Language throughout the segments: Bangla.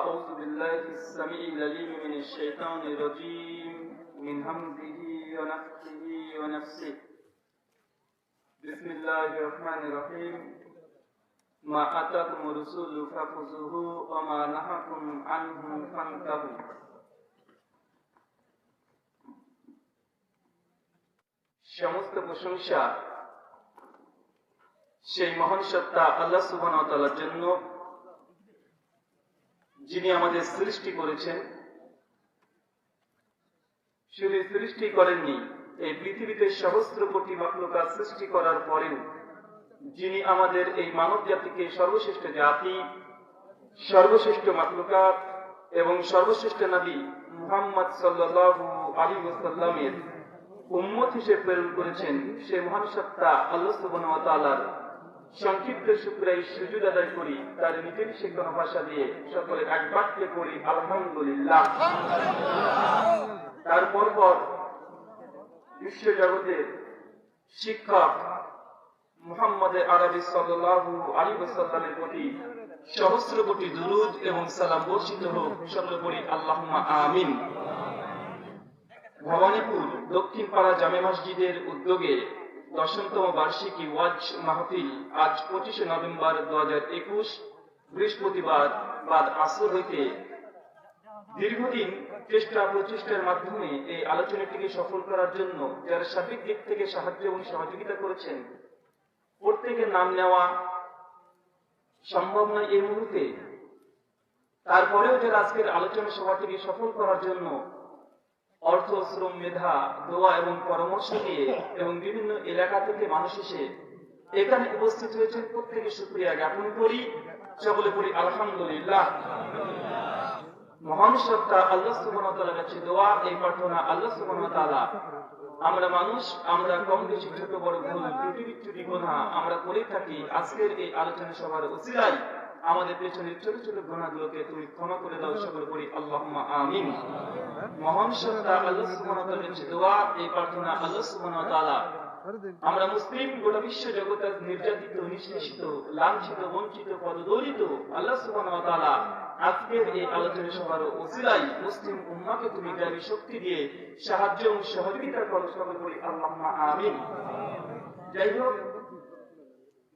أعوذ بالله السميع العليم من الشيطان الرجيم من همزه ونفخه ونفسه بسم الله الرحمن الرحيم ما آتاكم الرسول فخذوه وما نهاكم عنه فانتهوا সমস্ত প্রশংসা সেই মহান সত্তা আল্লাহ সুবহানাহু ওয়া তাআলার জন্য, যিনি আমাদের সৃষ্টি করেছেন। শুধু সৃষ্টি করেননি, এই পৃথিবীতে সহস্র কোটি মাখলুকাত সৃষ্টি করার পরেও যিনি আমাদের এই মানব জাতিকে সর্বশ্রেষ্ঠ জাতি, সর্বশ্রেষ্ঠ মাখলুকাত এবং সর্বশ্রেষ্ঠ নবী মুহাম্মদ সাল্লাল্লাহু আলাইহি ওয়াসাল্লামের উম্মত হিসেবে প্রেরণ করেছেন, সেই মহান সত্তা আল্লাহ সুবহানাহু ওয়া তাআলার সংক্ষিপ্ত শুকরিয়া সুজুদ আদায় করি। তার নিজের শেখানো ভাষা দিয়ে সকলে এক বাক্যে করি আলহামদুলিল্লাহ। তারপর বিশ্ব জগতের শিক্ষক মুহাম্মদ আরবি সাল্লাল্লাহু আলাইহি ওয়াসাল্লামের প্রতি সহস্র কোটি দুরূদ এবং সালাম বর্ষিত হোক। সকলে করি আল্লাহুম্মা আমিন। ভবানীপুর দক্ষিণ পাড়া জামে মসজিদের উদ্যোগে 10তম বার্ষিকী ওয়াজ মাহফিল আজ 25শে নভেম্বর 2021 বৃহস্পতিবার বাদ আসর হইতে দীর্ঘদিন চেষ্টা প্রচেষ্টার মাধ্যমে এই আলোচনাটিকে সফল করার জন্য যারা সার্বিক দিক থেকে সাহায্য এবং সহযোগিতা করেছেন, প্রত্যেকের নাম নেওয়া সম্ভব নয় এই মুহূর্তে। তারপরেও যারা আজকের আলোচনা সভাটিকে সফল করার জন্য অর্থ, শ্রম, মেধা, দোয়া এবং পরামর্শ দিয়ে এবং বিভিন্ন এলাকা থেকে মানুষ এসে এখানে উপস্থিত হয়েছেন, প্রত্যেকে শুকরিয়া জ্ঞাপন করি। সকলে করি আলহামদুলিল্লাহ। মহান সত্তা আল্লাহ সুবহানাহু ওয়া তাআলার কাছে দোয়া, এই প্রার্থনা, আল্লাহ সুবহানাহু ওয়া তাআলা আমরা মানুষ, আমরা কম বেশি ছোট বড় ভুল ত্রুটি গুনাহ আমরা করে থাকি। আজকের এই আলোচনা সভার উসিলায় আমাদের পেছনের ছোট ছোট গুনাহগুলোকে তুমি ক্ষমা করে দাও। সকলে করি আল্লাহুম্মা আমিন। মহান সত্তা আল্লাহ সুবহানাহু ওয়া তাআলার কাছে দোয়া, এই প্রার্থনা, আল্লাহ সুবহানাহু ওয়া তাআলা আমরা মুসলিম গোটা বিশ্ব জগতে নির্যাতিত, নিষ্পেষিত, লাঞ্ছিত, বঞ্চিত, পদদলিত আল্লাহ সুবহানাহু ওয়া তাআলা আজকের এই আলোচনা সভার উসিলায় মুসলিম উম্মাহকে তুমি জ্ঞানী শক্তি দিয়ে সাহায্য এবং সহযোগিতা করো। সকলে করি আল্লাহুম্মা আমিন। যাই হোক,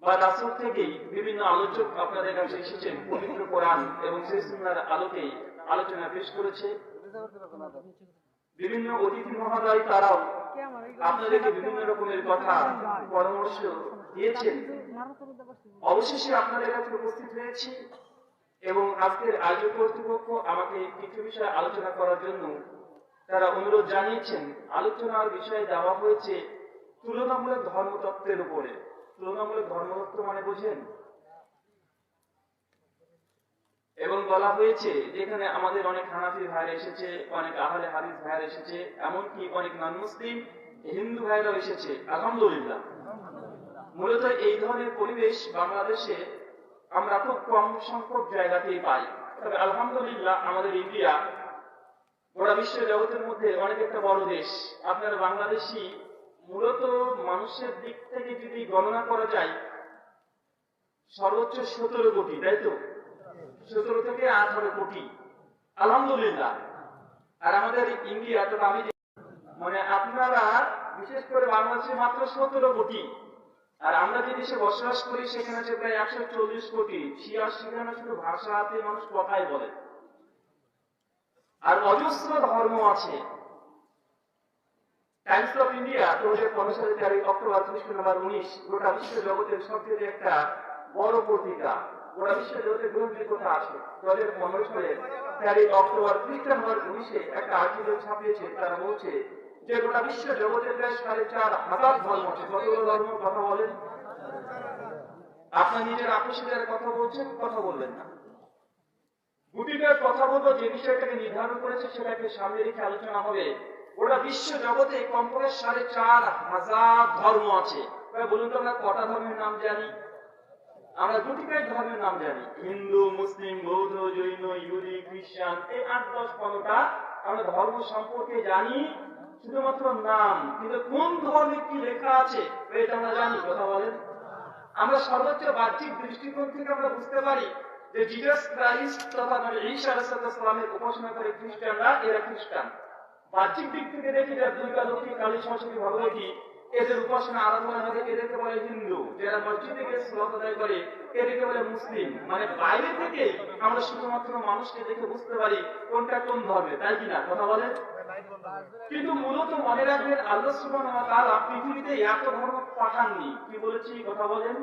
বা রাসূল থেকেই বিভিন্ন আলোচক আপনাদের কাছে এসেছেন, পবিত্র কোরআন এবং সেই সুন্নাহর আলোকে আলোচনা পেশ করেছে। বিভিন্ন অতিথি মহোদয় তারাও আপনাদেরকে বিভিন্ন রকমের কথা পরামর্শ দিয়েছেন। অবশেষে আপনাদের কাছে উপস্থিত হয়েছি এবং আজকের আয়োজক কর্তৃপক্ষ আমাকে কিছু বিষয় আলোচনা করার জন্য তারা অনুরোধ জানিয়েছেন। আলোচনার বিষয়ে দেওয়া হয়েছে তুলনামূলক ধর্মতত্ত্বের উপরে। তুলনামূলক ধর্মতত্ত্ব মানে বোঝেন? এবং বলা হয়েছে যেখানে আমাদের অনেক হানাফি ভাইরা এসেছে, অনেক আহলে হাদিস ভাইরা এসেছে, এমনকি অনেক নন মুসলিম হিন্দু ভাইরাও এসেছে। আলহামদুলিল্লাহ। মূলত এই ধরনের পরিবেশ বাংলাদেশে আমরা খুব কম সংখ্যক জায়গাতেই পাই। তবে আলহামদুলিল্লাহ আমাদের ইন্ডিয়া গোটা বিশ্ব জগতের মধ্যে অনেক একটা বড় দেশ। আপনার বাংলাদেশি মূলত মানুষের দিক থেকে যদি গণনা করা যায় সর্বোচ্চ 17 কোটি, তাই তো? 17 থেকে 18 কোটি, আলহামদুলিল্লাহ। আর আমাদের ইন্ডিয়া, তো আমি মানে আপনারা বিশেষ করে বাংলাদেশে মাত্র 17 কোটি, আর আমরা যে দেশে বসবাস করি সেখানে আছে প্রায় 140 কোটি। সেখানে শুধু ভাষাতে মানুষ কথাই বলে, আর অজস্র ধর্ম আছে। টাইমস অফ ইন্ডিয়া 2015 সালের 13 অক্টোবর পৃষ্ঠা নম্বর 19 গোটা বিশ্ব জগতের সবচেয়ে একটা বড় পত্রিকা, গোটা বিশ্ব জগতের গ্রহণযোগ্যতা আছে। 2015 সালের 13 অক্টোবর পৃষ্ঠা নম্বর 19 একটা আর্টিকেল ছাপিয়েছে। তারা বলছে যে গোটা বিশ্ব জগতের প্রায় 4,500 ধর্ম আছে। কতগুলো ধর্ম কথা বলেন? আপনার নিজের আপসে যারা কথা বলছেন, কথা বলবেন না। গুটিটার কথা বলবো, যে বিষয়টাকে নির্ধারণ করেছে সেটাকে সামনে রেখে আলোচনা হবে। গোটা বিশ্ব জগতে কমপক্ষে 4,500 ধর্ম আছে। বলুন তো আমরা কটা ধর্মের নাম জানি? আমরা গুটিকায় ধর্মের নাম জানি, হিন্দু, মুসলিম, বৌদ্ধ, জৈন, ইহুদি, খ্রিস্টান, এই 8-10-15টা আমরা ধর্ম সম্পর্কে জানি, শুধুমাত্র নাম। কিন্তু কোন ধর্মে কি লেখা আছে এটা আমরা জানি? কথা বলেন। আমরা সর্বোচ্চ বাহ্যিক দৃষ্টিকোণ থেকে আমরা বুঝতে পারি যে জিসাস ক্রাইস্ট তথা নবী ঈসা আলাইহিস সালামের উপাসনা করে খ্রিস্টানরা, এরা খ্রিস্টান। বাহ্যিক দিক থেকে দেখি যে দুর্গা লক্ষ্মী কালী সরস্বতী ভগবতী এদের উপাসনা আরাধনা করে, এদেরকে বলে হিন্দু। যারা মসজিদে গিয়ে সালাত আদায় করে এদেরকে বলে মুসলিম। মানে বাইরে থেকে আমরা শুধুমাত্র মানুষকে দেখে বুঝতে পারি কোনটা কোন ধর্মে, তাই কিনা কথা বলেন। কিন্তু মূলত মনে রাখবেন আল্লাহ সুবহানাহু ওয়া তাআলা পৃথিবীতে এত ধর্ম পাঠাননি। কি বলেছি কথা বলেন।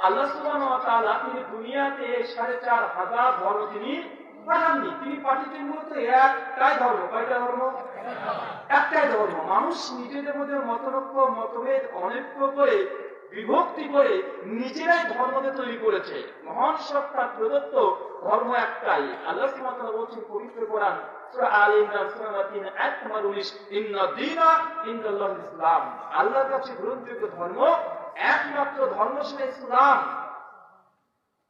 আল্লাহ সুবহানাহু ওয়া তাআলা তিনি দুনিয়াতে ৪৫০০ ধর্ম তিনি পাঠাননি। তিনি পাঠিয়েছেন মূলত একটাই ধর্ম। কয়টা ধর্ম? একটাই ধর্ম। মানুষ নিজেদের মধ্যে মতনৈক্য মতভেদ অনৈক্য করে বিভক্তি করে নিজেরাই ধর্মকে তৈরি করেছে। মহান সত্তার প্রদত্ত ধর্ম একটাই। আল্লাহ সুবহানাহু ওয়া তাআলা বলেছেন পবিত্র কোরআন সূরা আলে ইমরান সূরা ৩ আয়াত নম্বর ১৯, ইন্না দীনা ইনদাল্লাহিল ইসলাম। আল্লাহর কাছে গ্রহণযোগ্য ধর্ম একমাত্র ধর্ম সেটা ইসলাম।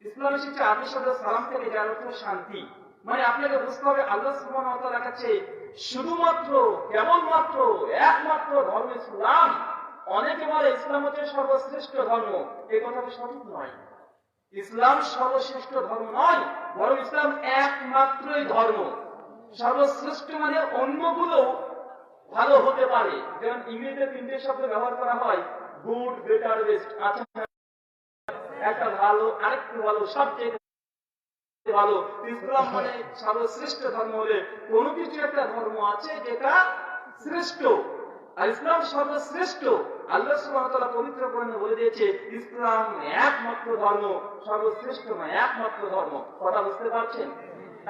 ইসলাম এসেছে আদি শব্দ সালাম থেকে, যার অর্থ শান্তি। মানে আপনাকে বুঝতে হবে আল্লাহ সুবহানাহু ওয়া তাআলার কাছে শুধুমাত্র কেবলমাত্র একমাত্র ধর্ম ইসলাম। অনেকে বলে ইসলাম হচ্ছে সর্বশ্রেষ্ঠ ধর্ম, এই কথাটা সঠিক নয়। ইসলাম সর্বশ্রেষ্ঠ ধর্ম নয়, বরং ইসলাম একমাত্রই ধর্ম। সর্বশ্রেষ্ঠ মানে অন্যগুলো ভালো হতে পারে। যেমন ইংরেজিতে ৩টে শব্দ ব্যবহার করা হয়, গুড, বেটার, বেস্ট। আচ্ছা, একটা ভালো, আরেকটু ভালো, সবচেয়ে ভালো। ইসলাম মানে সর্বশ্রেষ্ঠ ধর্ম হলে কোনো কিছু একটা ধর্ম আছে যেটা শ্রেষ্ঠ, আর ইসলাম সর্বশ্রেষ্ঠ। আল্লাহ সুবহানাহু ওয়া তাআলা পবিত্র কোরআনে বলে দিয়েছে ইসলাম একমাত্র ধর্ম, সর্বশ্রেষ্ঠ নয়, একমাত্র ধর্ম। কথা বুঝতে পারছেন?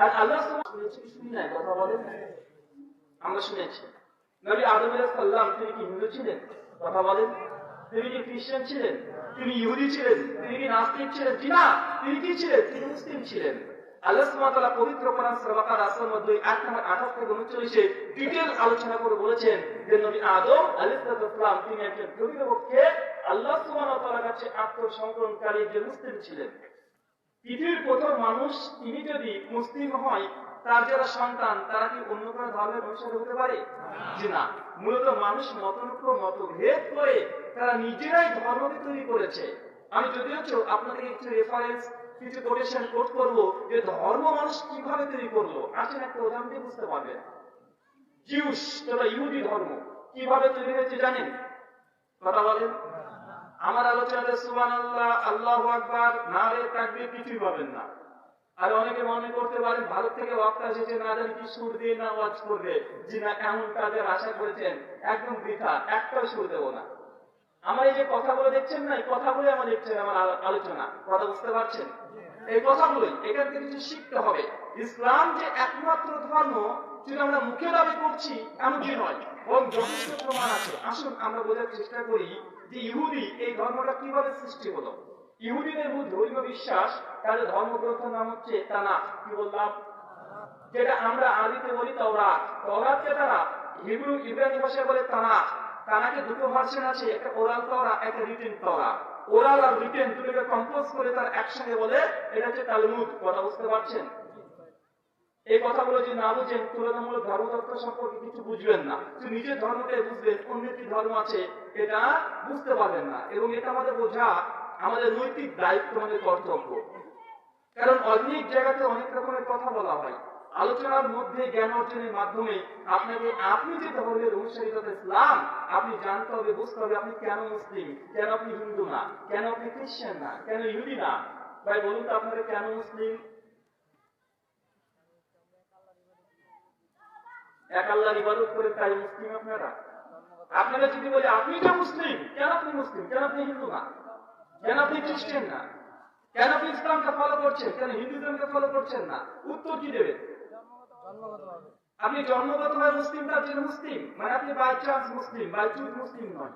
আর আল্লাহ সুবহানাহু ওয়া তাআলা শুনি নাই কথা বলেন। আমরা শুনেছি নবী আদম আলাইহিস সালাম তিনি কি হিন্দু ছিলেন? কথা বলেন। তিনি কি খ্রিস্টান ছিলেন? তিনি ইহুদি ছিলেন? তিনি কি নাস্তিক ছিলেন? জি না, তিনি কি ছিলেন? তিনি মুসলিম ছিলেন। আল্লাহ সুবহানাহু ওয়া তাআলা পবিত্র কোরআন সূরা বাকারা ২ আয়াত নম্বর ২৮ থেকে ৩৯ ডিটেইল আলোচনা করে বলেছেন যে নবী আদম আলাইহিস সালাম তিনি একজন প্রকৃতপক্ষে আল্লাহ সুবহানাহু ওয়া তাআলার কাছে আত্মসমর্পণকারী যে মুসলিম ছিলেন। পৃথিবীর প্রথম মানুষ তিনি যদি মুসলিম হয়, তার যারা সন্তান তারা কি অন্য কোনো ধর্মের অনুসারী হতে পারে? জি না। মূলত মানুষ মতনৈক্য মতভেদ করে তারা নিজেরাই ধর্মকে তৈরি করেছে। আমি যদিও আপনাদের একটু রেফারেন্স কিছু কোটেশন কোট করবো যে ধর্ম মানুষ কিভাবে তৈরি করলো। আসেন একটা উদাহরণ দিয়ে বুঝতে পারবেন। জিউস তথা ইহুদি ধর্ম কিভাবে তৈরি হয়েছে জানেন? কথা বলেন। আমার আলোচনাতে সুবহানাল্লাহ, আল্লাহু আকবার, নারে তাকবীর কিছুই পাবেন না। আর অনেকে মনে করতে পারেন ভারত থেকে বক্তা এসেছে, না জানি কি সুর দিয়ে না ওয়াজ করবে। জি না, এমন কাজের আশা করেছেন একদম বৃথা, একটাও সুর দেবো না। আমার এই যে কথাগুলো দেখছেন না, এই কথাগুলো আমার দেখছেন আমার আলোচনা। কথা বুঝতে পারছেন? এই কথাগুলোই এখান থেকে কিছু শিখতে হবে। ইসলাম যে একমাত্র ধর্ম যেটা আমরা মুখে দাবি করছি এমনটি নয়, বরং যথেষ্ট প্রমাণ আছে। আসুন আমরা বোঝার চেষ্টা করি যে ইহুদি এই ধর্মটা কিভাবে সৃষ্টি হলো। ইহুদিদের মূল ধর্মীয় বিশ্বাস, তাদের ধর্মগ্রন্থের নাম হচ্ছে তানাখ। কি বললাম? যেটা আমরা আরবিতে বলি তাওরাত। তাওরাতকে তারা হিব্রু ইব্রানি ভাষায় বলে তানাখ। তানাখে দুটো ভার্সন আছে, একটা ওরাল তাওরা, একটা রিটেন তাওরা। ওরাল আর রিটেন দুটোকে কম্পোজ করে তার একসঙ্গে বলে এটা হচ্ছে তালমুদ। কথা বুঝতে পারছেন? এই কথাগুলো যদি না বুঝেন তুলনামূলক ধর্মতত্ত্ব সম্পর্কে কিছু বুঝবেন না। নিজের ধর্মটাই বুঝবেন, অন্যের কি ধর্ম আছে এটা বুঝতে পারবেন না। এবং এটা আমাদের বোঝা আমাদের নৈতিক দায়িত্ব, আমাদের কর্তব্য। কারণ অনেক জায়গাতে অনেক রকমের কথা বলা হয়। আলোচনার মধ্যে জ্ঞান অর্জনের মাধ্যমে আপনি যে ধর্মের অনুসারী তথা ইসলাম, আপনি জানতে হবে, বুঝতে হবে আপনি কেন মুসলিম, কেন আপনি হিন্দু না, কেন আপনি খ্রিস্টান না, কেন ইহুদি না। ভাই বলুন তো আপনারা কেন মুসলিম? এক আল্লাহর ইবাদত করে তাই মুসলিম আপনারা? আপনারা যদি বলে আপনি যে মুসলিম, কেন আপনি মুসলিম, কেন আপনি হিন্দু না, কেন আপনি খ্রিস্টান না, কেন আপনি ইসলামকে ফলো করছেন, কেন হিন্দুজমকে ফলো করছেন না? উত্তর কি দেবেন? আপনি জন্মগতভাবে মুসলিম, তার জন্য মুসলিম। মানে আপনি বাই চান্স মুসলিম, বাই চুজ মুসলিম নয়।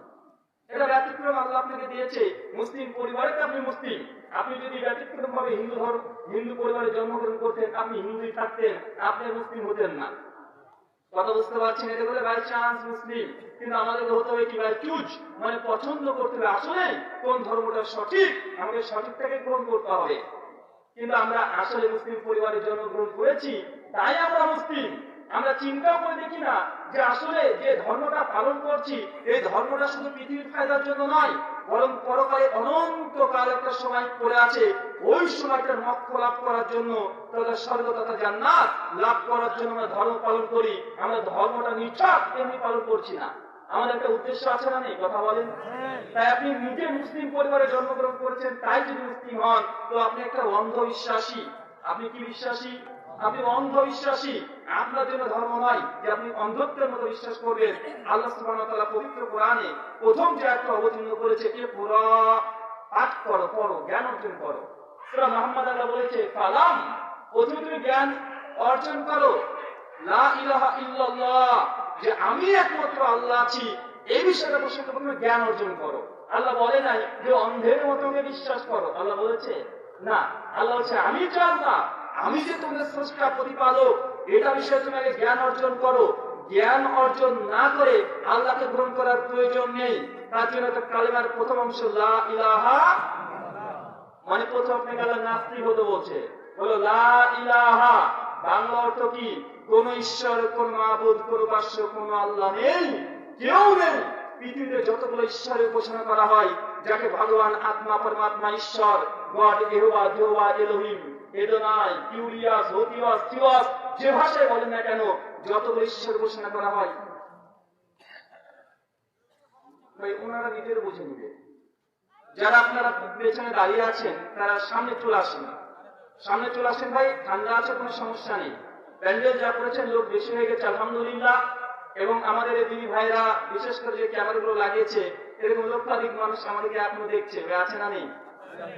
এটা ব্যতিক্রম আল্লাহ আপনাকে দিয়েছে। মুসলিম পরিবারে আপনি মুসলিম। আপনি যদি ব্যতিক্রম ভাবে হিন্দু পরিবারে জন্মগ্রহণ করতেন, আপনি হিন্দুই থাকতেন, আপনি মুসলিম হতেন না। কথা বুঝতে পারছেন? এটা বলে বাই চান্স মুসলিম। কিন্তু আমাদেরকে হতে হবে কি বাই চুজ, মানে পছন্দ করতে হবে আসলে কোন ধর্মটা সঠিক, আমাদের সঠিকটাকে গ্রহণ করতে হবে। কিন্তু আমরা আসলে মুসলিম পরিবারে জন্মগ্রহণ করেছি তাই আমরা মুসলিম। আমরা চিন্তাও করে দেখি না যে আসলে যে ধর্মটা পালন করছি এই ধর্মটা শুধু পৃথিবীর ফায়দার জন্য নয়, বরং পরকালে অনন্তকাল একটা সময় পড়ে আছে। ওই সময়টা মোক্ষ লাভ করার জন্য, তথা স্বর্গ তথা জান্নাত লাভ করার জন্য আমরা ধর্ম পালন করি। আমরা ধর্মটা নিছক এমনি পালন করছি না, আমাদের একটা উদ্দেশ্য আছে না নেই? কথা বলেন। তাই আপনি নিজে মুসলিম পরিবারে জন্মগ্রহণ করেছেন, তাই যদি মুসলিম হন তো আপনি একটা অন্ধবিশ্বাসী। আপনি কি বিশ্বাসী? আপনি অন্ধবিশ্বাসী। আপনার জন্য ধর্ম নয় যে আপনি অন্ধত্বের মতো বিশ্বাস করবেন। আল্লাহ সুবহানাহু ওয়া তাআলা পবিত্র কোরআনে প্রথম যে আয়াতটা অবতীর্ণ করেছে, এ পুরো পাঠ করো, পড়ো, জ্ঞান অর্জন করো। সূরা মুহাম্মদ আল্লাহ বলেছে ফালাম, প্রথমে তুমি জ্ঞান অর্জন করো, লা ইলাহা ইল্লাল্লাহ, যে আমি একমাত্র আল্লাহ আছি, এই বিষয়টা প্রসঙ্গে তুমি জ্ঞান অর্জন করো। আল্লাহ বলে নাই যে অন্ধের মতো বিশ্বাস করো। আল্লাহ বলেছে না, আল্লাহ বলছে আমি যে আল্লাহ, আমি যে তোমাদের স্রষ্টা প্রতিপালক, এটা বিষয়ে তুমি আগে জ্ঞান অর্জন করো। জ্ঞান অর্জন না করে আল্লাহকে গ্রহণ করার প্রয়োজন নেই। তার জন্য তো কালেমার প্রথম অংশ লা ইলাহা, মানে প্রথম আপনাকে আল্লাহ নাস্তিক হতে বলছে, বলো লা ইলাহা। বাংলা অর্থ কি? কোন ঈশ্বর, কোন মাবুদ, কোন উপাস্য, কোন আল্লাহ নেই, কেউ নেই। পৃথিবীতে যতগুলো ঈশ্বরের ঘোষণা করা হয়, যাকে ভগবান, আত্মা, পরমাত্মা, ঈশ্বর, গড, ইহোবা, জেহোবা, এলোহিম, এদোনাই, কিউরিয়াস, হোতিওয়াস, থিওয়াস, যে ভাষায় বলেন না কেন, যতগুলো ঈশ্বর ঘোষণা করা হয়, ভাই ওনারা নিজের বুঝে নিবে। যারা আপনারা পেছনে দাঁড়িয়ে আছেন তারা সামনে চলে আসেন, সামনে চলে আসেন। ভাই ঠান্ডা আছে, কোনো সমস্যা নেই। প্যান্ডেল যা করেছেন, লোক বেশি হয়ে গেছে আলহামদুলিল্লাহ। এবং আমাদের এই দিদি ভাইরা বিশেষ করে যে ক্যামেরাগুলো লাগিয়েছে, এরকম লক্ষাধিক মানুষ আমাদেরকে এখনো দেখছে, আছে না নেই?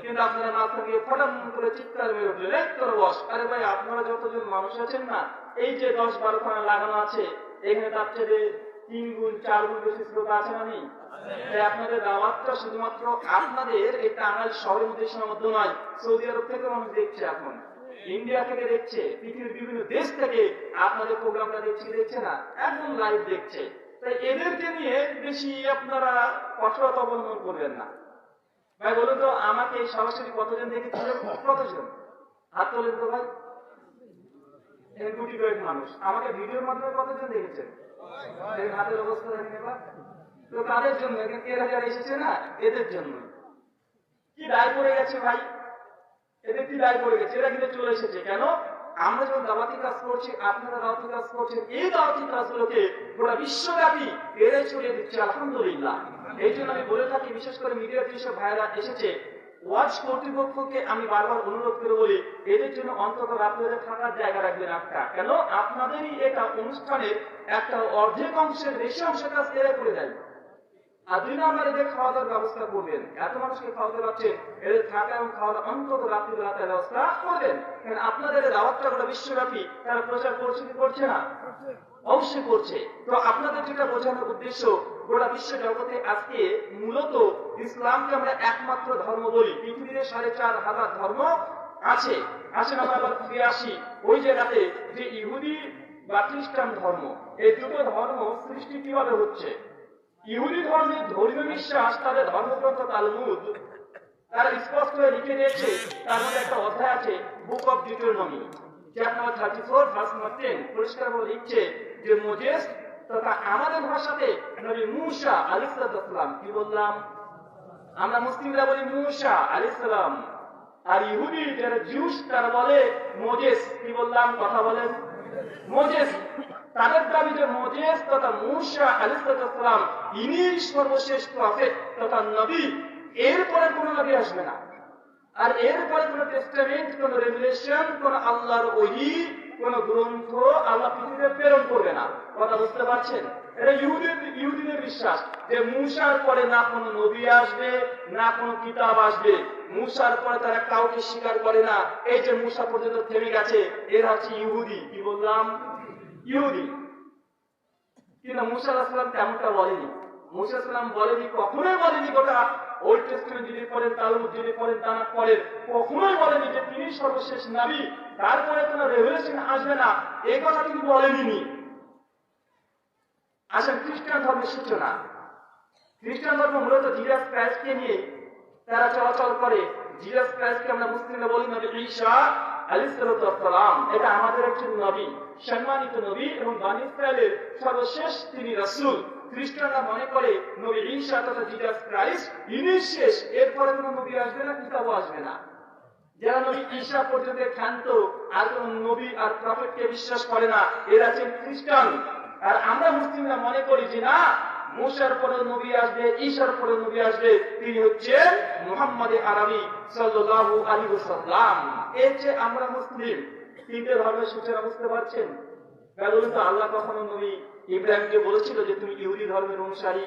কিন্তু আপনারা মাথা দিয়ে ফটাম করে চিৎকার মেরে উঠলেন, এক করে বস। আরে ভাই আপনারা যতজন মানুষ আছেন না, এই যে 10-12 খানা লাগানো আছে, এখানে তার চেয়ে 3 গুণ 4 গুণ বেশি শ্রোতা আছে না নেই? আপনাদের দাওয়াতটা শুধুমাত্র আপনাদের এই টাঙ্গাইল শহরের মধ্যে সীমাবদ্ধ নয়, সৌদি আরব থেকে মানুষ দেখছে, এখন ইন্ডিয়া থেকে দেখছে, পৃথিবীর বিভিন্ন দেশ থেকে আপনাদের প্রোগ্রামটা দেখছে না, একদম লাইভ দেখছে। তাই এদেরকে নিয়ে বেশি আপনারা কঠোরতা অবলম্বন করবেন না। ভাই বলুন তো, আমাকে সরাসরি কতজন দেখেছিলেন? কতজন? হাত তোলেন তো ভাই। গুটি কয়েক মানুষ। আমাকে ভিডিওর মাধ্যমে কতজন দেখেছেন? হাতের অবস্থা দেখেন এবার। তো কাদের জন্য? এরা যারা এসেছে না, এদের জন্য কি দায় পড়ে গেছে ভাই? এদের কি দায় পড়ে গেছে? এরা কিন্তু চলে এসেছে কেন? আমরা যখন দাওয়াতি কাজ করছি, আপনারা দাওয়াতি কাজ করছেন, এই দাওয়াতি কাজগুলোকে গোটা বিশ্বব্যাপী এড়ে ছড়িয়ে দিচ্ছে আলহামদুলিল্লাহ। এই জন্য আমি বলে থাকি, বিশেষ করে মিডিয়াতে যেসব ভাইরা এসেছে, ওয়াচ কর্তৃপক্ষকে আমি বারবার অনুরোধ করে বলি, এদের জন্য অন্তত রাত্রে থাকার জায়গা রাখবেন একটা। কেন? আপনাদেরই এটা অনুষ্ঠানের একটা অর্ধেক অংশের বেশি অংশের কাজ এরা করে দেয়। আর 2 নম্বরে এদের খাওয়া দাওয়ার ব্যবস্থা করবেন। এত মানুষকে খাওয়াতে পারছেন, এদের থাকা এবং খাওয়া অন্তত রাত্রিবেলাতে ব্যবস্থা করবেন। কারণ আপনাদের দাওয়াতটা গোটা বিশ্বব্যাপী তারা প্রচার করছে কি করছে না? অবশ্যই করছে। তো আপনাদের যেটা বোঝানোর উদ্দেশ্য, গোটা বিশ্ব জগতে আজকে মূলত ইসলামকে আমরা একমাত্র ধর্ম বলি। পৃথিবীতে 4,500 ধর্ম আছে। আসেন আমরা আবার ফিরে আসি ওই জায়গাতে, যে ইহুদি বা খ্রিস্টান ধর্ম, এই দুটো ধর্ম সৃষ্টি কিভাবে হচ্ছে। ইহুদি ধর্মের ধর্মীয় বিশ্বাস, তাদের ধর্মগ্রন্থ তালমুদ, তারা স্পষ্ট হয়ে লিখে দিয়েছে। তার মধ্যে একটা অধ্যায় আছে, বুক অফ ডিউটেরোনমি, চ্যাপ্টার 34 ভার্স 10, পরিষ্কার ভাবে লিখছে যে মোজেস তথা আমাদের ভাষাতে নবী মূসা আলাইহিস সালাম, কি বললাম আমরা মুসলিমরা বলি মূসা আলাইহিস সালাম, আর ইহুদি যারা জিউস তারা বলে মোজেস, কি বললাম? কথা বলেন। মোজেস, তাদের দাবি যে মোজেস তথা মূসা আলাইহিস সালাম ইনি সর্বশেষ প্রফেট তথা নবী, এরপরে কোন নবী আসবে না। আর এরপরে কোন টেস্টামেন্ট, কোন রেভেলেশন, কোন আল্লাহর ওহী, কোন গ্রন্থ আল্লাহ পৃথিবীতে প্রেরণ করবে না। কথা বুঝতে পারছেন? এটা ইহুদিদের বিশ্বাস যে মূসার পরে না কোনো নবী আসবে, না কোনো কিতাব আসবে। মূসার পরে তারা কাউকে স্বীকার করে না। এই যে মূসা পর্যন্ত থেমে গেছে, এরা হচ্ছে ইহুদি। কি বললাম? ইহুদি। কিন্তু মূসা আলাইহিস সালাম তেমনটা বলেনি। মূসা আলাইহিস সালাম বলেনি, কখনোই বলেনি, গোটা ওল্ড টেস্টামেন্ট যদি পড়েন, তালমুদ যদি পড়েন, তানাক পড়েন, কখনোই বলেনি যে তিনি সর্বশেষ নবী, তারপরে কোনো রেভেলেশন আসবে না, এই কথা তিনি বলেননি। আসলে খ্রিস্টান ধর্মের সূচনা। খ্রিস্টান ধর্ম মূলত জিসাস ক্রাইস্টকে নিয়ে তারা চলাচল করে। জিসাস ক্রাইস্টকে আমরা মুসলিমরা বলি নবী ঈসা আলাইহিস সালাম। এটা আমাদের একজন নবী, সম্মানিত নবী এবং বনী ইসরাইলের সর্বশেষ তিনি রাসূল। খ্রিস্টানরা মনে করে নবী ঈসা তথা জিসাস ক্রাইস্ট ইনি শেষ, এরপরে কোনো নবী আসবে না, কিতাবও আসবে না। যারা নবী ঈসা পর্যন্ত ক্ষান্ত, আর কোন নবী আর প্রফেটকে বিশ্বাস করে না, এরা হচ্ছে খ্রিস্টান। আর আমরা মুসলিমরা মনে করি যে না, মুসার পরে নবী আসবে, ঈসার পরে নবী আসবে, তিনি হচ্ছেন মুহাম্মদ আরবি সাল্লাল্লাহু আলাইহি ওয়াসাল্লাম। এই যে আমরা মুসলিম, তিনটে ধর্মের সূচনা বুঝতে পারছেন। বলুন তো, আল্লাহ কখনো নবী ইব্রাহিমকে বলেছিল যে তুমি ইহুদি ধর্মের অনুসারী?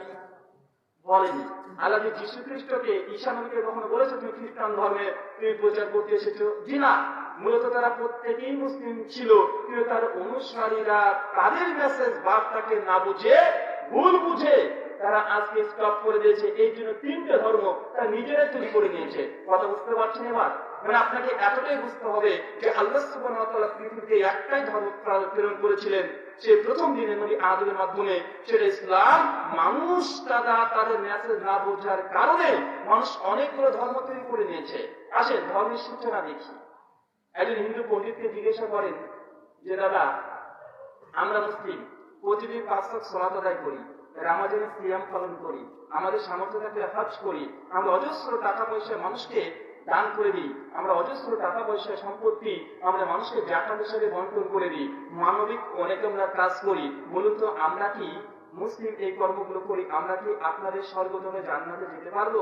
বলেনি। আল্লাহ যীশু খ্রিস্টকে, ঈসা নবীকে কখনো বলেছে তুমি খ্রিস্টান ধর্মে তুমি প্রচার করতে এসেছো? জি না। মূলত তারা প্রত্যেকেই মুসলিম ছিল, কিন্তু তার অনুসারীরা তাদের মেসেজ বার্তাকে না বুঝে, ভুল বুঝে তারা আজকে স্টপ করে দিয়েছে। এই জন্য তিনটে ধর্ম তারা নিজেরাই তৈরি করে নিয়েছে। কথা বুঝতে পারছেন এবার? মানে আপনাকে এতটাই বুঝতে হবে যে আল্লাহ সুবহানাহু ওয়া তাআলা পৃথিবীতে একটাই ধর্ম প্রেরণ করেছিলেন, সে প্রথম দিনে নবী আদমের মাধ্যমে, সেটা ইসলাম। মানুষ তাদের মেসেজ না বোঝার কারণে মানুষ অনেকগুলো ধর্ম তৈরি করে নিয়েছে। আসেন ধর্মের সূচনা দেখি। একজন হিন্দু পণ্ডিতকে জিজ্ঞাসা করেন যে দাদা, আমরা মুসলিম প্রতিদিন 5 ওয়াক্ত সালাত আদায় করি, রমজানের সিয়াম পালন করি, আমাদের সামর্থ্য থাকলে হজ করি, আমরা অজস্র টাকা পয়সা মানুষকে দান করে দিই, আমরা অজস্র টাকা পয়সা সম্পত্তি আমরা মানুষকে জাকাত হিসেবে বন্টন করে দিই, মানবিক অনেক আমরা কাজ করি। বলুন তো, আমরা কি মুসলিম এই কর্মগুলো করি, আমরা কি আপনাদের স্বর্গদমে জান্নাতে যেতে পারবো?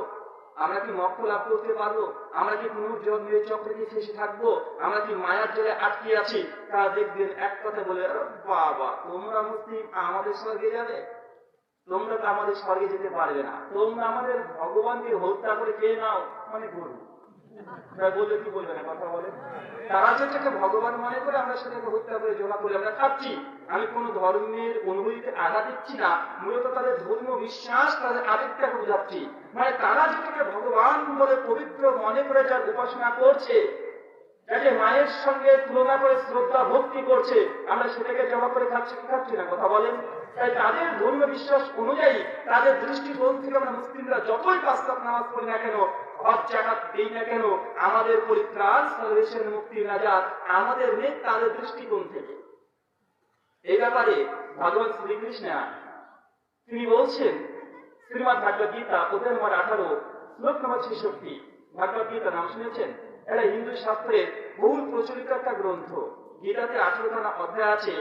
আমরা কি মোক্ষ লাভ করতে পারবো? আমরা কি পুনর্জন্মের চক্রে কি ফেসে থাকবো? আমরা কি মায়ার জলে আটকে আছি? তা দেখবেন এক কথা বলে, বাবা তোমরা মুসলিম আমাদের স্বর্গে যাবে? তোমরা তো আমাদের স্বর্গে যেতে পারবে না, তোমরা আমাদের ভগবানকে হত্যা করে খেয়ে নাও। মানে গরু বললে কি বলবে না? কথা বলে। তারা যেটাকে ভগবান মনে করে আমরা সেটাকে হত্যা করে জমা করে আমরা খাচ্ছি। আমি কোন ধর্মের অনুভূতিতে আঘাত দিচ্ছি না, মূলত তাদের ধর্ম বিশ্বাস, তাদের আবেগটাকে বোঝাচ্ছি। মানে তারা যেটাকে ভগবান বলে পবিত্র মনে করে যার উপাসনা করছে, যাকে মায়ের সঙ্গে তুলনা করে শ্রদ্ধা ভক্তি করছে, আমরা সেটাকে জমা করে খাচ্ছি কি খাচ্ছি না? কথা বলেন। তাই তাদের ধর্ম বিশ্বাস অনুযায়ী, তাদের দৃষ্টিকোণ থেকে আমরা মুসলিমরা যতই 5 ওয়াক্ত নামাজ পড়ি না কেন, হজ জাকাত দেই না কেন, আমাদের পরিত্রাণ সালভেশন মুক্তি নাজাত আমাদের নেই তাদের দৃষ্টিকোণ থেকে। এই ব্যাপারে ভগবান শ্রীকৃষ্ণ তিনি বলছেন, শ্রীমদ্ ভাগবত গীতা অধ্যায় নম্বর 18 শ্লোক নম্বর 66। ভাগবত গীতা নাম শুনেছেন? এটা হিন্দু শাস্ত্রের বহুল প্রচলিত একটা গ্রন্থ। গীতাতে 18খানা অধ্যায় আছে,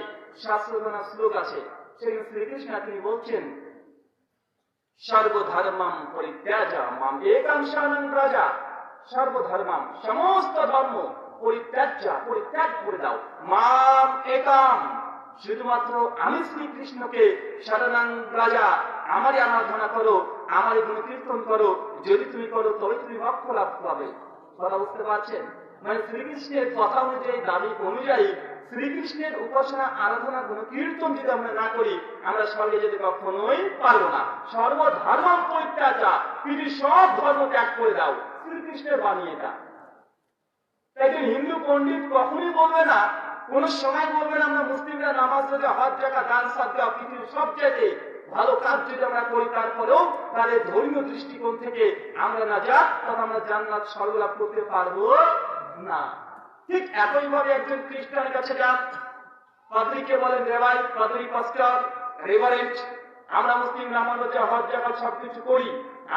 700খানা শ্লোক আছে। সেখানে শ্রীকৃষ্ণ তিনি বলছেন, সর্বধর্মাম পরিত্যাজ্য মাম একং শরণং ব্রজ। সর্বধর্মাম, সমস্ত ধর্ম পরিত্যাগ করে দাও, মাম একম, শুধুমাত্র আমি শ্রীকৃষ্ণকে শরণং ব্রজ, আমারই আরাধনা করো, আমারই গুণকীর্তন করো। যদি তুমি করো তবে তুমি মোক্ষ লাভ পাবে। কথা বুঝতে পারছেন? মানে শ্রীকৃষ্ণের কথা অনুযায়ী, দাবি অনুযায়ী শ্রীকৃষ্ণের উপাসনা, আরাধনা, গুণকীর্তন যদি আমরা না করি, আমরা স্বর্গে যেতে কখনোই পারবো না। সর্বধর্ম পরিত্যাজ্য, পৃথিবীর সব ধর্ম ত্যাগ করে দাও, শ্রীকৃষ্ণের বাণী এটা। তাই হিন্দু পণ্ডিত কখনোই বলবে না, কোন সময় বলবে না আমরা মুসলিমরা নামাজ রোজা হজ জাকাত দান সাদকা পৃথিবীর সবচেয়ে ভালো কাজ যদি আমরা করি, তারপরেও তাদের ধর্মীয় দৃষ্টিকোণ থেকে আমরা নাজাত তথা আমরা জান্নাত স্বর্গ লাভ করতে পারবো না। ঠিক একইভাবে একজন খ্রিস্টানের কাছে যান, পাদ্রীকে বলেন রেবাই, পাদ্রী, পাস্টর, রেভারেন্ট। আমরা মুসলিম নামাজ রোজা হজ জাকাত সবকিছু করি,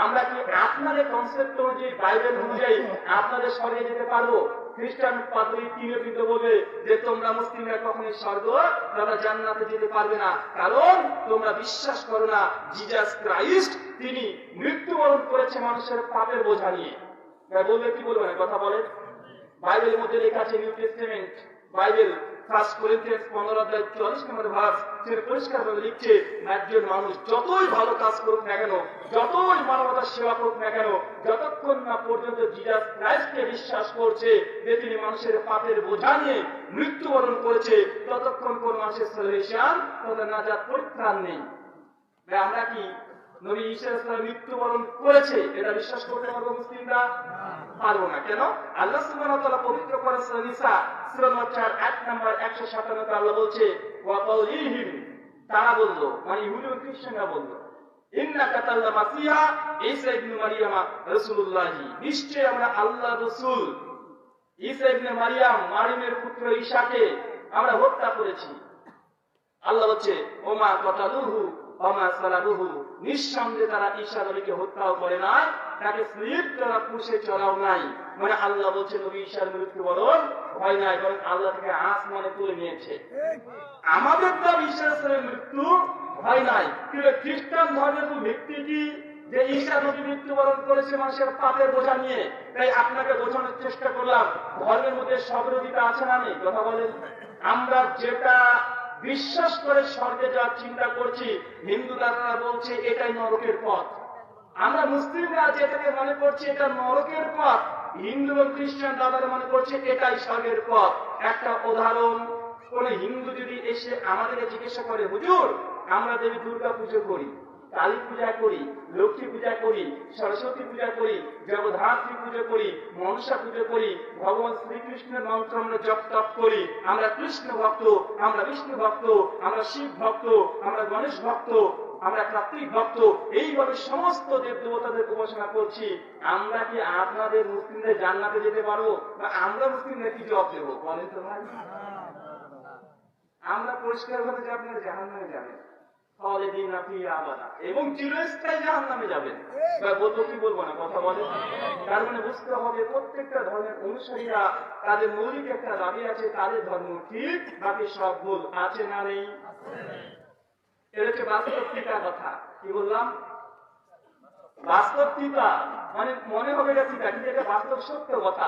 আমরা কি আপনাদের কনসেপ্ট অনুযায়ী, বাইবেল অনুযায়ী আপনাদের স্বর্গে যেতে পারবো? খ্রিস্টান পাদ্রী তিনিও কিন্তু বলবে যে তোমরা মুসলিমরা কখনোই স্বর্গ তথা জান্নাতে যেতে পারবে না, কারণ তোমরা বিশ্বাস করো না জিসাস ক্রাইস্ট তিনি মৃত্যুবরণ করেছে মানুষের পাপের বোঝা নিয়ে। বলবে কি বলবে না? কথা বলে। বাইবেলের মধ্যে লেখা আছে, নিউ টেস্টামেন্ট বাইবেল 1 করিন্থিয়ান্স 15 অধ্যায় 44 নম্বর ভার্স, সে পরিষ্কার ভাবে লিখছে, একজন মানুষ যতই ভালো কাজ করুক না কেন, যতই মানবতার সেবা করুক না কেন, যতক্ষণ না পর্যন্ত জিসাস ক্রাইস্টকে বিশ্বাস করছে যে তিনি মানুষের পাপের বোঝা নিয়ে মৃত্যুবরণ করেছে, ততক্ষণ কোন মানুষের সালভেশন তথা নাজাত পরিত্রাণ নেই। আমরা কি নবী ঈসা আলাইহিস মৃত্যুবরণ করেছে এটা বিশ্বাস করতে পারবো মুসলিমরা? পারবো না। কেন? আল্লাহ সুবহানাহু ওয়া তাআলা পবিত্র কোরআন সূরা নিসা সূরা নম্বর 4 আয়াত নম্বর 157 আল্লাহ বলছে, ওয়া কাউলিহিম, তারা বলল, মানে ইহুদি ও খ্রিস্টানরা বলল, ইন্না কাতাল্লা মাসিহা ঈসা ইবনে মারইয়াম রাসূলুল্লাহ, নিশ্চয় আমরা আল্লাহর রাসূল ঈসা ইবনে মারইয়াম, মারিমের পুত্র ঈসাকে আমরা হত্যা করেছি। আল্লাহ বলছে, ওমা কাতালুহু ওমা সালাবুহু, নিঃসন্দেহে তারা ঈসা নবীকে হত্যাও করে নাই, তাকে স্লিপ তারা পুষে চলাও নাই। মানে আল্লাহ বলছে নবী ঈসার মৃত্যুবরণ হয় নাই, বরং আল্লাহ থেকে আসমানে তুলে নিয়েছে। আমাদের দাবি ঈসা আলাইহিস মৃত্যু হয় নাই, কিন্তু খ্রিস্টান ধর্মের ভিত্তি কি যে ঈসা নবী মৃত্যুবরণ করেছে মানুষের পাপের বোঝা নিয়ে। তাই আপনাকে বোঝানোর চেষ্টা করলাম ধর্মের মধ্যে সবিরোধিতা আছে না নেই, কথা বলেন। আমরা যেটা বিশ্বাস করে স্বর্গে যাওয়ার চিন্তা করছি, হিন্দু দাদারা বলছে এটাই নরকের পথ। আমরা মুসলিমরা যেটাকে মনে করছি এটা নরকের পথ, হিন্দু এবং খ্রিস্টান দাদারা মনে করছে এটাই স্বর্গের পথ। একটা উদাহরণ, কোন হিন্দু যদি এসে আমাদেরকে জিজ্ঞাসা করে, হুজুর আমরা দেবী দুর্গা পুজো করি, কালী পূজা করি, লক্ষ্মী পূজা করি, সরস্বতী পূজা করি, জগদ্ধাত্রী পুজো করি, মনসা পুজো করি, ভগবান শ্রীকৃষ্ণের মন্ত্র আমরা জপ তপ করি, আমরা কৃষ্ণ ভক্ত, আমরা বিষ্ণু ভক্ত, আমরা শিব ভক্ত, আমরা গণেশ ভক্ত, আমরা কার্তিক ভক্ত, এইভাবে সমস্ত দেব দেবতাদের উপাসনা করছি, আমরা কি আপনাদের মুসলিমদের জান্নাতে যেতে পারবো? বা আমরা মুসলিমদের কি জবাব দেবো বলেন তো ভাই? আমরা পরিষ্কার ভাবে যে আপনারা জাহান্নামে যাবেন, এবং চিরস্থায়ী জাহান্নামে যাবেন। বলবো কি বলবো না, কথা বলে। তার মানে বুঝতে হবে প্রত্যেকটা ধর্মের অনুসারীরা তাদের মৌলিক একটা দাবি আছে, তাদের ধর্ম ঠিক, বাকি সব ভুল। আছে না নেই? এটা হচ্ছে বাস্তব টিকা কথা। কি বললাম? বাস্তব টিকা মানে মনে হবে এটা টিকা, কিন্তু এটা বাস্তব সত্য কথা।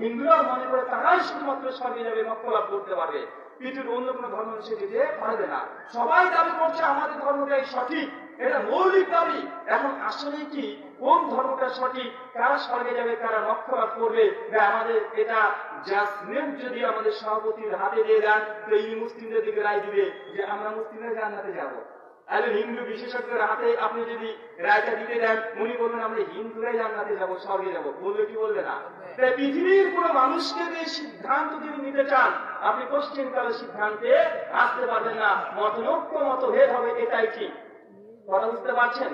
হিন্দুরা মনে করে তারাই শুধুমাত্র স্বর্গে যাবে, মোক্ষ লাভ করতে পারবে, পৃথিবীর অন্য কোনো ধর্ম সে যেতে পারবে না। সবাই দাবি করছে আমাদের ধর্মটাই সঠিক, এটা মৌলিক দাবি। এখন আসলে কি কোন ধর্মটা সঠিক, কারা স্বর্গে যাবে, কারা মোক্ষ লাভ করবে, আমাদের এটা জাজমেন্ট যদি আমাদের সভাপতির হাতে দিয়ে দেন, তো এই মুসলিমদের দিকে রায় দিবে যে আমরা মুসলিমরা জান্নাতে যাবো। একজন হিন্দু বিশেষজ্ঞের হাতে আপনি যদি রায়টা দিতে দেন, উনি বলবেন আমরা হিন্দুরাই জান্নাতে যাবো, স্বর্গে যাবো, বলবে কি বলবে না? তাই পৃথিবীর কোন মানুষকে দিয়ে সিদ্ধান্ত যদি নিতে চান, আপনি কোশ্চেন কালের সিদ্ধান্তে আসতে পারবেন না। মতনৈক্য মতভেদ হবে, এটাই ঠিক। কথা বুঝতে পারছেন?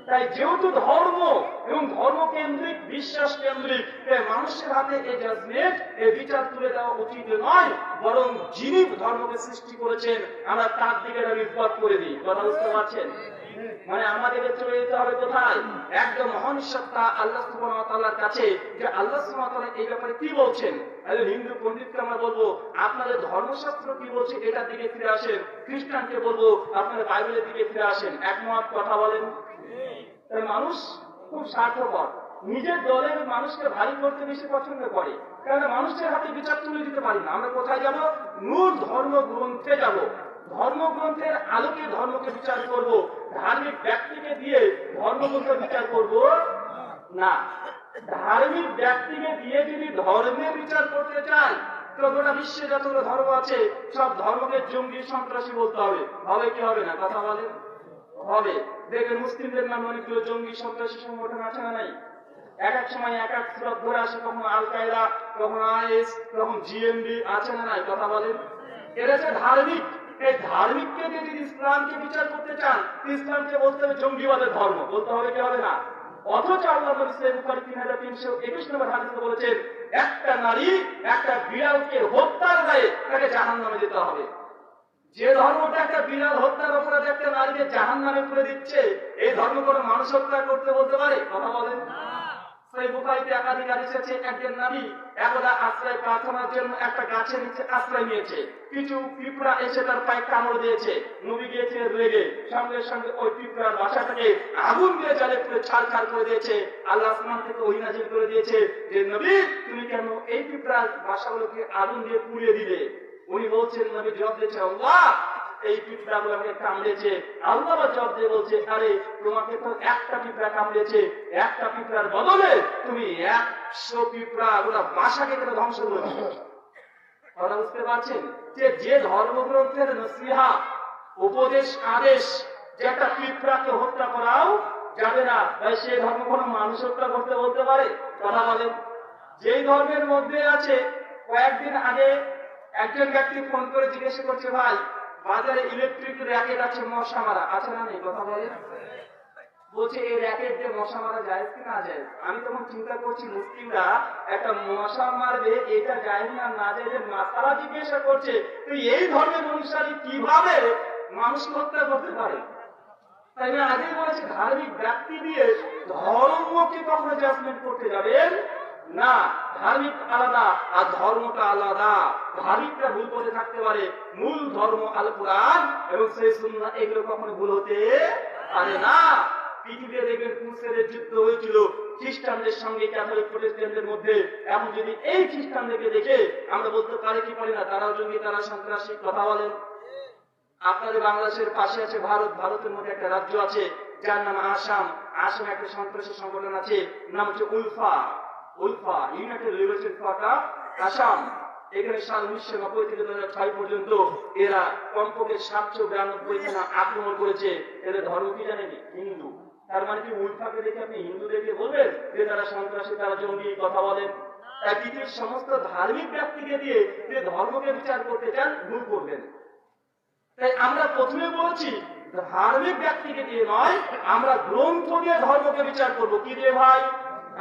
তাই যেহেতু ধর্ম এবং ধর্মকেন্দ্রিক, বিশ্বাস কেন্দ্রিক, মানুষের হাতে এই জাজমেন্ট, এই বিচার তুলে দেওয়া উচিত নয়, বরং যিনি ধর্মকে সৃষ্টি করেছেন আমরা তার দিকে নির্ভর করে দিই। কথা বুঝতে পারছেন? মানে আমাদেরকে চলে যেতে হবে কোথায়? একদম মহান সত্তা আল্লাহ সুবহানাহু ওয়া তাআলার কাছে, যে আল্লাহ সুবহানাহু ওয়া তাআলা এই ব্যাপারে কি বলছেন। হিন্দু পণ্ডিতকে আমরা বলবো আপনাদের ধর্মশাস্ত্র কি বলছে, এটার দিকে ফিরে আসেন। খ্রিস্টানকে বলবো আপনাদের বাইবেলের দিকে ফিরে আসেন। একমত? কথা বলেন। তাই মানুষ খুব স্বার্থপর, নিজের দলের মানুষকে ভারী করতে বেশি পছন্দ করে, কারণ মানুষের হাতে বিচার তুলে দিতে পারি না। আমরা কোথায় যাব? মূল ধর্মগ্রন্থে যাব, ধর্মগ্রন্থের আলোকে ধর্মকে বিচার করব। ধার্মিক ব্যক্তিকে দিয়ে ধর্মগ্রন্থ বিচার করব না। ধার্মিক ব্যক্তিকে দিয়ে যদি ধর্মের বিচার করতে চাই, তো গোটা বিশ্বে যতগুলো ধর্ম আছে সব ধর্মকে জঙ্গি সন্ত্রাসী বলতে হবে। হবে কি হবে না? কথা বলেন। হবে। দেখবেন মুসলিমদের নামে অনেকগুলো জঙ্গি সন্ত্রাসী সংগঠন আছে না নাই? এক এক সময় এক এক সুরত ধরে আসে, কখনো আল কায়দা, কখনো আইএস, কখনো জিএমবি, আছে না নাই? কথা বলেন। এটা হচ্ছে ধার্মিক। এই ধার্মিককে দিয়ে যদি ইসলামকে বিচার করতে চান, ইসলামকে বলতে হবে জঙ্গিবাদের ধর্ম, বলতে হবে কি হবে না? অথচ আল্লাহ সহিহ বুখারী 3321 নম্বর হাদিসে বলেছেন, একটা নারী একটা বিড়ালকে হত্যার দায়ে তাকে জাহান্নামে যেতে হবে। যে ধর্মটা একটা বিড়াল হত্যার অপরাধে একটা নারীকে জাহান্নামে করে দিচ্ছে, এই ধর্ম কোনো মানুষ হত্যা করতে বলতে পারে? কথা বলেন। সহিহ বুখারীতে একাধিক হাদিস আছে, একজন নারী একদা আশ্রয় প্রার্থনার জন্য একটা গাছের নিচে আশ্রয় নিয়েছে, কিছু পিঁপড়া এসে তার পায়ে কামড় দিয়েছে, নবী গিয়েছে রেগে, সঙ্গে সঙ্গে ওই পিঁপড়ার বাসাটাকে আগুন দিয়ে জ্বালে পুরো ছারখার করে দিয়েছে। আল্লাহ আসমান থেকে ওহী নাযিল করে দিয়েছে যে নবী তুমি কেন এই পিঁপড়ার বাসাগুলোকে আগুন দিয়ে পুড়িয়ে দিলে? উনি বলছেন, নবী জবাব দিয়েছে, আল্লাহ এই পিঁপড়া গুলোকে কামড়েছে। আল্লাহ জবাব দিয়ে বলছে, আরে তোমাকে তো একটা পিঁপড়া কামড়েছে, একটা পিঁপড়ার বদলে তুমি 100 পিঁপড়া ওরা বাসাকে কেন ধ্বংস করেছো? কথা বুঝতে পারছেন? যে ধর্মগ্রন্থের নসিহা, উপদেশ, আদেশ, যে একটা পিঁপড়াকে হত্যা করাও যাবে না, তাই সে ধর্ম কোনো মানুষ হত্যা করতে বলতে পারে? কথা বলেন। যেই ধর্মের মধ্যে আছে, কয়েকদিন আগে একজন ব্যক্তি ফোন করে জিজ্ঞাসা করছে, ভাই বাজারে ইলেকট্রিক র্যাকেট আছে মশা মারা, আছে না নেই? কথা বলে। বলছে এই র্যাকেট দিয়ে মশা মারা যায় কি না যায়? আমি তখন চিন্তা করছি মুসলিমরা একটা মশা মারবে, এটা যায় না না যায়, মাসালা জিজ্ঞাসা করছে। তো এই ধর্মের অনুসারী কিভাবে মানুষ হত্যা করতে পারে? তাই না? আগে বলেছে ধার্মিক ব্যক্তি দিয়ে ধর্মকে কখনো জাজমেন্ট করতে যাবেন না। ধার্মিক আলাদা আর ধর্মটা আলাদা। ধার্মিকরা ভুল করে থাকতে পারে, মূল ধর্ম আল কোরআন এবং সেই সুন্নাহ এগুলো কখনো ভুল হতে পারে না। পৃথিবীতে দেখবেন ক্রুসেডের যুদ্ধ হয়েছিল খ্রিস্টানদের সঙ্গে ক্যাথলিক প্রোটেস্ট্যান্টদের মধ্যে। এখন যদি এই খ্রিস্টানদেরকে দেখে আমরা বলতে পারি কি পারি না তারাও জঙ্গি, তারা সন্ত্রাসী, কথা বলেন। আপনাদের বাংলাদেশের পাশে আছে ভারত, ভারতের মধ্যে একটা রাজ্য আছে যার নাম আসাম। আসামে একটা সন্ত্রাসী সংগঠন আছে, নাম হচ্ছে ULFA. ULFA, United liberation front of Assam. এখানে সাল 1990 থেকে 2006 পর্যন্ত এরা কমপক্ষে 792 থানা আক্রমণ করেছে। এদের ধর্ম কি জানেনি? হিন্দু। তার মানে কি উলফাকে দেখে আপনি হিন্দুদেরকে বলবেন যে তারা সন্ত্রাসী, তারা জঙ্গি, কথা বলেন? তাই পৃথিবীর সমস্ত ধার্মিক ব্যক্তিকে দিয়ে যে ধর্মকে বিচার করতে চান, ভুল করবেন। তাই আমরা প্রথমে বলছি ধার্মিক ব্যক্তিকে দিয়ে নয়, আমরা গ্রন্থ দিয়ে ধর্মকে বিচার করব। কি দিয়ে ভাই?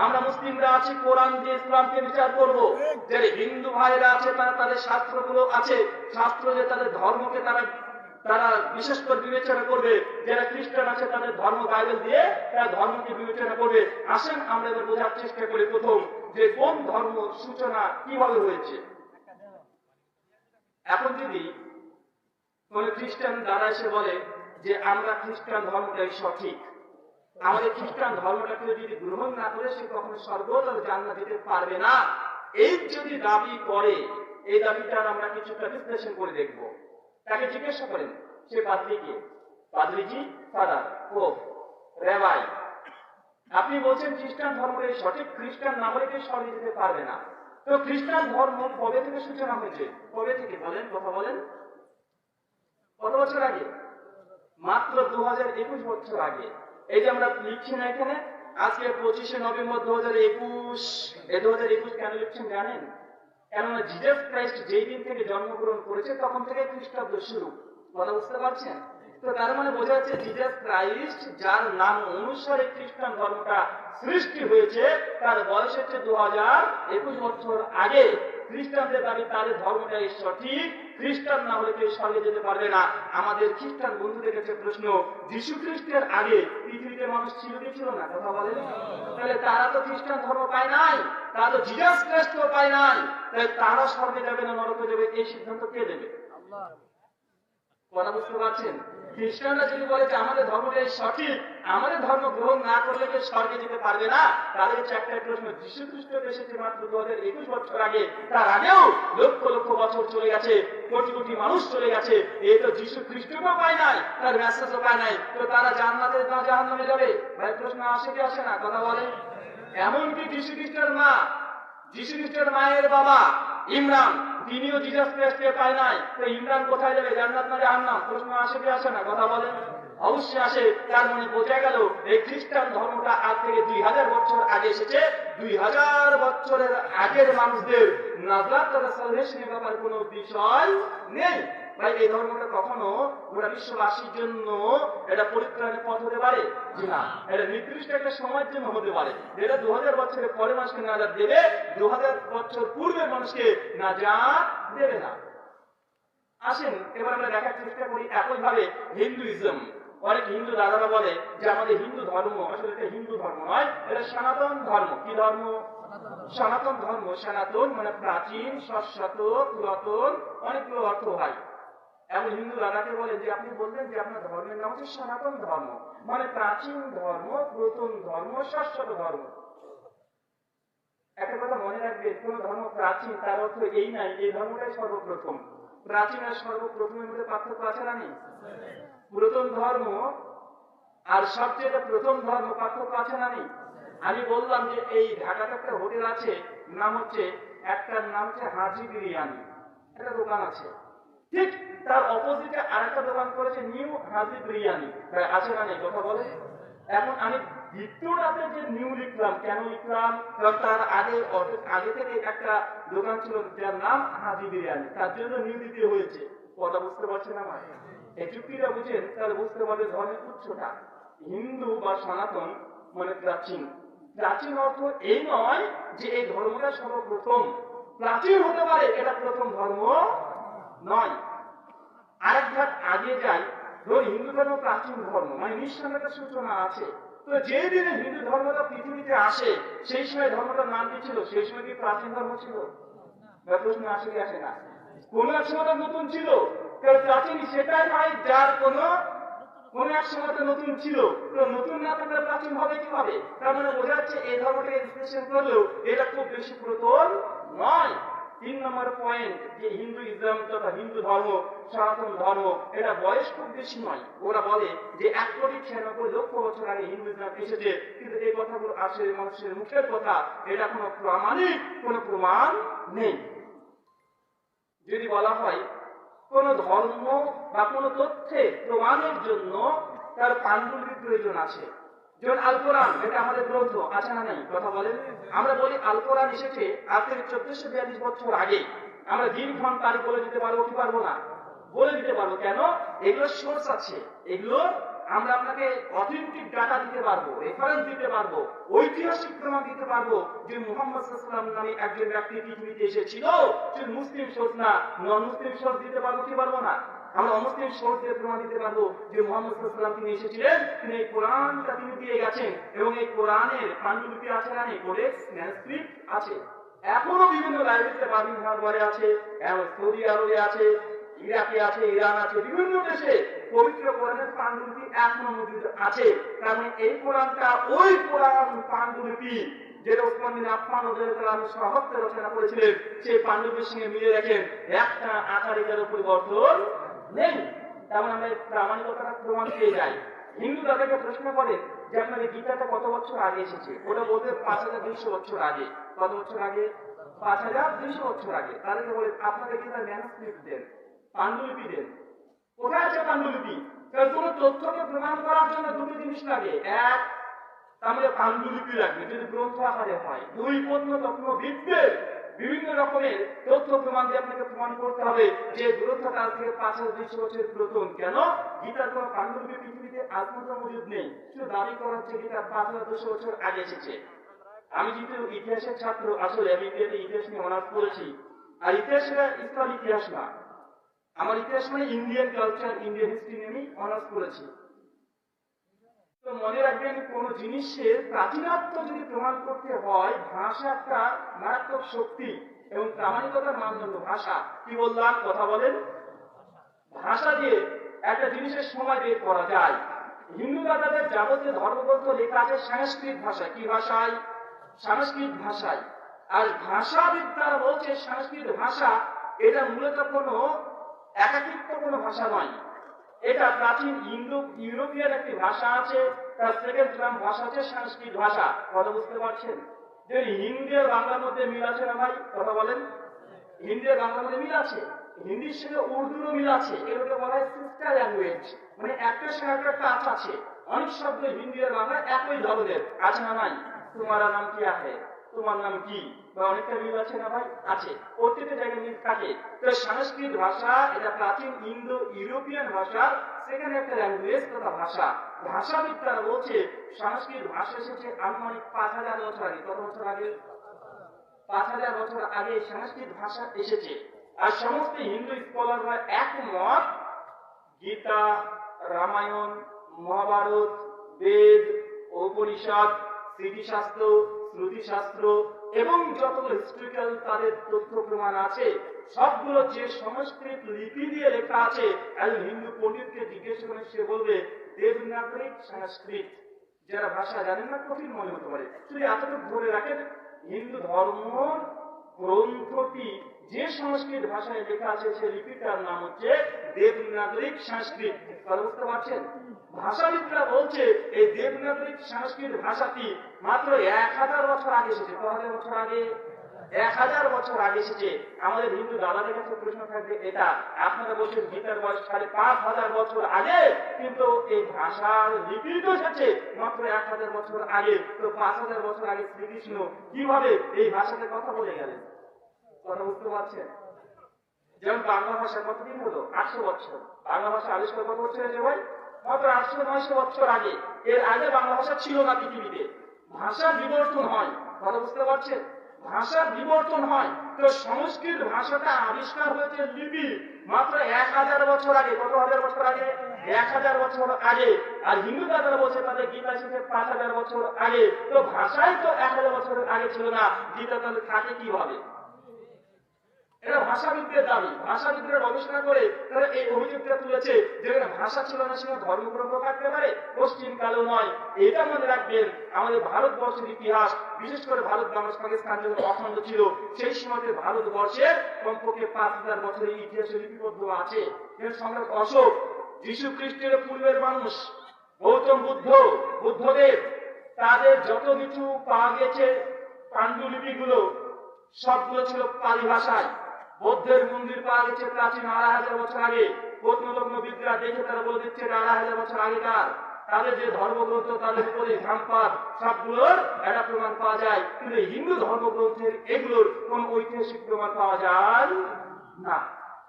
আমরা মুসলিমরা আছি কোরআন দিয়ে ইসলামকে বিচার করব। যারা হিন্দু ভাইরা আছে তারা তাদের শাস্ত্রগুলো আছে, শাস্ত্র যে তাদের ধর্মকে তারা বিশেষ করে বিবেচনা করবে। যারা খ্রিস্টান আছে তাদের ধর্ম বাইবেল দিয়ে তারা ধর্মকে বিবেচনা করবে। আসেন আমরা এবার বোঝার চেষ্টা করি প্রথম যে কোন ধর্ম সূচনা কিভাবে হয়েছে। এখন যদি কোন খ্রিস্টান দ্বারা এসে বলে যে আমরা খ্রিস্টান ধর্মটাই সঠিক, আমাদের খ্রিস্টান ধর্মটাকে যদি গ্রহণ না করে সে কখনো স্বর্গ তবে জান্নাত যেতে পারবে না, এই যদি দাবি করে, এই দাবিটার আমরা কিছুটা বিশ্লেষণ করে দেখব। তাকে জিজ্ঞাসা করেন সে পাদ্রীকে, পাদ্রীজি, ফাদার, পোপ, রেবাই, আপনি বলছেন খ্রিস্টান ধর্মটাই সঠিক, খ্রিস্টান না হলে কেউ স্বর্গে যেতে পারবে না। তো খ্রিস্টান ধর্ম কবে থেকে সূচনা হয়েছে? কবে থেকে বলেন, কথা বলেন? কত বছর আগে? মাত্র 2021 বছর আগে। এই যে আমরা লিখছি না এখানে, আজকে 25শে নভেম্বর 2021। এই 2021 কেন লিখছেন জানেন? কেননা জিজাস ক্রাইস্ট যেই দিন থেকে জন্মগ্রহণ করেছে তখন থেকে খ্রিস্টাব্দ শুরু। কথা বুঝতে পারছেন? তো তার মানে বোঝা যাচ্ছে জিজাস ক্রাইস্ট যার নাম অনুসারে খ্রিস্টান ধর্মটা সৃষ্টি হয়েছে তার বয়স হচ্ছে 2021 বছর আগে। খ্রিস্টানদের দাবি তাদের ধর্মটাই সঠিক, খ্রিস্টান না হলে কেউ স্বর্গে যেতে পারবে না। আমাদের খ্রিস্টান বন্ধুদের কাছে প্রশ্ন, যীশু খ্রিস্টের আগে পৃথিবীতে মানুষ ছিল কি ছিল না? কথা বলেন। তাহলে তারা তো খ্রিস্টান ধর্ম পায় নাই, তারা তো জিজাস ক্রাইস্ট পায় নাই, তাই তারা স্বর্গে যাবে না নরকে যাবে এই সিদ্ধান্ত কে দেবে? কথা বুঝতে পারছেন? খ্রিস্টানরা যদি বলে যে আমাদের ধর্মটাই সঠিক, আমাদের ধর্ম গ্রহণ না করলে কেউ স্বর্গে যেতে পারবে না, তাহলে হচ্ছে একটা প্রশ্ন, যীশু খ্রিস্ট এসেছে মাত্র 2021 বছর আগে, তার আগেও লক্ষ লক্ষ বছর চলে গেছে, কোটি কোটি মানুষ চলে গেছে, এই তো যীশু খ্রিস্টকেও পায় নাই, তার মেসেজও পায় নাই, তো তারা জান্নাতে না জাহান্নামে যাবে? ভাই প্রশ্ন আসে কি আসে না? কথা বলে। এমনকি যীশু খ্রিস্টের মা, যীশু খ্রিস্টের মায়ের বাবা ইমরান, তিনিও জিজাস ক্রাইস্টকে পায় নাই, তো ইমরান কোথায় যাবে? জান্নাত না জাহান্নাম? প্রশ্ন আসে কি আসে না? কথা বলেন। অবশ্যই আসে। তার মানে বোঝা গেল এই খ্রিস্টান ধর্মটা আজ থেকে 2000 বছর আগে এসেছে। 2000 বছরের আগের মানুষদের নাজাত তথা সালভেশনের ব্যাপারে কোনো বিষয় নেই। ভাই এই ধর্মটা কখনো গোটা বিশ্ববাসীর জন্য এটা পরিত্রাণের পথ হতে পারে? জি না। এটা নির্দিষ্ট একটা সময়ের জন্য হতে পারে, যেটা 2000 বছরের পরে মানুষকে নাজাত দেবে, 2000 বছর পূর্বের মানুষকে নাজাত দেবে না। আসেন এবার আমরা দেখার চেষ্টা করি একইভাবে হিন্দুইজম। অনেক হিন্দু দাদারা বলে যে আমাদের হিন্দু ধর্ম আসলে এটা হিন্দু ধর্ম নয়, এটা সনাতন ধর্ম। কি ধর্ম? সনাতন ধর্ম। সনাতন মানে প্রাচীন, শাশ্বত, পুরাতন, অনেকগুলো অর্থ হয়। এমন হিন্দু দাদাকে বলে যে আপনি বললেন যে আপনার ধর্মের নাম হচ্ছে সনাতন ধর্ম, মানে প্রাচীন ধর্ম, পুরাতন ধর্ম, শাশ্বত ধর্ম। একটা কথা মনে রাখবেন, কোন ধর্ম প্রাচীন তার অর্থ এই নাই এই ধর্মটাই সর্বপ্রথম। প্রাচীন আর সর্বপ্রথমের মধ্যে পার্থক্য আছে না নেই? পুরাতন ধর্ম আর সবচেয়ে প্রথম ধর্ম পার্থক্য আছে না নেই? আমি বললাম যে এই ঢাকাতে একটা হোটেল আছে, নাম হচ্ছে, একটার নাম হচ্ছে হাজি বিরিয়ানি, একটা দোকান আছে, ঠিক তার অপোজিটে আরেকটা দোকান করেছে নিউ হাজি বিরিয়ানি। আছে না নেই? কথা বলে। এখন আমি দ্বিতীয়টাতে যে নিউ লিখলাম, কেন লিখলাম? কারণ তার আগে থেকে একটা দোকান ছিল যার নাম হাজি বিরিয়ানি, তার জন্য নিউ দিতে হয়েছে। কথা বুঝতে পারছেন আমার? এই যুক্তিটা বুঝেন তাহলে বুঝতে পারবে ধর্মের উৎসটা। হিন্দু বা সনাতন মানে প্রাচীন। প্রাচীন অর্থ এই নয় যে এই ধর্মটা সর্বপ্রথম। প্রাচীন হতে পারে, এটা প্রথম ধর্ম নয়। আরেক ধাপ আগে যাই, ধরুন হিন্দু ধর্ম প্রাচীন ধর্ম, মানে নিঃসন্দেহের সূচনা আছে। তো যে দিনে হিন্দু ধর্মটা পৃথিবীতে আসে সেই সময় ধর্মটার নাম কি ছিল? সেই সময় কি প্রাচীন ধর্ম ছিল? প্রশ্ন আসে কি আসে না? কোন এক সময় নতুন ছিল, প্রাচীন সেটাই হয় যার কোন এক সময় নতুন ছিল। তো নতুন না থাকলে প্রাচীন হবে কিভাবে? তার মানে বোঝা যাচ্ছে এই ধর্মটাকে বিশ্লেষণ করলেও এটা খুব বেশি পুরাতন নয়। 3 নম্বর পয়েন্ট, যে হিন্দু ইসলাম তথা হিন্দু ধর্ম সনাতন ধর্ম, এটা বয়স খুব বেশি নয়। ওরা বলে যে 1,96,00,000 বছর আগে হিন্দু ইসলাম এসেছে, কিন্তু এই কথাগুলো আসে মানুষের মুখের কথা, এটা কোনো প্রামাণিক কোনো প্রমাণ নেই। যদি বলা হয় কোন ধর্ম বা কোন তথ্যে প্রমাণের জন্য তার পাণ্ডুলিপির প্রয়োজন আছে, যেমন আল কোরআন, এটা আমাদের গ্রন্থ, আছে না নাই? কথা বলেন। আমরা বলি আল কোরআন এসেছে আজ থেকে 1442 বছর আগে। আমরা দিনক্ষণ তারিখ বলে দিতে পারবো কি পারবো না? বলে দিতে পারবো। কেন? এগুলোর সোর্স আছে, এগুলো আমরা আপনাকে অথেন্টিক ডাটা দিতে পারবো, রেফারেন্স দিতে পারবো, ঐতিহাসিক প্রমাণ দিতে পারবো যে মুহাম্মদ সাল্লাল্লাহু আলাইহি ওয়াসাল্লাম নামে একজন ব্যক্তি পৃথিবীতে এসেছিল। শুধু মুসলিম সোর্স না, নন মুসলিম সোর্স দিতে পারবো কি পারবো না? আমরা অমুসলিম সোর্স দিয়ে প্রমাণ দিতে পারবো যে মুহাম্মদ সাল্লাল্লাহু আলাইহি ওয়াসাল্লাম তিনি এসেছিলেন, তিনি এই কোরআনটা তিনি দিয়ে গেছেন, এবং এই কোরআনের পাণ্ডুলিপি আছে না, এই কোডেক্স ম্যানুস্ক্রিপ্ট আছে। এখনো বিভিন্ন লাইব্রেরিতে বার্মিংহাম ঘরে আছে, সৌদি আরবে আছে, ইরাকে আছে, ইরান আছে, বিভিন্ন দেশে পবিত্র কোরআনের পাণ্ডুলিপি এখনো মজুদ আছে। কারণ এই কোরআনটা ওই কোরআন পাণ্ডুলিপি যেটা ওসমান বিন আফফান রাদিয়াল্লাহু আনহু সহজে রচনা করেছিলেন, সেই পাণ্ডুলিপির সঙ্গে মিলে রাখেন, একটা আকারিকারও পরিবর্তন নেই। তেমন আমরা প্রামাণিকতার প্রমাণ পেয়ে যাই। হিন্দু তাদেরকে প্রশ্ন করে যে আপনাদের গীতাটা কত বছর আগে এসেছে? ওটা বলবে 5200 বছর আগে। কত বছর আগে? 5200 বছর আগে। তাদেরকে বলে আপনাদের গীতার ম্যানুস্ক্রিপ্ট দেন, পাণ্ডুলিপি দেন। কোথায় আছে পাণ্ডুলিপি? কারণ কোন তথ্যকে প্রমাণ করার জন্য দুটো জিনিস লাগে। এক, তাহলে পাণ্ডুলিপি লাগবে যদি গ্রন্থ আকারে হয়। দুই, প্রত্নতত্ত্ব ভিত্তিক বিভিন্ন রকমের তথ্য প্রমাণ দিয়ে আপনাকে প্রমাণ করতে হবে যে গ্রন্থটা আজ থেকে 5200 বছর পুরাতন। কেন? গীতার কোন পাণ্ডুলিপি পৃথিবীতে আজ পর্যন্ত মজুদ নেই। শুধু দাবি করা হচ্ছে গীতা 5200 বছর আগে এসেছে। আমি যেহেতু ইতিহাসের ছাত্র, আসলে আমি ইতিহাস নিয়ে অনার্স করেছি, আর ইতিহাসটা ইসলাম ইতিহাস না, আমার ইতিহাস মানে ইন্ডিয়ান কালচার, ইন্ডিয়ান হিস্ট্রি নিয়ে আমি অনার্স করেছি। তো মনে রাখবেন, কোন জিনিসের প্রাচীনত্ব যদি প্রমাণ করতে হয়, ভাষা একটা মারাত্মক শক্তি এবং প্রামাণিকতার মানদণ্ড ভাষা। কি বললাম? কথা বলেন। ভাষা দিয়ে একটা জিনিসের সময় বের করা যায়। হিন্দু দাদাদের যাবতীয় ধর্মগ্রন্থ লেখা আছে সংস্কৃত ভাষায়। কি ভাষায়? সংস্কৃত ভাষায়। আর ভাষাবিদরা বলছে সংস্কৃত ভাষা এটা মূলত কোনো একাকিত্ব কোনো ভাষা নয়, এটা প্রাচীন ইন্দো ইউরোপিয়ান একটি ভাষা আছে, তার সেকেন্ড নাম ভাষা আছে সংস্কৃত ভাষা। কথা বুঝতে পারছেন? যে হিন্দি আর বাংলার মধ্যে মিল আছে না ভাই? কথা বলেন। হিন্দি আর বাংলার মধ্যে মিল আছে, হিন্দির সঙ্গে উর্দুরও মিল আছে। এগুলোকে বলা হয় সিস্টার ল্যাঙ্গুয়েজ, মানে একটার সঙ্গে একটা টাচ আছে। অনেক শব্দ হিন্দি আর বাংলা একই ধরনের, আছে না নাই? তোমার নাম কি আছে, তোমার নাম কি, বা অনেকটা মিল আছে না ভাই? আছে, প্রত্যেকটা জায়গায় মিল থাকে। তো সংস্কৃত ভাষা এটা প্রাচীন ইন্দো ইউরোপিয়ান ভাষা, সেখানে একটা ল্যাঙ্গুয়েজ তথা ভাষা। ভাষাবিদরা বলছে সংস্কৃত ভাষা এসেছে আনুমানিক 5000 বছর আগে। কত বছর আগে? 5000 বছর আগে সংস্কৃত ভাষা এসেছে। আর সমস্ত হিন্দু স্কলাররা একমত, গীতা, রামায়ণ, মহাভারত, বেদ, উপনিষদ, স্মৃতিশাস্ত্র, শ্রুতিশাস্ত্র এবং যতগুলো হিস্টোরিক্যাল তাদের তথ্য প্রমাণ আছে, সবগুলো যে সংস্কৃত লিপি দিয়ে লেখা আছে। একজন হিন্দু পণ্ডিতকে জিজ্ঞেস করে সে বলবে দেবনাগরী সংস্কৃত। যারা ভাষা জানেন না, কঠিন মনে হতে পারে, শুধু এতটুকু ধরে রাখেন, হিন্দু ধর্ম গ্রন্থটি যে সংস্কৃত ভাষায় লেখা আছে সে লিপিটার নাম হচ্ছে দেবনাগরিক সংস্কৃত। কথা বুঝতে পারছেন? ভাষাবিদরা বলছে এই দেবনাগরিক সংস্কৃত ভাষাটি মাত্র 1000 বছর আগে এসেছে। কত বছর আগে? 1000 বছর আগে এসেছে। আমাদের হিন্দু দাদাদের কাছে প্রশ্ন থাকবে এটা, আপনারা বলছেন গীতার বয়স 5500 বছর আগে, কিন্তু এই ভাষার লিপি তো এসেছে মাত্র 1000 বছর আগে। তো 5000 বছর আগে শ্রীকৃষ্ণ কিভাবে এই ভাষাতে কথা বলে গেলেন? কথা বুঝতে পারছেন? যেমন বাংলা ভাষা কতদিন হলো? 800 বছর। বাংলা ভাষা আবিষ্কার কত বছর হয়েছে ভাই? মাত্র 800-900 বছর আগে। এর আগে বাংলা ভাষা ছিল না পৃথিবীতে। ভাষা বিবর্তন হয়। কথা বুঝতে পারছেন? ভাষার বিবর্তন হয়। তো সংস্কৃত ভাষাটা আবিষ্কার হয়েছে লিপি মাত্র 1000 বছর আগে। কত হাজার বছর আগে? 1000 বছর আগে। আর হিন্দু দাদারা বলছে তাদের গীতা শিখে 5000 বছর আগে। তো ভাষাই তো 1000 বছরের আগে ছিল না, গীতা তাহলে থাকে কিভাবে? এটা ভাষাবিদদের দাবি। ভাষাবিদরা গবেষণা করে তারা এই অভিযোগটা তুলেছে, যেখানে ভাষা ছিল না সেখানে ধর্মগ্রন্থ থাকতে পারে, পশ্চিম কালেও নয়। এটা মনে রাখবেন, আমাদের ভারতবর্ষের ইতিহাস, বিশেষ করে ভারত বাংলাদেশ পাকিস্তান যখন অখণ্ড ছিল, সেই সময়তে ভারতবর্ষের কমপক্ষে 5000 বছরের ইতিহাসে লিপিবদ্ধ আছে। সম্রাট অশোক, যীশু খ্রিস্টের পূর্বের মানুষ, গৌতম বুদ্ধ, বুদ্ধদেব, তাদের যত কিছু পাওয়া গেছে পাণ্ডুলিপিগুলো সবগুলো ছিল পালি ভাষায়। বৌদ্ধের মন্দির পাওয়া গেছে প্রাচীন 2500 বছর আগে। প্রত্নতত্ত্ববিদরা দেখে তারা বলে দিচ্ছে 2500 বছর আগেকার। তাদের যে ধর্মগ্রন্থ, তাদের উপরে ধামপাত, সবগুলোর একটা প্রমাণ পাওয়া যায়। কিন্তু হিন্দু ধর্মগ্রন্থের এগুলোর কোন ঐতিহাসিক প্রমাণ পাওয়া যায় না।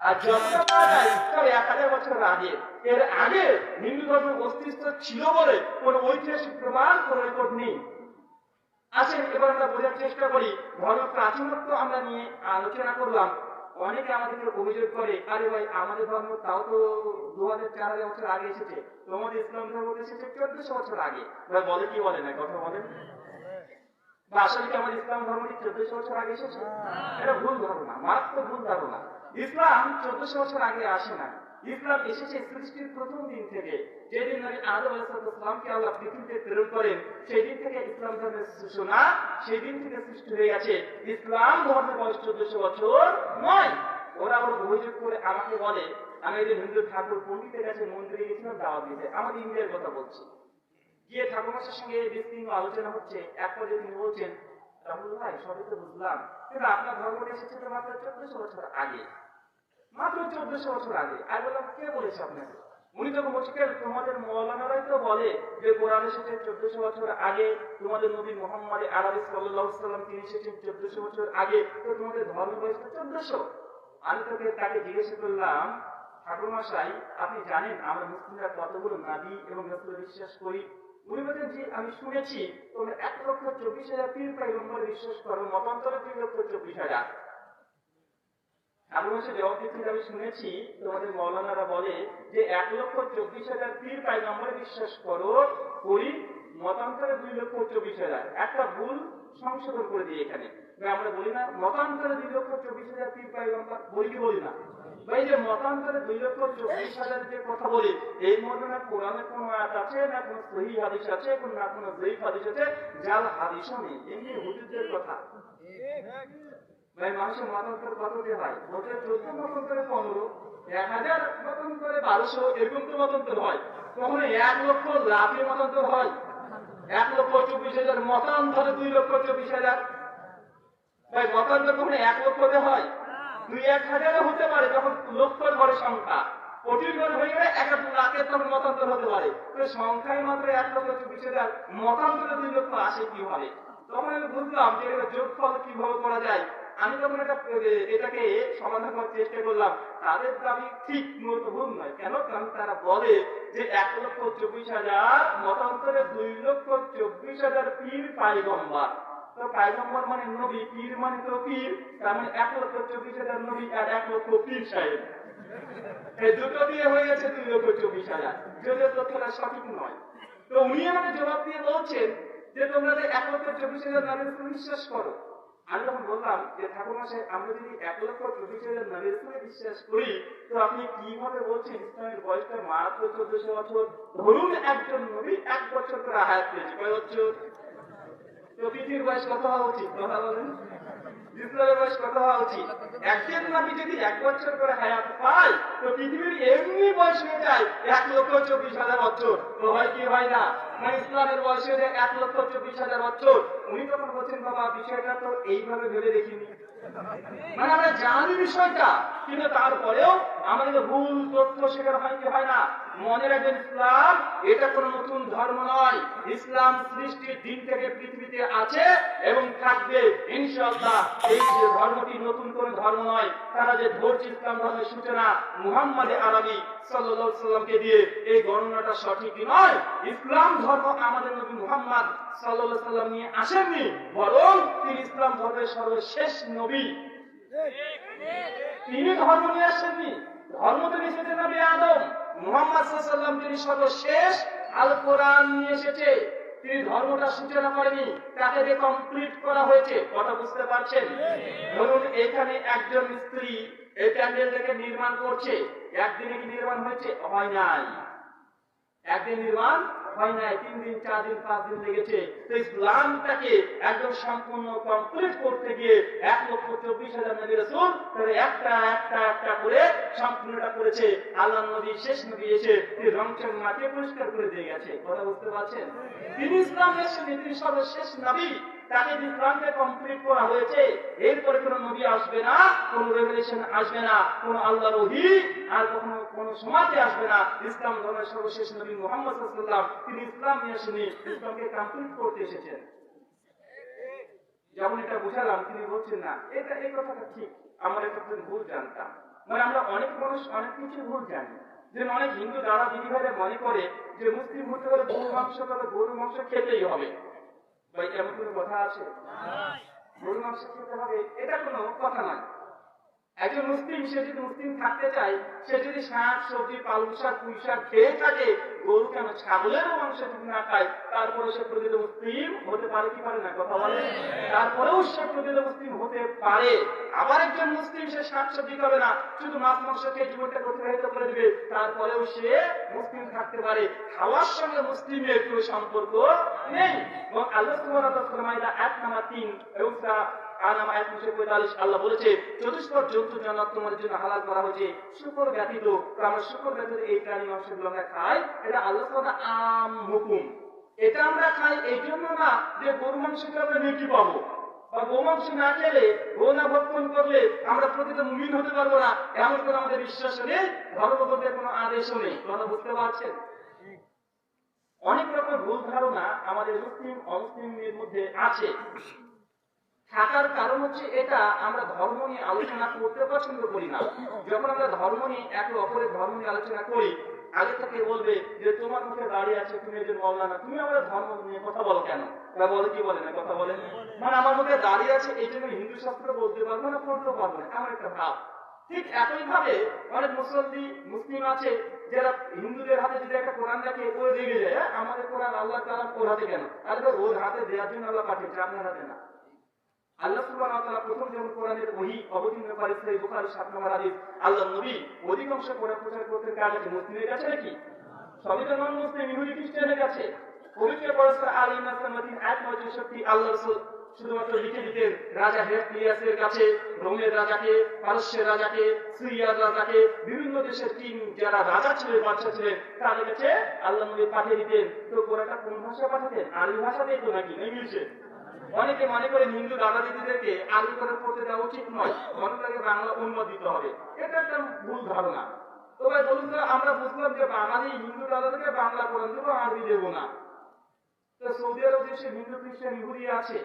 আর যতটা পাওয়া যায় তবে 1000 বছর আগে। এর আগে হিন্দু ধর্মের অস্তিত্ব ছিল বলে কোন ঐতিহাসিক প্রমাণ, কোন রেকর্ড নেই। আসেন এবার আমরা বোঝার চেষ্টা করি। ধর্ম প্রাচীনত্ব আমরা নিয়ে আলোচনা করলাম। অনেকে আমাদেরকে অভিযোগ করে, আরে ভাই আমাদের ধর্ম তাও তো 2000-4000 বছর আগে এসেছে, তোমাদের ইসলাম ধর্ম এসেছে 1400 বছর আগে। ভাই বলে কি বলে না, কথা বলেন। বা আসলে কি আমাদের ইসলাম ধর্মটি 1400 বছর আগে এসেছে? এটা ভুল ধারণা, মারাত্মক ভুল ধারণা। ইসলাম 1400 বছর আগে আসে না। ইসলাম এসেছে সৃষ্টির প্রথম দিন থেকে। যেদিন নবী আদম আলাইহিস সালামকে আল্লাহ পৃথিবীতে প্রেরণ করেন, সেই দিন থেকে ইসলাম ধর্মের সূচনা, সেই দিন থেকে সৃষ্টি হয়ে গেছে। ইসলাম ধর্মের বয়স 1400 বছর নয়। ওরা আবার অভিযোগ করে আমাকে বলে, আমি এই যে হিন্দু ঠাকুর পণ্ডিতের কাছে মন্দিরে গেছিলাম দাওয়াত দিতে, আমাদের ইন্ডিয়ার কথা বলছি, গিয়ে ঠাকুরমাসের সঙ্গে বিস্তীর্ণ আলোচনা হচ্ছে। এক পর্যায়ে তিনি বলছেন, রাহুল ভাই সবই তো বুঝলাম, কিন্তু আপনার ধর্মটা এসেছে তো মাত্র 1400 বছর আগে, মাত্র 1400 বছর আগে। আর বললাম কে বলেছে আপনাকে? উনি তখন বলছে, তোমাদের মৌলানারাই তো বলে যে কোরআন এসেছে 1400 বছর আগে, তোমাদের নবী মুহাম্মদ আরবি সাল্লাল্লাহু আলাইহি ওয়াসাল্লাম তিনি এসেছেন 1400 বছর আগে, তো তোমাদের ধর্ম বয়স 1400। আমি তাকে জিজ্ঞাসা করলাম, ঠাকুরমশাই আপনি জানেন আমরা মুসলিমরা কতগুলো নবী এবং রাসূল বিশ্বাস করি? উনি বলেন, জি আমি শুনেছি তোমরা 1,24,000 পীর পয়গম্বর বিশ্বাস করো, মতান্তরে 2,24,000। ঠাকুরমশাই জবাব দিচ্ছেন, আমি শুনেছি তোমাদের মৌলানারা বলে যে 1,24,000 পীর পয়গম্বর বিশ্বাস করি, মতান্তরে 2,24,000। একটা ভুল সংশোধন করে দিই এখানে। আমরা বলি না মতান্তরে 2,24,000 পীর পয়গম্বর, বলি কি বলি না? এই যে মতান্তরে 2,24,000 যে কথা বলি, এই মধ্যে না কোরআনে কোন আয়াত আছে, না কোন সহিহ হাদিস আছে, না কোন যঈফ হাদিস আছে, জাল হাদিসও নেই। এমনি হুজুরদের কথা। ভাই মানুষের মতান্তর কত দিয়ে হয়? বলতে 14 মতান্তরে 15, 1000 মতান্তরে 1200, এরকম তো মতান্তর হয়। কখনো 1 লক্ষ লাভে মতান্তর হয়। 1,24,000 মতান্তরে 2,24,000। ভাই মতান্তর কখনো 1 লক্ষতে হয়? 2-1,000 হতে পারে, যখন লক্ষর ঘরে সংখ্যা, কোটির ঘরে হয়ে গেলে 1 লাখের তখন মতান্তর হতে পারে। সংখ্যায় মাত্র 1,24,000, মতান্তরে 2 লক্ষ আসে কিভাবে? তখন আমি বুঝলাম যে এটা যোগফল কিভাবে করা যায়। আমি তখন এটাকে সমাধান করার চেষ্টা করলাম। তাদের দাবি ঠিক মূলত ভুল নয়। কেন? কারণ তারা বলে যে 1,24,000 মতান্তরে 2,24,000 পীর পয়গম্বর। তো পয়গম্বর মানে নবী, পীর মানে তো পীর, তার মানে 1,24,000 নবী আর 1 লক্ষ পীর সাহেব। এই দুটো দিয়ে হয়ে গেছে 2,24,000। যদিও তথ্যটা সঠিক নয়। তো উনি আমাকে জবাব দিয়ে বলছেন যে তোমরা 1,24,000 নবীর উপর বিশ্বাস করো। আমি যখন বললাম যে ঠাকুরমশাই আমরা যদি 1,24,000 নবীর উপরে বিশ্বাস করি, তো আপনি কিভাবে বলছেন ইসলামের বয়সটা মাত্র 1400 বছর? ধরুন একজন নবী 1 বছর করে হায়াত পেয়েছে, কয় বছর? তো পৃথিবীর বয়স কত হওয়া উচিত? কথা বলেন, ইসলামের বয়স কত হওয়া উচিত? একজন নবী যদি 1 বছর করে হায়াত পায়, তো পৃথিবীর এমনি বয়স হয়ে যায় 1,24,000 বছর। তো হয় কি হয় না? মানে ইসলামের বয়স হয়ে যায় 1,24,000 বছর। উনি তখন বলছেন, বাবা বিষয়টা তো এইভাবে ভেবে দেখিনি। মানে আমরা জানি বিষয়টা, কিন্তু তারপরেও আমাদেরকে ভুল তথ্য শেখানো হয় কি হয় না? মনে রাখবেন, ইসলাম এটা কোনো নতুন ধর্ম নয়। ইসলাম সৃষ্টির দিন থেকে পৃথিবীতে আছে এবং থাকবে ইনশাআল্লাহ। এই যে ধর্মটি নতুন কোন ধর্ম নয়, তারা যে ধরছে ইসলাম ধর্মের সূচনা মুহাম্মদ আরবি সাল্লাল্লাহু আলাইহি সাল্লামকে দিয়ে, এই গণনাটা সঠিক নয়। ইসলাম ধর্ম আমাদের নবী মুহাম্মদ সাল্লাল্লাহু আলাইহি সাল্লাম নিয়ে আসেননি, বরং তিনি ইসলাম ধর্মের সর্বশেষ নবী। তিনি ধর্ম নিয়ে আসেননি, ধর্ম তো এসেছে নবী আদম। মুহাম্মদ সাল্লাল্লাহু আলাইহি সাল্লাম তিনি সর্বশেষ, আল কোরআন নিয়ে এসেছে। তিনি ধর্মটা সূচনা করেনি, তাকে দিয়ে কমপ্লিট করা হয়েছে। কথা বুঝতে পারছেন? ধরুন এখানে একজন মিস্ত্রি এই প্যান্ডেলটাকে নির্মাণ করছে, একদিনে কি নির্মাণ হয়েছে? হয় নাই। একদিন নির্মাণ হয় নাই, 3 দিন 4 দিন 5 দিন লেগেছে। তো ইসলামটাকে একদম সম্পূর্ণ কমপ্লিট করতে গিয়ে 1,24,000 নবী রাসূল তারা একটা করে সম্পূর্ণটা করেছে। আল্লাহর নবী শেষ নবী এসে এই রংচং মাটিয়ে পরিষ্কার করে দিয়ে গেছে। কথা বুঝতে পারছেন? তিনি ইসলাম এসেছেন, তিনি সর্বশেষ নবী, তাকে ইসলামকে কমপ্লিট করা হয়েছে। এরপরে কোন নবী আসবে না, কোন রেভেলেশন আসবে না, কোন আল্লাহর ওহী আর কখনো কোন সমাজে আসবে না। ইসলাম ধর্মের সর্বশেষ নবী মুহাম্মদ সাল্লাল্লাহু আলাইহি ওয়াসাল্লাম তিনি ইসলাম নিয়ে আসেননি, ইসলামকে কমপ্লিট করতে এসেছেন। যেমন এটা বুঝালাম, তিনি বলছেন না এটা এই কথাটা ঠিক, আমরা এটা ভুল জানতাম। মানে আমরা অনেক মানুষ অনেক কিছু ভুল জানি। যে অনেক হিন্দু দাদা দিদি ভাইরা মনে করে যে মুসলিম হতে হলে গরু মাংস তবে গরু মাংস খেতেই হবে। ভাই এমন কোনো কথা আছে? গরু মাংস খেতে হবে এটা কোনো কথা নয়। একজন মুসলিম সে যদি মুসলিম থাকতে চায়, সে যদি শাক সবজি পালং শাক পুঁই শাক খেয়ে থাকে, গরু কেন ছাগলেরও মাংস যদি না খায়, তারপরে সে প্রকৃত মুসলিম হতে পারে কি পারে না? কথা বলে। তারপরেও সে প্রকৃত মুসলিম হতে পারে। আবার একজন মুসলিম সে শাক সবজি খাবে না, শুধু মাছ মাংস খেয়ে জীবনটাকে অতিবাহিত করে দেবে, তারপরেও সে মুসলিম থাকতে পারে। খাওয়ার সঙ্গে মুসলিমের কোনো সম্পর্ক নেই। এবং আল্লাহ সুবহানাহু ওয়া তাআলা মাইদা 1 নাম্বার 3 এবং আল্লাহ বলেছে চতুষ্পদ জন্তু জান্নাত তোমাদের জন্য হালাল করা হয়েছে শুকর ব্যতীত। আমরা শুকর ব্যতীত এই প্রাণী মাংসগুলো আমরা খাই, এটা আল্লাহ সুবহানাহু ওয়া তাআলা আম হুকুম। এটা আমরা খাই এই জন্য না যে গরু মাংস খেলে আমরা নেকি পাবো, বা গো মাংস না খেলে, গো না ভক্ষণ করলে আমরা প্রকৃত মুমিন হতে পারবো না, এমন করে আমাদের বিশ্বাস নেই, ধর্মগ্রন্থের কোনো আদেশও নেই। কথা বুঝতে পারছেন? অনেক রকম ভুল ধারণা আমাদের মুসলিম অমুসলিমের মধ্যে আছে। থাকার কারণ হচ্ছে এটা, আমরা ধর্ম নিয়ে আলোচনা করতে পছন্দ করি না। যখন আমরা ধর্ম নিয়ে একে অপরের ধর্ম নিয়ে আলোচনা করি, আগে থেকে বলবে যে তোমার মুখে দাঁড়িয়ে আছে, তুমি একজন মাওলানা, তুমি আমাদের ধর্ম নিয়ে কথা বলো কেন? বা বলে কি বলে না? কথা বলেন। মানে আমার মুখে দাঁড়িয়ে আছে এই জন্য হিন্দু শাস্ত্র বলতে পারবো না, পড়তে পারবো না, এমন একটা ভাব। ঠিক একই ভাবে অনেক মুসলিম আছে যারা হিন্দুদের হাতে যদি একটা কোরআন দেখে ও রেগে যায়, আমাদের কোরআন আল্লাহ তাআলা ওর হাতে কেন? আরে ওর হাতে দেওয়ার জন্য আল্লাহ পাঠিয়েছে, আপনার হাতে না। আল্লাহ সুবহানাহু ওয়া তাআলা প্রথম যখন কোরআনের ওহী অবতীর্ণ করেন সহিহ বুখারী 7 নম্বর হাদিস, আল্লাহর নবী অধিকাংশ কোরআন প্রচার করতে কার কাছে? মুসলিমের কাছে নাকি? সবই তো নন মুসলিম, ইহুদি খ্রিস্টানের কাছে। পবিত্র পরিসর আল ইমরান 3:63 আল্লাহ রাসূল শুধুমাত্র লিখে দিতেন রাজা হেরাক্লিয়াসের কাছে, রোমের রাজাকে, পারস্যের রাজাকে, সিরিয়ার রাজাকে, বিভিন্ন দেশের কিং যারা রাজা ছিলেন, বাদশা ছিলেন, তাদের কাছে আল্লাহ নবী পাঠিয়ে দিতেন। তো কোরআনটা কোন ভাষায় পাঠাতেন? আরবি ভাষাতেই তো নাকি ইংলিশে? অনেকে মনে করেন হিন্দু দাদা দিদিদেরকে আরবি করে পড়তে দেওয়া উচিত নয়, মনে করে বাংলা অনুবাদ দিতে হবে। এটা একটা ভুল ধারণা। তো ভাই বলুন তো, আমরা বুঝলাম যে বাঙালি হিন্দু দাদাদেরকে বাংলা কোরআন দেবো, আরবি দেবো না। তো সৌদি আরব দেশে হিন্দু খ্রিস্টান ইহুদি আছে,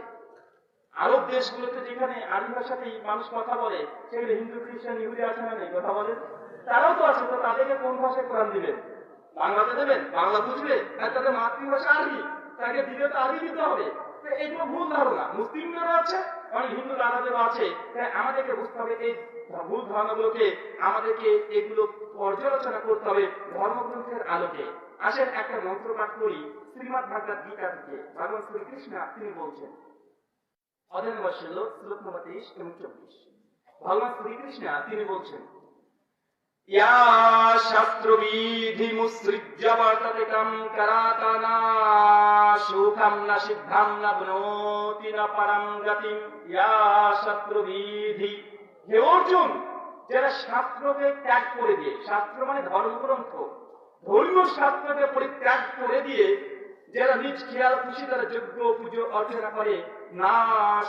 আরব দেশগুলোতে যেখানে আরবি ভাষাতেই মানুষ কথা বলে, সেখানে হিন্দু খ্রিস্টান ইহুদি আছে না নেই? কথা বলেন। তারাও তো আছে, তো তাদেরকে কোন ভাষায় কোরআন দিবেন? বাংলাতে দেবেন? বাংলা বুঝবে? আর তাদের মাতৃভাষা আরবি, তাকে দিলে তো আরবি দিতে হবে। এগুলো ভুল ধারণা, মুসলিমদেরও আছে, অনেক হিন্দু দাদাদেরও আছে। তাই আমাদেরকে বুঝতে হবে এই ভুল ধারণাগুলোকে, আমাদেরকে এগুলো পর্যালোচনা করতে হবে ধর্মগ্রন্থের আলোকে। আসেন একটা মন্ত্র পাঠ করি শ্রীমদ ভাগবত গীতা থেকে। ভগবান শ্রীকৃষ্ণ তিনি বলছেন, অধ্যায় নম্বর 16 শ্লোক নম্বর 23 এবং 24। ভগবান শ্রীকৃষ্ণ তিনি বলছেন, ইয়া শাস্ত্রবিধি মুসৃজ্য বর্ততে কাম করাতানা সুখম না সিদ্ধাম না বনোতি না পরম গতিম। ইয়া শাস্ত্রবিধি, হে অর্জুন, যারা শাস্ত্রকে ত্যাগ করে দিয়ে, শাস্ত্র মানে ধর্মগ্রন্থ, ধর্মীয় শাস্ত্রকে পরিত্যাগ করে দিয়ে যারা নিজ খেয়াল খুশি তারা যজ্ঞ পুজো অর্চনা করে, না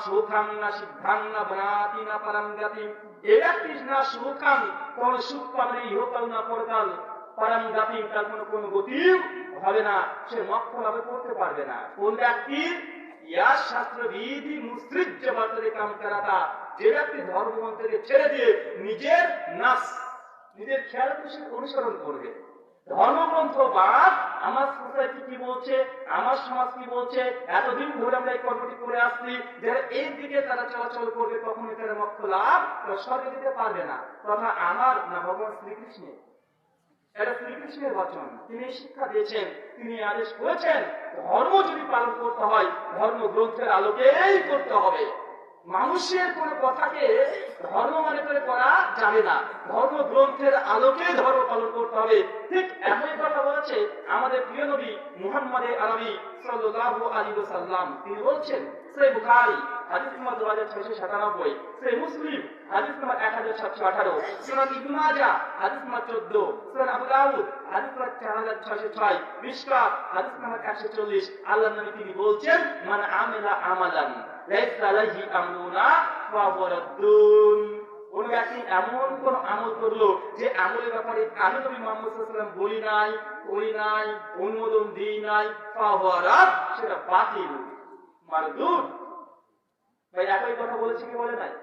সুখাং না সিদ্ধাং না বনাতি না পরম গতি, এই ব্যক্তি না সুখাং কোন সুখ পাবে না ইহকাল না পরকাল, পরম গতি তার কোন গতি হবে না, সে মোক্ষ লাভ করতে পারবে না। কোন ব্যক্তি ইয়া শাস্ত্র বিধি মুসৃজ্য বর্তরে কাম করাতা, যে ব্যক্তি ধর্মগ্রন্থকে ছেড়ে দিয়ে নিজের নাস নিজের খেয়াল খুশি অনুসরণ করবে। ধর্মগ্রন্থ বাদ আমার সোসাইটি কি বলছে, আমার সমাজ কি বলছে, এতদিন ধরে আমরা এই কর্মটি করে আসছি, যারা এই দিকে তারা চলাচল করবে কখনোই তারা মোক্ষ লাভ স্বর্গে দিতে পারবে না। কথা আমার না ভগবান শ্রীকৃষ্ণের? এটা শ্রীকৃষ্ণের বচন। তিনি শিক্ষা দিয়েছেন, তিনি আদেশ করেছেন ধর্ম যদি পালন করতে হয় ধর্মগ্রন্থের আলোকেই করতে হবে। মানুষের কোন কথাকে ধর্ম মনে করে করা যাবে না, ধর্মগ্রন্থের আলোকে ধর্ম পালন করতে হবে। ঠিক একই কথা বলেছে আমাদের প্রিয় নবী মুহাম্মদ আরবি সাল্লাল্লাহু আলাইহি ওয়াসাল্লাম। তিনি বলছেন, সহিহ বুখারী হাদিস নম্বর 2697, সহিহ মুসলিম হাদিস নম্বর 1718, সুনান ইবনে মাজাহ হাদিস নম্বর 14, সুনান আবু দাউদ হাদিস নম্বর 4606, মিশকাত হাদিস নম্বর 140। আল্লাহর নবী তিনি বলছেন, মান আমিলা আমালান লাইসা আলাইহি আমরুনা ফাহুয়া রাদ্দুন। কোন ব্যক্তি এমন কোন আমল করলো যে আমলের ব্যাপারে আমি নবী মুহাম্মদ সাল্লাল্লাহু আলাইহি ওয়াসাল্লাম বলি নাই, করি নাই, অনুমোদন দিই নাই, ফাহুয়া রাদ, সেটা বাতিল, মারদুদ। ভাই একই কথা বলেছে কি বলে নাই?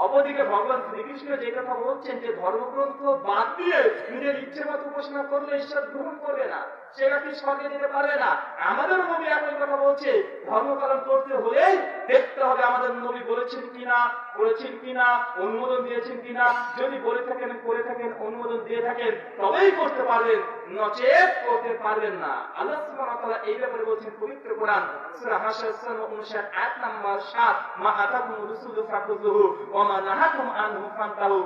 অপরদিকে ভগবান শ্রীকৃষ্ণ যে কথা বলছেন যে ধর্মগ্রন্থ বাদ দিয়ে নিজের ইচ্ছে মতো উপাসনা করলে ঈশ্বর গ্রহণ করবে না, সেটা কি স্বর্গে দিতে পারবে না। আমাদের নবী একই কথা বলছে, ধর্ম পালন করতে হলেই দেখতে হবে আমাদের নবী বলেছেন কিনা, করেছেন কিনা, অনুমোদন দিয়েছেন কিনা। যদি বলে থাকেন, করে থাকেন, অনুমোদন দিয়ে থাকেন, তবেই করতে পারবেন, নচেত করতে পারবেন না। আল্লাহ সুবহানাহু ওয়া তাআলা এই ব্যাপারে বলছেন পবিত্র কোরআন সূরা হাসর 59 আয়াত নাম্বার 7, মা আতাকুম রাসূলু ফাখুযুহু ওয়া মা নাহাকুম আনহু ফান্তাহু।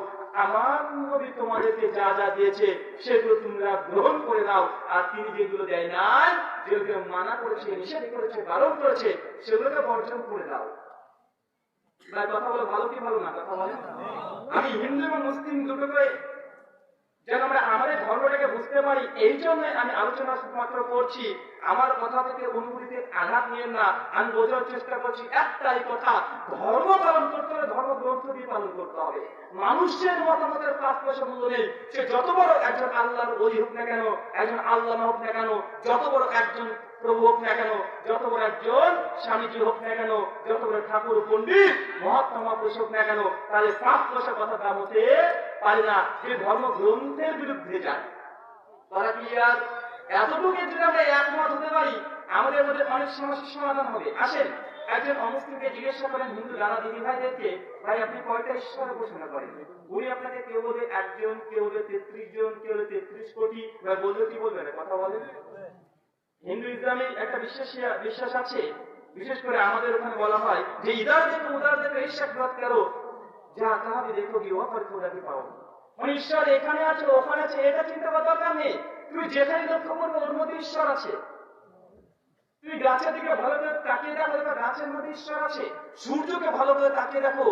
আমার নবী তোমাদেরকে যা যা দিয়েছে সেগুলো তোমরা গ্রহণ করে নাও, আর তিনি যেগুলো দেয় নাই, যেগুলো মানা করেছে, নিষেধ করেছে, বারণ করেছে, সেগুলোকে বর্জন করে দাও। ভাই কথা বলে ভালো কি ভালো না? কথা বলে আমি হিন্দু এবং মুসলিম দুটোকে যেন আমরা আমাদের ধর্মটাকে বুঝতে পারি, এই জন্য আমি আলোচনা শুধুমাত্র করছি। আমার কথা থেকে অনুভূতিতে আঘাত নিয়ে না, আমি বোঝার চেষ্টা করছি একটাই কথা, ধর্ম পালন করতে হলে ধর্মগ্রন্থ দিয়ে পালন করতে হবে। মানুষের মতামতের 5 পয়সা মূল্য নেই। সে যত বড় একজন আল্লাহর ওলি হোক না কেন, একজন আল্লামা হোক না কেন, যত বড় একজন প্রভু হোক না কেন, যত বড় একজন স্বামীজি হোক না কেন, যত বড় ঠাকুর পণ্ডিত মহাত্মা মহাপুরুষ হোক না কেন, তাদের 5 পয়সা কথা দাম হতে পারে না যে ধর্মগ্রন্থের বিরুদ্ধে যায়। তারা কি আর এতটুকু যদি আমরা একমত হতে পারি, আমাদের মধ্যে অনেক সমস্যার সমাধান হবে। আসেন একজন অমুসলিমকে জিজ্ঞাসা করেন হিন্দু দাদা দিদি ভাইদেরকে, ভাই আপনি কয়টা ঈশ্বর ঘোষণা করেন? উনি আপনাকে কেউ বলে 1 জন, কেউ বলে 33 জন, কেউ বলে 33 কোটি। ভাই বললে কি বলবেন? কথা বলেন। হিন্দু ইসলামে একটা বিশ্বাস আছে, বিশেষ করে আমাদের ওখানে বলা হয় যে ইদার দেখো উদার দেখো ঈশ্বর ব্রত করো, যা কাহাবি দেখো কি ওপর খোদাকে পাও। মানে ঈশ্বর এখানে আছে ওখানে আছে এটা চিন্তা করার দরকার নেই। তুমি যেখানে লক্ষ্য করবে ওর মধ্যে ঈশ্বর আছে। তুমি গাছের দিকে ভালো করে তাকিয়ে দেখো, গাছের মধ্যে ঈশ্বর আছে। সূর্যকে ভালো করে তাকিয়ে দেখো,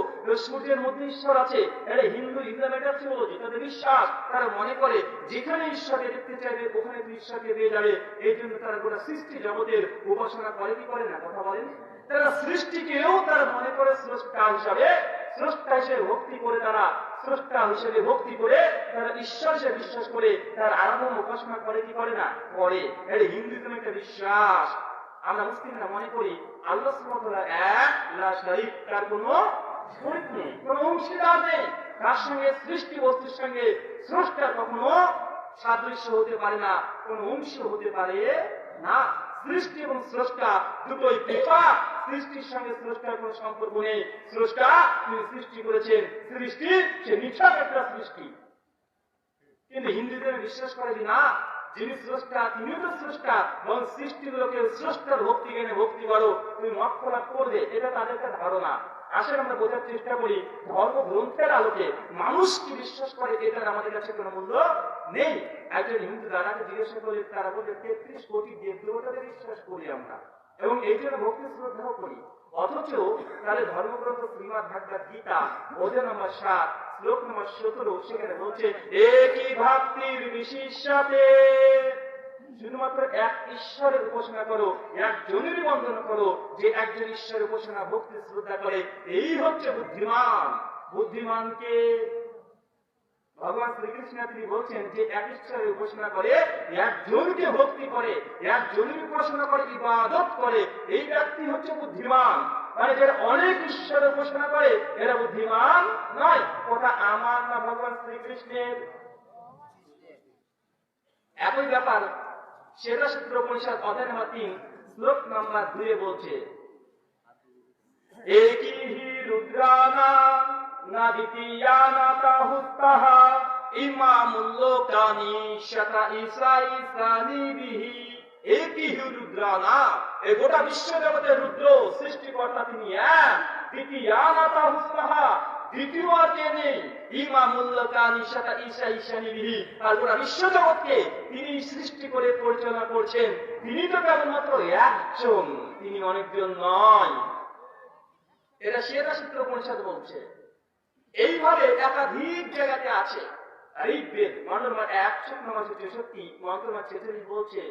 সূর্যের মধ্যে ঈশ্বর আছে। এটা হিন্দু ইসলাম এটা থিওলজি, তাদের বিশ্বাস। তারা মনে করে যেখানে ঈশ্বরকে দেখতে চাইবে ওখানে তুমি ঈশ্বরকে পেয়ে যাবে। এই জন্য তারা গোটা সৃষ্টি জগতের উপাসনা করে কি করে না? কথা বলেন। তারা সৃষ্টিকেও তারা মনে করে স্রষ্টা হিসাবে, স্রষ্টা হিসেবে ভক্তি করে, তারা স্রষ্টা হিসেবে ভক্তি করে, তারা ঈশ্বর হিসেবে বিশ্বাস করে, তার আরাধনা উপাসনা করে কি করে না? করে। এটা হিন্দুইজম একটা বিশ্বাস। আমরা মুসলিমরা মনে করি আল্লাহ সুবহানাহু ওয়া তাআলা এক, লা শারীক, তার কোনো শরীক নেই, কোনো অংশীদার নেই। তার সঙ্গে সৃষ্টি বস্তুর সঙ্গে স্রষ্টার কখনো সাদৃশ্য হতে পারে না, কোনো অংশ হতে পারে না। সৃষ্টি এবং স্রষ্টা দুটোই পৃথক। সৃষ্টির সঙ্গে স্রষ্টার কোনো সম্পর্ক নেই। স্রষ্টা তিনি সৃষ্টি করেছেন, সৃষ্টি সে নিছক একটা সৃষ্টি। কিন্তু হিন্দুদের বিশ্বাস করে যে না, যিনি স্রষ্টা তিনিও তো স্রষ্টা, এবং সৃষ্টিগুলোকে স্রষ্টার ভক্তি জ্ঞানে ভক্তি করো, তুমি মোক্ষ লাভ করবে, এটা তাদের একটা ধারণা। আসলে আমরা বোঝার চেষ্টা করি ধর্মগ্রন্থের আলোকে মানুষ কি বিশ্বাস করে এটার আমাদের কাছে কোনো মূল্য নেই। একজন হিন্দু দাদাকে জিজ্ঞাসা করে, তারা বলে 33 কোটি দেব দেবতাদের বিশ্বাস করি আমরা, এবং এই জন্য ভক্তি শ্রদ্ধাও করি। অথচ তাদের ধর্মগ্রন্থ শ্রীমদ ভাগবত গীতা অধ্যায় নম্বর 7 শ্লোক নম্বর 17 সেখানে বলছে একই ভক্তির বিশিষ্যতে শুধুমাত্র এক ঈশ্বরের উপাসনা করো, একজনেরই বন্দনা করো, যে একজন ঈশ্বরের উপাসনা ভক্তি শ্রদ্ধা করে, এই হচ্ছে বুদ্ধিমান। বুদ্ধিমানকে ভগবান শ্রীকৃষ্ণ তিনি বলছেন যে এক ঈশ্বরের উপাসনা করে, একজনকে ভক্তি করে, একজনের উপাসনা করে, ইবাদত করে, এই ব্যক্তি হচ্ছে বুদ্ধিমান। মানে যারা অনেক ঈশ্বরের উপাসনা করে এরা বুদ্ধিমান নয়। কথা আমার না ভগবান শ্রীকৃষ্ণের? একই ব্যাপার শ্বেতাসূত্র উপনিষদ অধ্যায় নম্বর 3 শ্লোক নম্বর 2 বলছে, একি হি রুদ্রানা না দ্বিতীয়ানা তাহুত্তাহ ইমামুল লোকানি শতা ঈসা ঈসানিবিহি। একই হি রুদ্রানা, এই গোটা বিশ্ব জগতের রুদ্র সৃষ্টিকর্তা তিনি এক। দ্বিতীয়ানা তাহুত্তাহ, দ্বিতীয় আর কে নেই। ইমামুল লোকানি শতা ঈসা ঈসানিবিহি, আর গোটা বিশ্ব জগৎকে তিনি সৃষ্টি করে পরিচালনা করছেন। তিনি তো কেবলমাত্র একজন, তিনি অনেকজন নয়। এটা শ্বেতাসূত্র উপনিষদ বলছে। এইভাবে একাধিক জায়গাতে আছে। ঋগ্বেদ মন্ডল 1 শ্লোক নম্বর 64, মন্ত্র নম্বর 46 বলছে,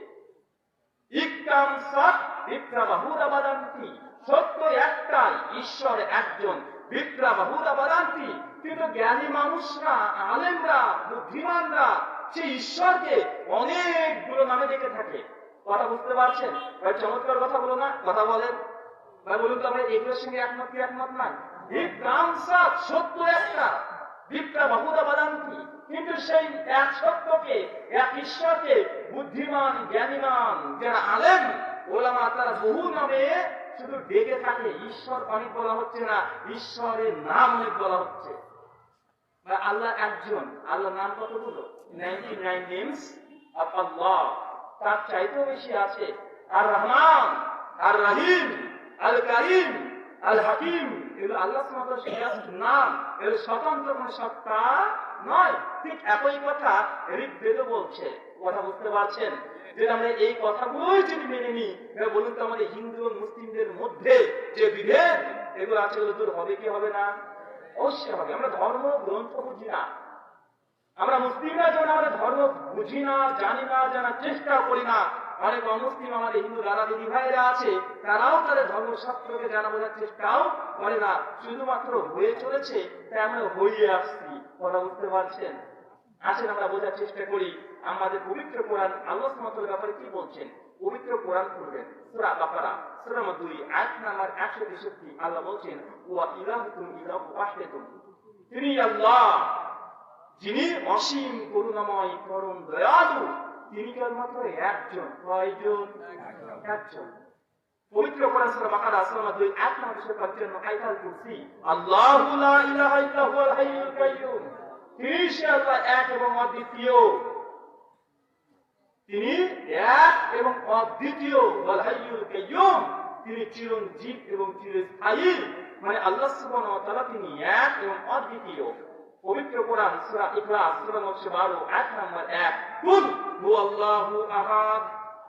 ইক্কাম সৎ বিপ্রা বহুধা বদন্তি, সত্য একটাই, ঈশ্বর একজন, বিপ্রা বহুধা বদন্তি। কিন্তু জ্ঞানী মানুষরা, আলেমরা, বুদ্ধিমানরা সেই ঈশ্বরকে অনেকগুলো নামে ডেকে থাকে। কথা বুঝতে পারছেন? চমৎকার কথা বলো না? কথা বলেন ভাই, বলুন তো আমরা এগুলোর সঙ্গে একমত কি একমত নাই? সত্য একটা, বিপ্রা বহুধা বদন্তি। কিন্তু সেই এক সত্যকে, এক ঈশ্বরকে বুদ্ধিমান, জ্ঞানীমান যারা আলেম ওলামা তারা বহু নামে শুধু ডেকে থাকে। ঈশ্বর অনেক বলা হচ্ছে না, ঈশ্বরের নাম অনেক বলা হচ্ছে। আল্লাহ একজন, আল্লাহ নাম কতগুলো? 99 নেমস অফ আল্লাহ, তার চাইতেও বেশি আছে। আর রহমান, আর রহিম, আল কারিম, আল হাকিম, এগুলো আল্লাহ সুবহানাহু নাম, এগুলো স্বতন্ত্র কোনো সত্তা নয়। ঠিক একই কথা ঋগ্বেদ বলছে। কথা বুঝতে পারছেন? যে আমরা এই কথাগুলোই যদি মেনে নিই, বলুন তো আমাদের হিন্দু ও মুসলিমদের মধ্যে যে বিভেদ এগুলো আছে, এগুলো দূর হবে কি হবে না? অবশ্যই হবে। আমরা ধর্ম গ্রন্থ বুঝি না। আমরা মুসলিমরা যেমন আমাদের ধর্ম বুঝি না, জানি না, জানার চেষ্টা করি না, অনেক অমুসলিম আমাদের হিন্দু দাদা দিদি ভাইরা আছে, তারাও তাদের ধর্মশাস্ত্রকে জানা বোঝার চেষ্টাও করে না। শুধুমাত্র হয়ে চলেছে, তাই আমরা হয়ে আসছি। কথা বুঝতে পারছেন? আসেন আমরা বোঝার চেষ্টা করি আমাদের পবিত্র কোরআন আল্লাহ সুবহানাহু ব্যাপারে কি বলছেন। পবিত্র কোরআন পড়বেন, সূরা বাকারা সূরা নম্বর 2 আয়াত নম্বর 163। আল্লাহ বলছেন, ওয়া ইলাহুকুম ইলাহু ওয়াহিদুন, তিনি আল্লাহ যিনি অসীম করুণাময়, পরম দয়ালু, তিনি কেবলমাত্র একজন। কয়জন? একজন। পবিত্র কোরআন সূরা বাকারা সূরা নম্বর 2 আয়াত নম্বর 155 আয়াতুল কুরসি, আল্লাহু লা ইলাহা ইল্লা হুয়াল হাইয়ুল কাইয়্যুম, তিনি সে আল্লাহ এক এবং অদ্বিতীয়, তিনি এক এবং অদ্বিতীয়। ওয়াল হাইয়ুল কাইয়্যুম, তিনি চিরঞ্জীব এবং চিরস্থায়ী। মানে আল্লাহ সুবহানাহু ওয়া তাআলা তিনি এক এবং অদ্বিতীয়। পবিত্র কোরআন সূরা ইখলাস সূরা নম্বর 12 আয়াত নম্বর 1, কুল হুয়াল্লাহু আহাদ,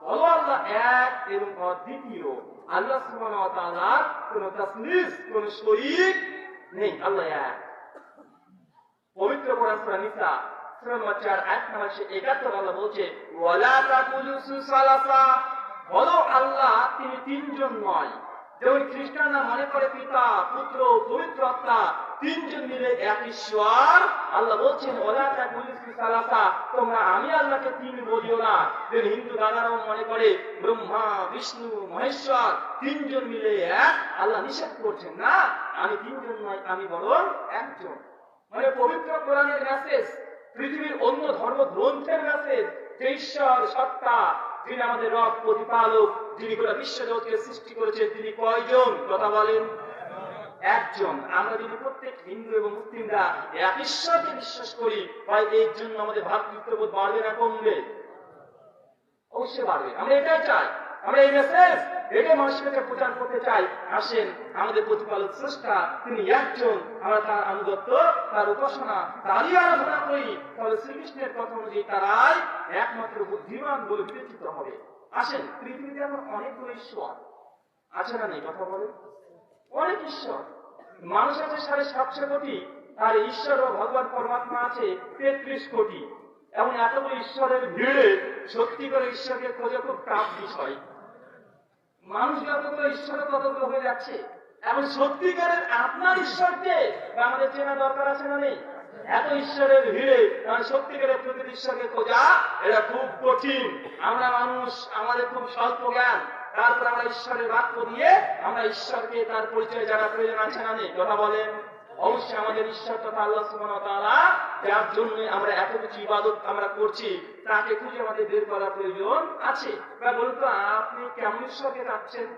বলো আল্লাহ এক এবং অদ্বিতীয়। আল্লাহ সুবহানাহু ওয়া তাআলার কোন তাসলিস, কোন শরীক নেই, আল্লাহ এক। পবিত্র কোরআন সূরা নিসা সূরা নম্বর 4 আয়াত নম্বর 71 আল্লাহ বলছে, ওয়ালা তাকুলু সালাসা, বলো আল্লাহ তিনি তিনজন নয়। যেমন খ্রিস্টানরা মনে করে পিতা, পুত্র, পবিত্র আত্মা তিনজন মিলে এক ঈশ্বর। আল্লাহ বলছেন, ওয়ালা তাকুলু সালাসা, তোমরা আমি আল্লাহকে তিন বলিও না। যেন হিন্দু দাদারাও মনে করে ব্রহ্মা, বিষ্ণু, মহেশ্বর তিনজন মিলে এক। আল্লাহ নিষেধ করছেন, না, আমি তিনজন নয়, আমি বরং একজন। মানে পবিত্র কোরআনের মেসেজ, পৃথিবীর অন্য ধর্ম গ্রন্থের মেসেজ, যে ঈশ্বর সত্তা, যিনি আমাদের রব, প্রতিপালক, যিনি গোটা বিশ্ব জগৎকে সৃষ্টি করেছেন, তিনি কয়জন? কথা বলেন, একজন। আমরা যদি প্রত্যেক হিন্দু এবং মুসলিমরা এক ঈশ্বরকে বিশ্বাস করি, হয় এর জন্য আমাদের ভ্রাতৃত্ববোধ বাড়বে না কমবে? অবশ্যই বাড়বে। আমরা এটাই চাই, আমরা এই মেসেজ এটাই মানুষকে প্রচার করতে চাই। আসেন আমাদের প্রতিপালক স্রষ্টা তিনি একজন, আমরা তার আনুগত্য, তার উপাসনা, তারই আরাধনা করি, তাহলে শ্রীকৃষ্ণের কথা অনুযায়ী তারাই একমাত্র বুদ্ধিমান বলে বিবেচিত হবে। আসেন, পৃথিবীতে এখন অনেকগুলো ঈশ্বর আছে না নেই? কথা বলে, অনেক ঈশ্বর। মানুষ আছে 750 কোটি, আর ঈশ্বর ও ভগবান পরমাত্মা আছে 33 কোটি। এবং এতগুলো ঈশ্বরের ভিড়ে সত্যি করে ঈশ্বরকে খোঁজা খুব টাফ বিষয়। মানুষ যতগুলো ঈশ্বরের ততগুলো হয়ে যাচ্ছে, এখন সত্যিকারের আপনার ঈশ্বরকে আমাদের চেনা দরকার আছে না নেই? এত ঈশ্বরের ভিড়ে সত্যিকারের প্রকৃত ঈশ্বরকে খোঁজা এটা খুব কঠিন। আমরা মানুষ, আমাদের খুব স্বল্প জ্ঞান, তারপর আমরা ঈশ্বরের বাক্য দিয়ে আমরা ঈশ্বরকে তার পরিচয় জানা প্রয়োজন আছে না নেই? কথা বলেন। অবশ্যই আমাদের ঈশ্বর তথা আল্লাহ সুবহানাহু ওয়া তাআলা, যার জন্য আমরা এত কিছু ইবাদত আমরা করছি, তাকে খুঁজে আমাদের বের করার প্রয়োজন আছে। বলুন তো, আপনি কেমন ঈশ্বরকে চাচ্ছেন?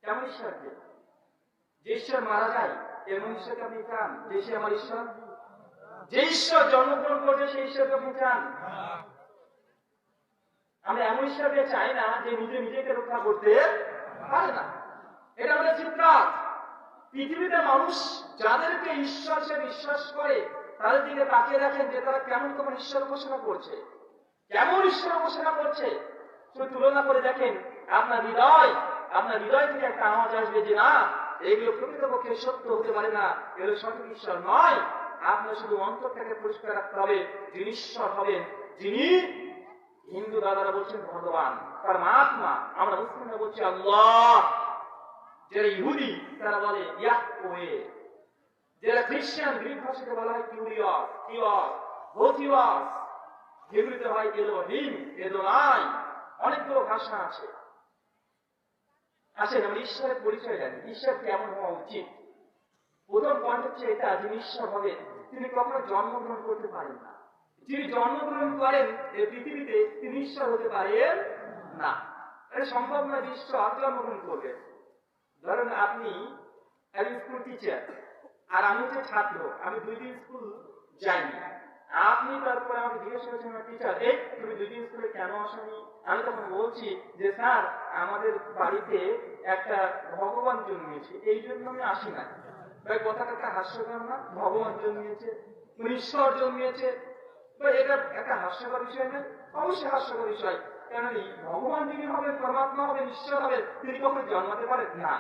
কেমন ঈশ্বরকে? যে ঈশ্বর মারা যায় এমন ঈশ্বরকে আপনি চান? যে সে আমার ঈশ্বর? যে ঈশ্বর জন্মগ্রহণ করছে সেই ঈশ্বরকে আপনি চান? আমরা এমন ঈশ্বরকে চাই না যে নিজেকে রক্ষা করতে পারে না। এটা আমাদের চিন্তাত। পৃথিবীতে মানুষ যাদেরকে ঈশ্বর সে বিশ্বাস করে তাদের দিকে তাকিয়ে দেখেন যে তারা কেমন কেমন ঈশ্বর উপাসনা করছে, কেমন ঈশ্বর উপাসনা করছে। তুলনা করে দেখেন, আপনার হৃদয় থেকে একটা আওয়াজ আসবে যে না, এগুলো প্রকৃতপক্ষে সত্য হতে পারে না, এগুলো সঠিক ঈশ্বর নয়। আপনার শুধু অন্তরটাকে পরিষ্কার রাখতে হবে। যিনি ঈশ্বর হবেন, যিনি হিন্দু দাদারা বলছেন ভগবান, পরমাত্মা, আমরা মুসলিমরা বলছি আল্লাহ, যারা ইহুদি তারা বলে ইয়াহওয়ে, যারা খ্রিস্টান গ্রিক ভাষাতে বলা হয় কিউরিয়াস, থিওস, হোথিওস, হিব্রুতে হয় এলোহিম, এদোনাই, অনেকগুলো ভাষা আছে। আসেন আমরা ঈশ্বরের পরিচয় জানি, ঈশ্বর কেমন হওয়া উচিত। প্রথম পয়েন্ট হচ্ছে এটা, যিনি ঈশ্বর হবেন তিনি কখনো জন্মগ্রহণ করতে পারেন না। যিনি জন্মগ্রহণ করেন এই পৃথিবীতে তিনি ঈশ্বর হতে পারেন না। এটা সম্ভব নয় যে ঈশ্বর জন্মগ্রহণ করবেন। ধরেন আপনি একজন স্কুল টিচার আর আমি হচ্ছে ছাত্র, আমি 2 দিন স্কুল যাইনি। আপনি তারপরে আমাকে জিজ্ঞেস করেছেন, টিচার তুমি 2 দিন স্কুলে কেন আসনি? আমি তখন বলছি যে স্যার, আমাদের বাড়িতে একটা ভগবান জন্মিয়েছে, এই জন্য আমি আসি না। ভাই কথাটা একটা হাস্যকর না? ভগবান জন্মিয়েছে, ঈশ্বর জন্মিয়েছে, এটা একটা হাস্যকর বিষয় না? অবশ্যই হাস্যকর বিষয়। কেন ভগবান যিনি হবেন, পরমাত্মা হবেন, ঈশ্বর হবেন, তিনি কখনো জন্মাতে পারেন না।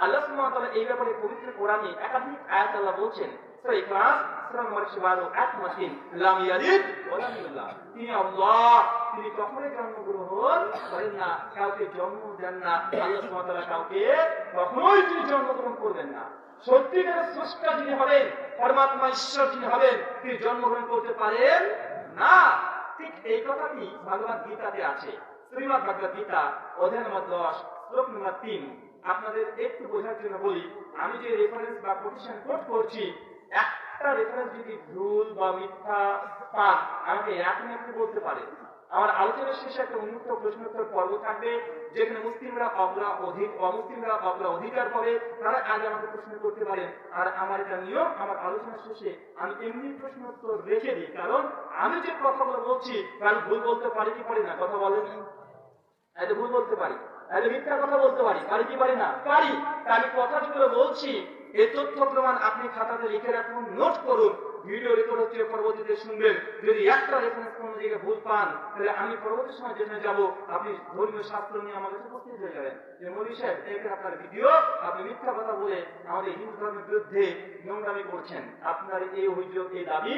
আল্লাহ সুবহানাহু ওয়া তাআলা এই ব্যাপারে পবিত্র কোরআনে একাধিক আয়াত আল্লাহ বলছেন। সূরা ইখলাস সূরা নম্বর 12 আয়াত 3, লাম ইয়ালিদ ওয়া লাম ইউলাদ, তিনি আল্লাহ, তিনি কখনোই জন্মগ্রহণ করেন না, কাউকে জন্ম দেন না। আল্লাহ সুবহানাহু ওয়া তাআলা কাউকে কখনোই তিনি জন্মগ্রহণ করবেন না। সত্যিকারের স্রষ্টা যিনি হবেন, পরমাত্মা ঈশ্বর যিনি হবেন, তিনি জন্মগ্রহণ করতে পারেন না। ঠিক এই কথাটি ভগবদ গীতাতে আছে। শ্রীমদ্ ভগবদ গীতা অধ্যায় নম্বর 10 শ্লোক নম্বর 3। আপনাদের একটু বোঝার জন্য বলি, আমি যে রেফারেন্স বা কোটেশন কোট করছি, একটা রেফারেন্স যদি ভুল বা মিথ্যা পান আমাকে 1 মিনিটে বলতে পারে। আমার আলোচনার শেষে একটা উন্মুক্ত প্রশ্নোত্তর পর্ব থাকবে, যেখানে মুসলিমরা অমুসলিমরা অগ্রাধিকার পাবে, তারা আগে আমাকে প্রশ্ন করতে পারেন। আর আমার এটা নিয়ম, আমার আলোচনার শেষে আমি এমনি প্রশ্নোত্তর রেখে দিই, কারণ আমি যে কথাগুলো বলছি আমি ভুল বলতে পারি কি পারি না? কথা বলেন। এটা ভুল বলতে পারি, তাহলে মিথ্যা কথা বলতে পারি কি পারি না? পারি। আমি কথা যেগুলো বলছি এই তথ্য প্রমাণ আপনি খাতাতে লিখে রাখুন, নোট করুন, ভিডিও রেকর্ড হচ্ছে, পরবর্তীতে শুনবেন। যদি একটা রেফারেন্স কোনো জায়গায় ভুল পান, তাহলে আমি পরবর্তী সময় জেনে যাব, আপনি ধর্মীয় শাস্ত্র নিয়ে আমার কাছে উপস্থিত হয়ে যাবেন যে মৌলভী সাহেব, এখানে আপনার ভিডিও, আপনি মিথ্যা কথা বলে আমাদের হিন্দু ধর্মের বিরুদ্ধে নোংরামি করছেন। আপনার এই অভিযোগ, এই দাবি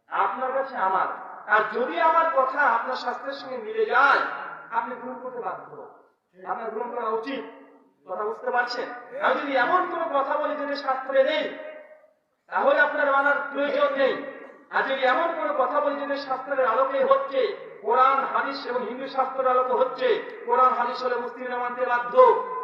আপনার কাছে আমার, আর যদি আমার কথা আপনার শাস্ত্রের সঙ্গে মিলে যায়, আপনি গ্রহণ করতে বাধ্য, আপনার গ্রহণ করা উচিত। কথা বুঝতে পারছেন? আমি যদি এমন কোন কথা বলি যেটা শাস্ত্রে নেই, তাহলে আপনার মানার প্রয়োজন নেই। আর যদি এমন কোন কথা বলি যেটা শাস্ত্রের আলোকে হচ্ছে, কোরআন হাদিস এবং হিন্দু শাস্ত্রের আলোকে হচ্ছে, কোরআন হাদিস হলে মুসলিমরা মানতে বাধ্য,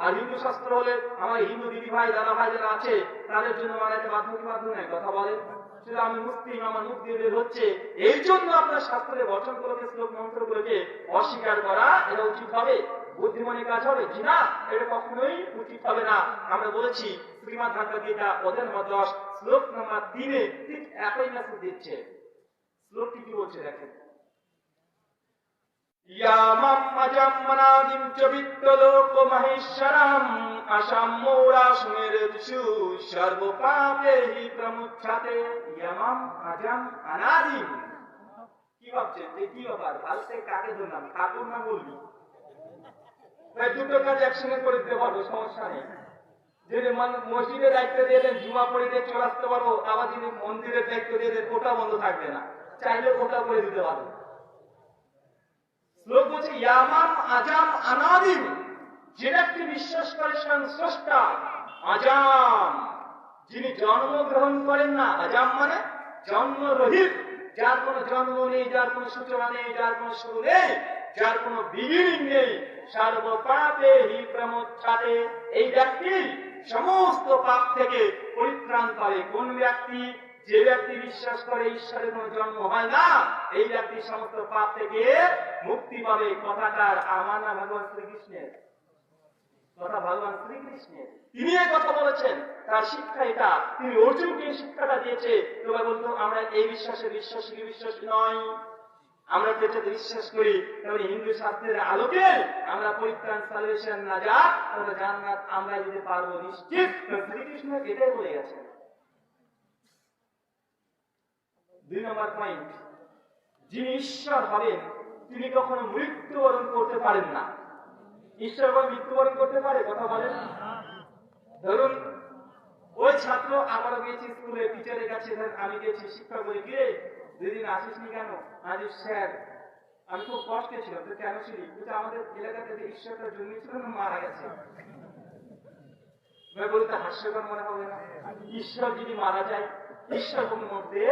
আর হিন্দু শাস্ত্র হলে আমার হিন্দু দিদি ভাই দাদা ভাই যারা আছে তাদের জন্য মানাতে বাধ্য কি বাধ্য নেই? কথা বলেন। শুধু আমি মুসলিম, আমার মুখ দিয়ে বের হচ্ছে, এই জন্য আপনার শাস্ত্রের বচনগুলোকে, শ্লোক মন্ত্রগুলোকে অস্বীকার করা এটা উচিত হবে? বুদ্ধিমানের কাজ হবে? জি না, এটা কখনোই উচিত হবে না। আমরা বলেছি শ্রীমদ্ ভগবদ গীতা অধ্যায় নম্বর 10 শ্লোক নম্বর 3 ঠিক একই মেসেজ দিচ্ছে। শ্লোকটি কি বলছে দেখেন, ইয়ামাম আজাম মনাদিম চ বিত্তলোক মহেশ্বরম আসাম্মৌরাসমের দিশু সর্বপাপেহি প্রমুচ্ছাতে। ইয়ামাম আজাম অনাদিম, কি ভাবছেন যে কি ব্যাপার? ভারতে কাকে ধরলাম? ঠাকুর না বলবি? দুটো কাজ একসঙ্গে করে দিতে পারবো, সমস্যা নেই। যদি মসজিদের দায়িত্ব দিয়ে দেন, জুমা পড়ে দিয়ে চলে আসতে পারবো, আবার যদি মন্দিরের দায়িত্ব দিয়ে দেন, ওটা বন্ধ থাকবে না। চাইলে ওটা করে দিতে পারো। শ্লোক বলছে ইয়ামাম আজাম আনাদিম, যে ব্যক্তি বিশ্বাস করে স্বয়ং স্রষ্টা, আজাম যিনি জন্মগ্রহণ করেন না, আজাম মানে জন্মরহিত, যার কোনো জন্ম নেই, যার কোনো সূচনা নেই, যার কোনো শুরু নেই, যার কোনো বিগিনিং নেই, সর্বপাপে হি প্রমোচ্ছাতে, এই ব্যক্তি সমস্ত পাপ থেকে পরিত্রাণ পাবে। কোন ব্যক্তি? যে ব্যক্তি বিশ্বাস করে ঈশ্বরের কোনো জন্ম হয় না, এই ব্যক্তি সমস্ত পাপ থেকে মুক্তি পাবে। কথাকার আমার না ভগবান শ্রীকৃষ্ণের কথা, ভগবান শ্রীকৃষ্ণের, তিনি এই কথা বলেছেন, তার শিক্ষা এটা, তিনি অর্জুনকে শিক্ষাটা দিয়েছে। তোমরা বলতো আমরা এই বিশ্বাসী বিশ্বাসী নয়, আমরা যেটাতে বিশ্বাস করি তাহলে হিন্দু শাস্ত্রের আলোকে আমরা পরিত্রাণ সালভেশন না যা তাহলে জান্নাত আমরা যেতে পারবো নিশ্চিত। শ্রীকৃষ্ণ এটাই বলে গেছেন। 2 নম্বর পয়েন্ট, যিনি ঈশ্বর হবেন তিনি কখনো মৃত্যুবরণ করতে পারেন না। ঈশ্বর কখনো মৃত্যুবরণ করতে পারে? কথা বলেন। ধরুন ওই ছাত্র, আমারও গিয়েছি স্কুলে টিচারের কাছে, আমি গেছি শিক্ষক বলে, গিয়ে 2 দিন আসিসনি কেন? আজ স্যার আমি খুব কষ্টে ছিলাম। তো কেন ছিলি? আমাদের এলাকাতে যে ঈশ্বরটা জন্মেছিল না, মারা গেছে। বলতে হাস্যকর মনে হবে না? ঈশ্বর যদি মারা যায়, ঈশ্বর কোনো মরতে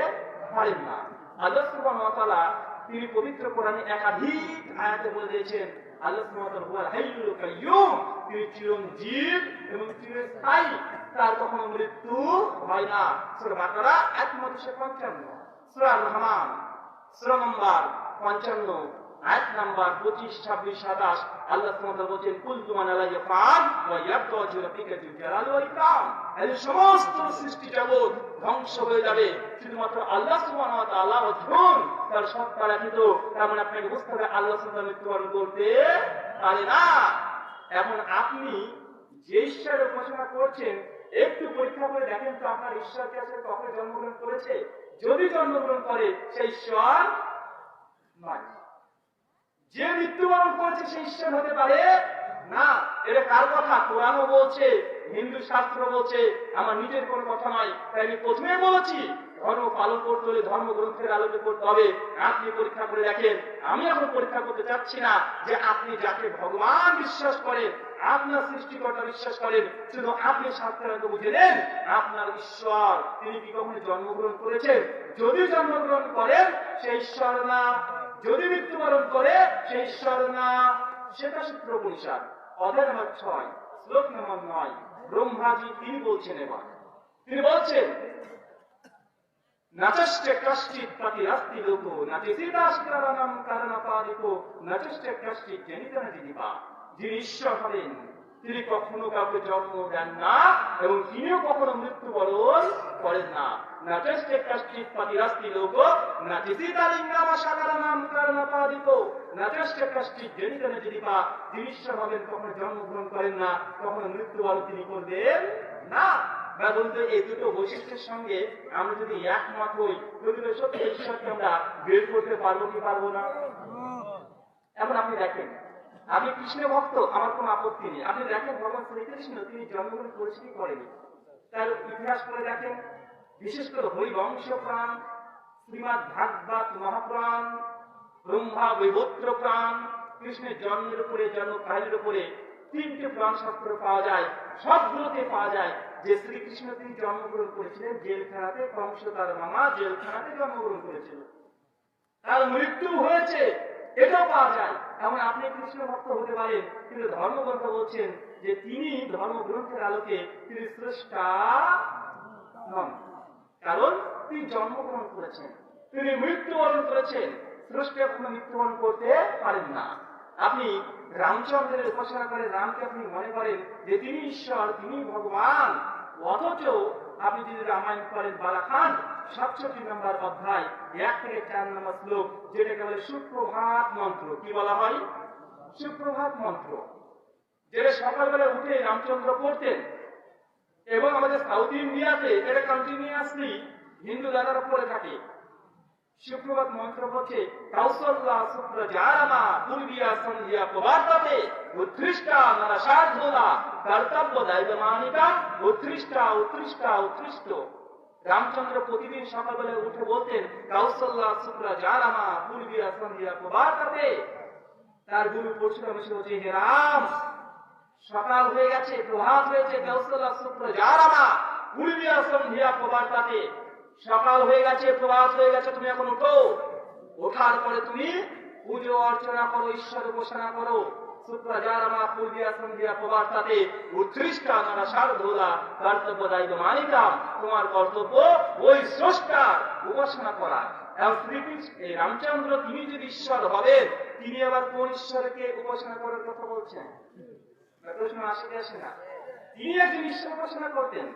পারেন না। আল্লাহ সুবহানাহু ওয়া তাআলা তিনি পবিত্র কোরআনে একাধিক আয়াতে বলে দিয়েছেন আল্লাহ সুবহানাহু ওয়া তাআলা হুয়াল হাইয়ুল কাইয়্যুম, তিনি চিরঞ্জীব এবং চিরস্থায়ী, তার কখনো মৃত্যু হয় না। সূরা বাকারা আয়াত নম্বর 55, সূরা রহমান সূরা নম্বর 55 আয়াত নাম্বার 25, 26, 27 আল্লাহ সুবহানাহু ওয়া তাআলা বলেন কুল্লু মান আলাইহি ফান ওয়া ইয়াবকা ওয়াজহু রাব্বিকা যুল জালালি ওয়াল ইকরাম, এই সমস্ত সৃষ্টি জগৎ ধ্বংস হয়ে যাবে, শুধুমাত্র আল্লাহ সুবহানাহু ওয়া তাআলা অর্জুন তার সত্তা রাখিত। তার মানে আপনাকে বুঝতে হবে আল্লাহ সুবহানাহু ওয়া তাআলা মৃত্যুবরণ করতে পারে না। এখন আপনি যে ঈশ্বরের উপাসনা করছেন, একটু পরীক্ষা করে দেখেন তো আপনার ঈশ্বরকে আসলে কখন জন্মগ্রহণ করেছে? যদি জন্মগ্রহণ করে সেই ঈশ্বর নয়। যে মৃত্যুবরণ করেছে সেই ঈশ্বর হতে পারে না। এটা কার কথা? কোরআনও বলছে, হিন্দু শাস্ত্র বলছে, আমার নিজের কোনো কথা নয়। তাই আমি প্রথমে বলেছি ধর্ম পালন করতে হলে ধর্মগ্রন্থের আলোকে করতে হবে। আপনি পরীক্ষা করে দেখেন। আমি এখন পরীক্ষা করতে চাচ্ছি না যে আপনি যাকে ভগবান বিশ্বাস করেন, আপনার সৃষ্টিকর্তা বিশ্বাস করেন, শুধু আপনি শাস্ত্রার্থ বুঝে নেন আপনার ঈশ্বর তিনি কি কখনো জন্মগ্রহণ করেছেন? যদি জন্মগ্রহণ করেন সেই ঈশ্বর না, যদি মৃত্যুবরণ করে সেই ঈশ্বর না। সেটা সূত্র পরিষদ অধ্যায় নম্বর 6 শ্লোক নম্বর 9 ব্রহ্মাজি তিনি বলছেন, এবার তিনি বলছেন নাচষ্টে কষ্টিত প্রতিরাস্তি লোকো নাচিসিদাস্করণম কারণাপাদিকো নাচষ্টে কষ্টিত জনিতনা দিদিপা। যিনি ঈশ্বর হবেন তিনি কখনো কাউকে জন্ম দেন না এবং তিনিও কখনো মৃত্যুবরণ করেন না। নাচষ্টে কষ্টিত প্রতিরাস্তি লোকো নাচিসিদালিঙ্গাম সাকারণম কারণাপাদিকো নাচষ্টে কষ্টিত জনিতনা দিদিপা। যিনি ঈশ্বর হবেন কখনো জন্মগ্রহণ করেন না, কখনো মৃত্যুবরণ তিনি করবেন না। বলতে এই দুটো বৈশিষ্ট্যের সঙ্গে আমরা যদি একমত হই, দুটো সত্যি ঈশ্বরকে আমরা বের করতে পারবো কি পারবো না? এখন আপনি দেখেন, আপনি কৃষ্ণ ভক্ত, আমার কোনো আপত্তি নেই। আপনি দেখেন ভগবান শ্রীকৃষ্ণ তিনি জন্মগ্রহণ করেছে কি করেনি, তার ইতিহাস করে দেখেন। বিশেষ করে হরিবংশ প্রাণ, শ্রীমৎ ভাগবত মহাপ্রাণ, ব্রহ্মা বৈবত্র প্রাণ, কৃষ্ণের জন্মের উপরে, জন্মকালের উপরে 3টে প্রাণ শাস্ত্র পাওয়া যায়। সবগুলোতে পাওয়া যায় যে শ্রীকৃষ্ণ তিনি জন্মগ্রহণ করেছিলেন জেলখানাতে, কংস তার মামা জেলখানাতে জন্মগ্রহণ করেছিল, তার মৃত্যু হয়েছে, এটাও পাওয়া যায়। এমন আপনি কৃষ্ণ ভক্ত হতে পারেন, কিন্তু ধর্মগ্রন্থ বলছেন যে তিনি ধর্মগ্রন্থের আলোকে তিনি স্রষ্টা নন, কারণ তিনি জন্মগ্রহণ করেছেন, তিনি মৃত্যুবরণ করেছেন। স্রষ্টা কখনো মৃত্যুবরণ করতে পারেন না। আপনি রামচন্দ্রের উপাসনা করেন, রামকে আপনি মনে করেন যে তিনি ঈশ্বর, তিনি ভগবান, অথচ আপনি যদি রামায়ণ করেন বালাকান্ড 67 নম্বর অধ্যায় 1 থেকে 4 নম্বর শ্লোক, যেটাকে বলে সুপ্রভাত মন্ত্র। কি বলা হয়? সুপ্রভাত মন্ত্র, যেটা সকালবেলা উঠে রামচন্দ্র পড়তেন। এবং আমাদের সাউথ ইন্ডিয়াতে এটা কন্টিনিউয়াসলি হিন্দু দাদারা পড়ে থাকে। সুপ্রভাত মন্ত্র হচ্ছে কৌশল্যা শুক্র জারমা পূর্বিয়া সন্ধ্যা প্রবাদতে উৎকৃষ্টা নরসাধুলা কর্তব্য দৈবমানিকা উৎকৃষ্টা উৎকৃষ্টা উৎকৃষ্ট। রামচন্দ্র প্রতিদিন সকালবেলা উঠে বলতেন কাউসাল্লাহ শুক্রা জারামা পূর্বিয়া সন্ধিয়া প্রভাতাতে। তার গুরু পরশুরাম এসে বলছে, হে রাম, সকাল হয়ে গেছে, প্রভাত হয়েছে, কাউসাল্লাহ শুক্রা জারামা পূর্বিয়া সন্ধিয়া প্রভাতাতে। সকাল হয়ে গেছে, প্রভাত হয়ে গেছে, তুমি এখন উঠো। ওঠার পরে তুমি পুজো অর্চনা করো, ঈশ্বর উপাসনা করো। শুক্রা জারামা পূর্বিয়া সন্ধিয়া প্রভাতাতে উৎকৃষ্টা নারা শারদোলা কর্তব্য দায়িত্ব মানিকাম। তোমার কর্তব্য ওই স্রষ্টার উপাসনা করা। এই রামচন্দ্র তিনি যদি ঈশ্বর হবেন, তিনি আবার কোন ঈশ্বরকে উপাসনা করার কথা বলছেন? প্রশ্ন আসে কি আসে না? তিনি একজন ঈশ্বর উপাসনা করতেন।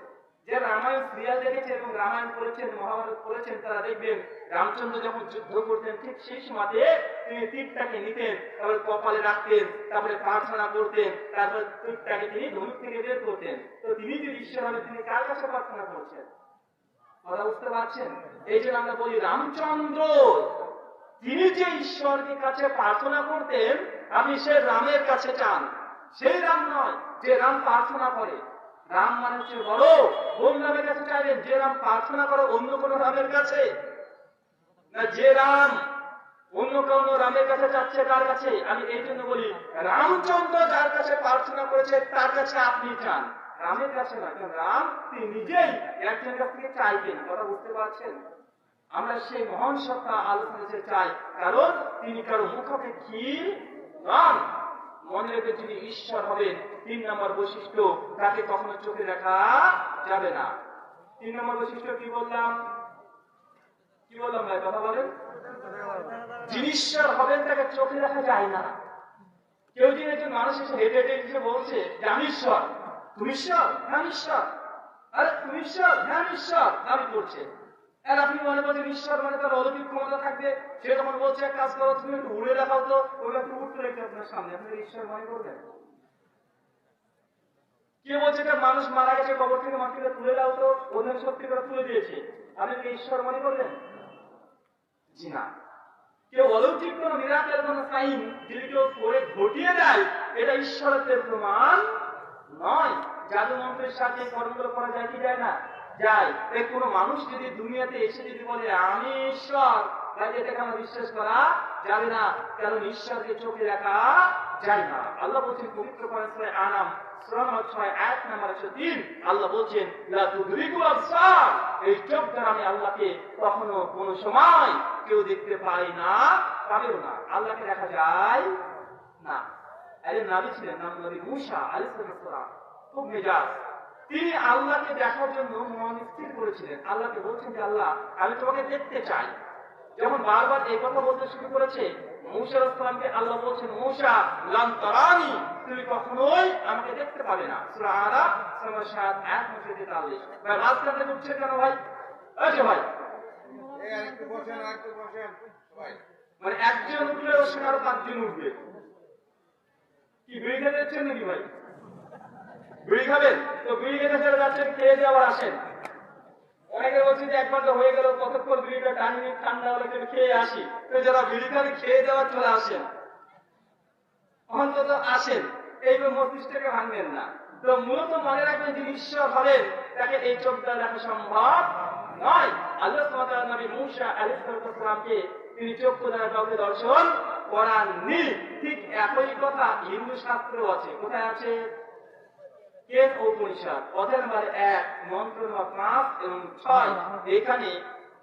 যে রামায়ণ সিরিয়াল দেখেছে এবং রামায়ণ পড়েছেন, মহাভারত পড়েছেন, তারা দেখবেন রামচন্দ্র যখন যুদ্ধ করতেন ঠিক সেই সময়তে তিনি তীরটাকে নিতেন, তারপরে কপালে রাখতেন, তারপরে প্রার্থনা করতেন, তারপরে তীরটাকে তিনি ধনুক থেকে বের করতেন। তো তিনি যদি ঈশ্বর হবেন, তিনি কার কাছে প্রার্থনা করছেন? কথা বুঝতে পারছেন? এই জন্য আমরা বলি রামচন্দ্র তিনি যে ঈশ্বরের কাছে প্রার্থনা করতেন, আপনি সে রামের কাছে চান, সেই রাম নয় যে রাম প্রার্থনা করে। রাম মানে হচ্ছে বড়, কোন রামের কাছে চাইবেন? যে রাম প্রার্থনা করে অন্য কোন রামের কাছে না, যে রাম অন্য কোন রামের কাছে চাচ্ছে তার কাছে। আমি এই জন্য বলি রামচন্দ্র যার কাছে প্রার্থনা করেছে তার কাছে আপনি চান, রামের কাছে না। কারণ রাম তিনি নিজেই একজনের কাছ থেকে চাইতেন। কথা বুঝতে পারছেন? আমরা সেই মহান সত্তা আলোচনা চাই, কারণ তিনি কারো মুখাপেক্ষী নন। মনে রেখে যদি ঈশ্বর হবেন, 3 নম্বর বৈশিষ্ট্য, তাকে কখনো চোখে দেখা যাবে না। 3 নম্বর বৈশিষ্ট্য কি বললাম? কি বললাম ভাই, কথা বলেন? যিনি ঈশ্বর হবেন তাকে চোখে দেখা যায় না। কেউ যদি একজন মানুষ এসে হেঁটে হেঁটে এসে বলছে যে আমি ঈশ্বর, তুমি ঈশ্বর? হ্যাঁ ঈশ্বর। আরে তুমি ঈশ্বর? হ্যাঁ ঈশ্বর দাবি করছে। আর আপনি মনে করছেন ঈশ্বর মানে তার অলৌকিক ক্ষমতা থাকবে, সে যখন বলছে এক কাজ করো, তুমি একটু উড়ে দেখাও তো, ওটা একটু উঠতে রেখে আপনার সামনে, আপনি ঈশ্বর মনে করবেন? কে বলছে যে মানুষ মারা গেছে, কবর থেকে মাটিটা তুলে দাও তো, ওদের সত্যি করে তুলে দিয়েছে, আপনি কি ঈশ্বর মনে করবেন? জি না। কেউ অলৌকিক কোন মিরাকেল কোন সাইন যদি কেউ করে ঘটিয়ে দেয়, এটা ঈশ্বরের প্রমাণ নয়। জাদু মন্ত্রের সাথে কর্মগুলো করা যায় কি যায় না? যায়। তাই কোন মানুষ যদি দুনিয়াতে এসে যদি বলে আমি ঈশ্বর, তাই এটাকে আমরা বিশ্বাস করা যাবে না, কারণ ঈশ্বরকে চোখে দেখা যায় না। আল্লাহ বলছেন পবিত্র কোরআন সূরা আনাম সূরা 6 আয়াত নাম্বার 103, আল্লাহ বলছেন লা তুদরিকুল আবসার, এই চোখ দ্বারা আমি আল্লাহকে কখনো কোন সময় কেউ দেখতে পাই না, পাবেও না। আল্লাহকে দেখা যায় না। একজন নবী ছিলেন, নাম নবী মূসা আলাইহিস সালাম, খুব মেজাজ। তিনি আল্লাহকে দেখার জন্য মন স্থির করেছিলেন। আল্লাহকে বলছেন যে আল্লাহ আমি তোমাকে দেখতে চাই। যখন বারবার এই কথা বলতে শুরু করেছে, মূসা আলাইহিস সালামকে আল্লাহ বলছেন মূসা লান তারানি, তুমি কখনোই আমাকে দেখতে পাবে না। সূরা আরাফ সূরা 7 আয়াত 43। ভাই মাঝখান থেকে উঠছে কেন ভাই? আচ্ছা ভাই এই আরেকটু বসেন ভাই, মানে একজন উঠলে ওর সঙ্গে আরো 5 জন উঠবে। কি বিড়ি খেতে যাচ্ছেন নাকি ভাই? বিড়ি খাবেন তো বিড়ি খেতে চলে যাচ্ছেন, খেয়ে দিয়ে আবার আসেন। অনেকে বলছে যে একবার তো হয়ে গেল, কতক্ষণ বিড়িটা টানিয়ে ঠান্ডা হলে একটু খেয়ে আসি। তো যারা বিড়ি খাবে খেয়ে দেওয়ার চলে আসেন, অন্তত আসেন, এইভাবে মস্তিষ্কটাকে ভাঙবেন না। তো মূলত মনে রাখবেন যে ঈশ্বর হবেন, তাকে এই চোখ দ্বারা দেখা সম্ভব নয়। আল্লাহ সুবহানাহু ওয়া তাআলা নবী মূসা আলাইহিস সালামকে তিনি চক্ষু দ্বারা কাউকে দর্শন করাননি। ঠিক একই কথা হিন্দু শাস্ত্রেও আছে। কোথায় আছে? কেন উপনিষদ অধ্যায় নম্বর 1 মন্ত্র নম্বর 5 এবং 6। এখানে